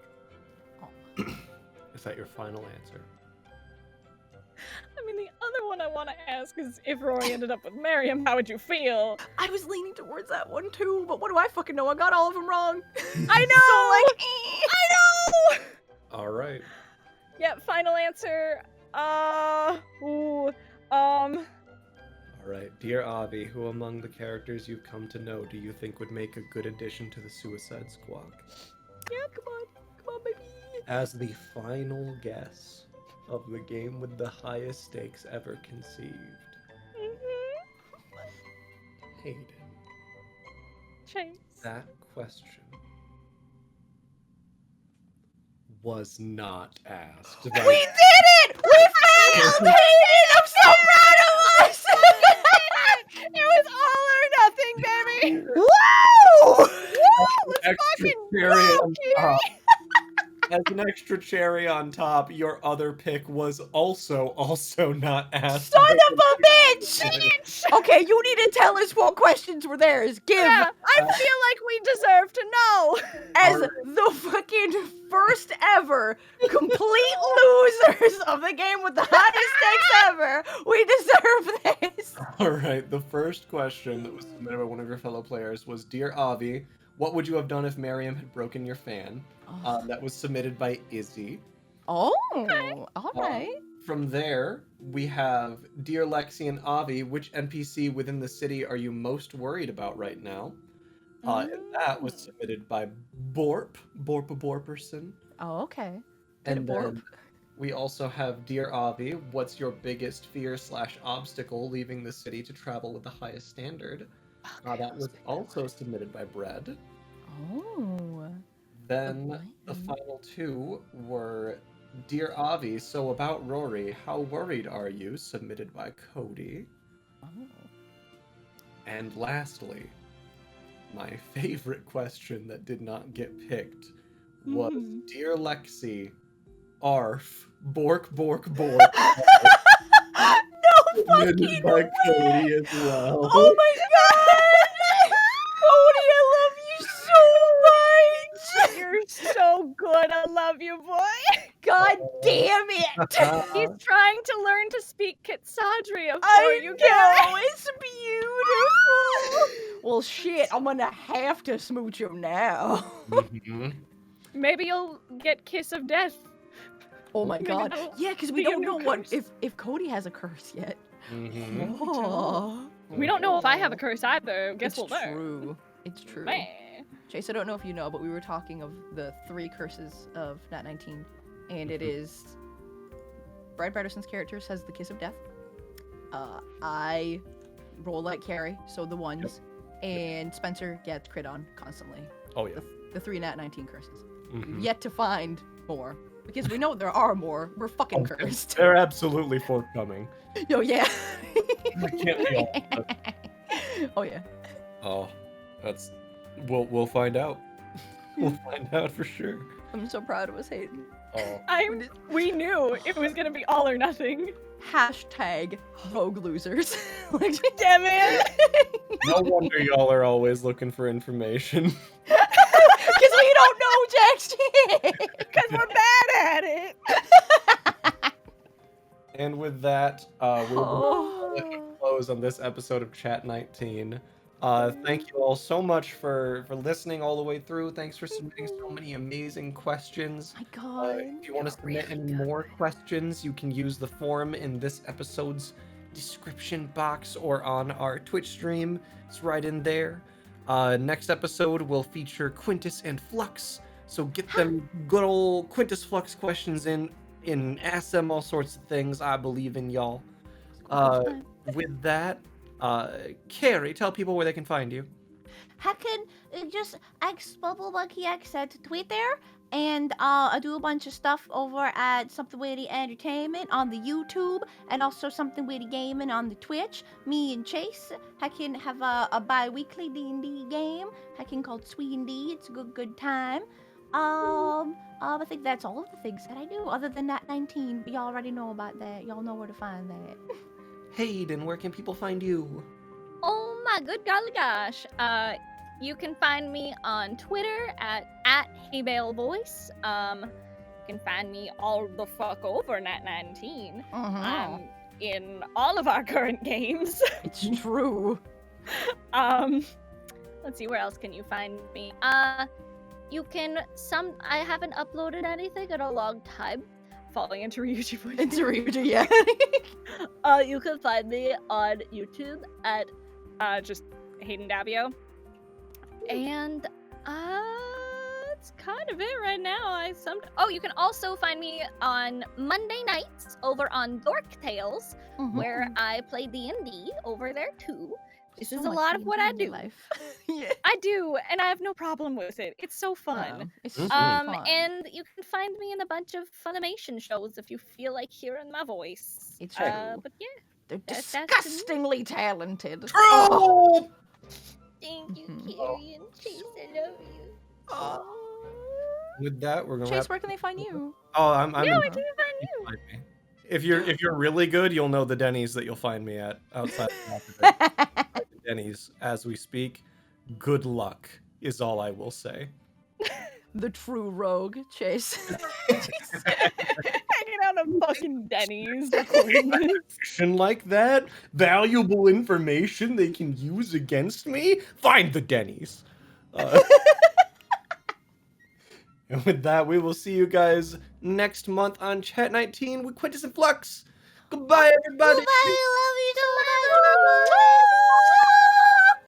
Is that your final answer? I mean, the other one I want to ask is if Rory ended up with Miriam, how would you feel? I was leaning towards that one too, but what do I fucking know? I got all of them wrong. I know! I know! All right. Yeah, final answer. All right. Dear Avi, who among the characters you've come to know do you think would make a good addition to the Suicide Squad? Yeah, come on, baby. As the final guess of the game with the highest stakes ever conceived, Hayden, Chase. that question was not asked. We did it! We failed, Hayden! I'm so proud of us! It was all or nothing, baby! Woo! Extra fucking cherry go, on top. As an extra cherry on top, your other pick was also not asked. Son of a bitch! Okay, you need to tell us what questions were theirs. Give Yeah, I feel like we deserve to know. as the fucking first ever complete losers of the game with the highest stakes ever. We deserve this. All right, the first question that was submitted by one of your fellow players was, Dear Avi, what would you have done if Miriam had broken your fan? That was submitted by Izzy. Oh, all right. From there, we have, Dear Lexi and Avi, which NPC within the city are you most worried about right now? And that was submitted by Borperson. Oh, okay. And then we also have, Dear Avi, what's your biggest fear/obstacle leaving the city to travel with the highest standard? That was also submitted by Bread. Oh. Then the final two were, Dear Avi, so about Rory, how worried are you? Submitted by Cody. Oh. And lastly, my favorite question that did not get picked was, Dear Lexi, ARF, Bork. No fucking by way! Cody as well. Oh my god! Cody, I love you so much! You're so good. I love you, boy. God damn it! He's trying to learn to speak Kitsadria for I you, know, Carrie. it's beautiful. Well, shit, I'm gonna have to smooch him now. Mhm. Maybe you'll get Kiss of Death. Oh my Maybe God. that'll Yeah, because we be a don't new know what curse. if Cody has a curse yet. Mhm. Oh, We don't know if I have a curse either. Guess it's we'll learn. true. It's true. Man. Chase, I don't know if you know, but we were talking of the 3 curses of Nat19, and it is Brad Patterson's character says the kiss of death. I roll like Carrie, so the ones, and Spencer gets crit on constantly. Oh yeah. The 3 Nat19 curses. Mhm. We've yet to find more because we know there are more. We're fucking cursed. They're absolutely forthcoming. Oh yeah. That can't be all of us. Oh yeah. Oh, that's. We'll find out. We'll find out for sure. I'm so proud of us, Hayden. Oh. We knew it was gonna be all or nothing. Hashtag rogue losers. Like, Damn it! No wonder y'all are always looking for information. because we don't know jack shit. Because we're bad at it. And with that, we'll Oh. close on this episode of Chat19. Thank you all so much for listening all the way through. Thanks for submitting so many amazing questions. My God. If you want to submit any more questions, you can use the form in this episode's description box or on our Twitch stream. It's right in there. Next episode will feature Quintus and Flux, so get them good old Quintus Flux questions in, ask them all sorts of things. I believe in y'all. With that, Carrie, tell people where they can find you. I can just XBubbleMonkeyX at Twitter, and I do a bunch of stuff over at Something Witty Entertainment on the YouTube, and also Something Witty Gaming on the Twitch. Me and Chase, I can have a bi-weekly D&D game, I can called Sweet D. It's a good time. I think that's all of the things that I do, other than Nat19. Y'all already know about that. Y'all know where to find that. Hayden, where can people find you? Oh my good golly gosh. You can find me on Twitter at HeyBaleVoice. You can find me all the fuck over Nat19. In all of our current games. It's true. Let's see, where else can you find me? I haven't uploaded anything in a long time. Falling into Ryuji voice. It's Ryuji, yeah. You can find me on YouTube at just Hayden Daviau. And that's kind of it right now. You can also find me on Monday nights over on Dork Tales, where I play D&D over there too. This is a lot of what I do. Yeah. I do, and I have no problem with it. It's so fun. It's so Mhm. fun. And you can find me in a bunch of Funimation shows if you feel like hearing my voice. It's true. But yeah, They're that's me. disgustingly talented. Oh! Thank you, Mhm. Carrie and Chase. I love you. With that, we're gonna Chase, wrap. where can they find you? Oh, I'm. Yeah, I do find you. Find me. If you're really good, you'll know the Denny's that you'll find me at outside of the Denny's as we speak. Good luck is all I will say. The true rogue, Chase. Hanging out at fucking Denny's recording this. Information like that, valuable information they can use against me. Find the Denny's. And with that, we will see you guys next month on Chat19 with Quintus and Flux. Goodbye, everybody. Goodbye, I love you so much.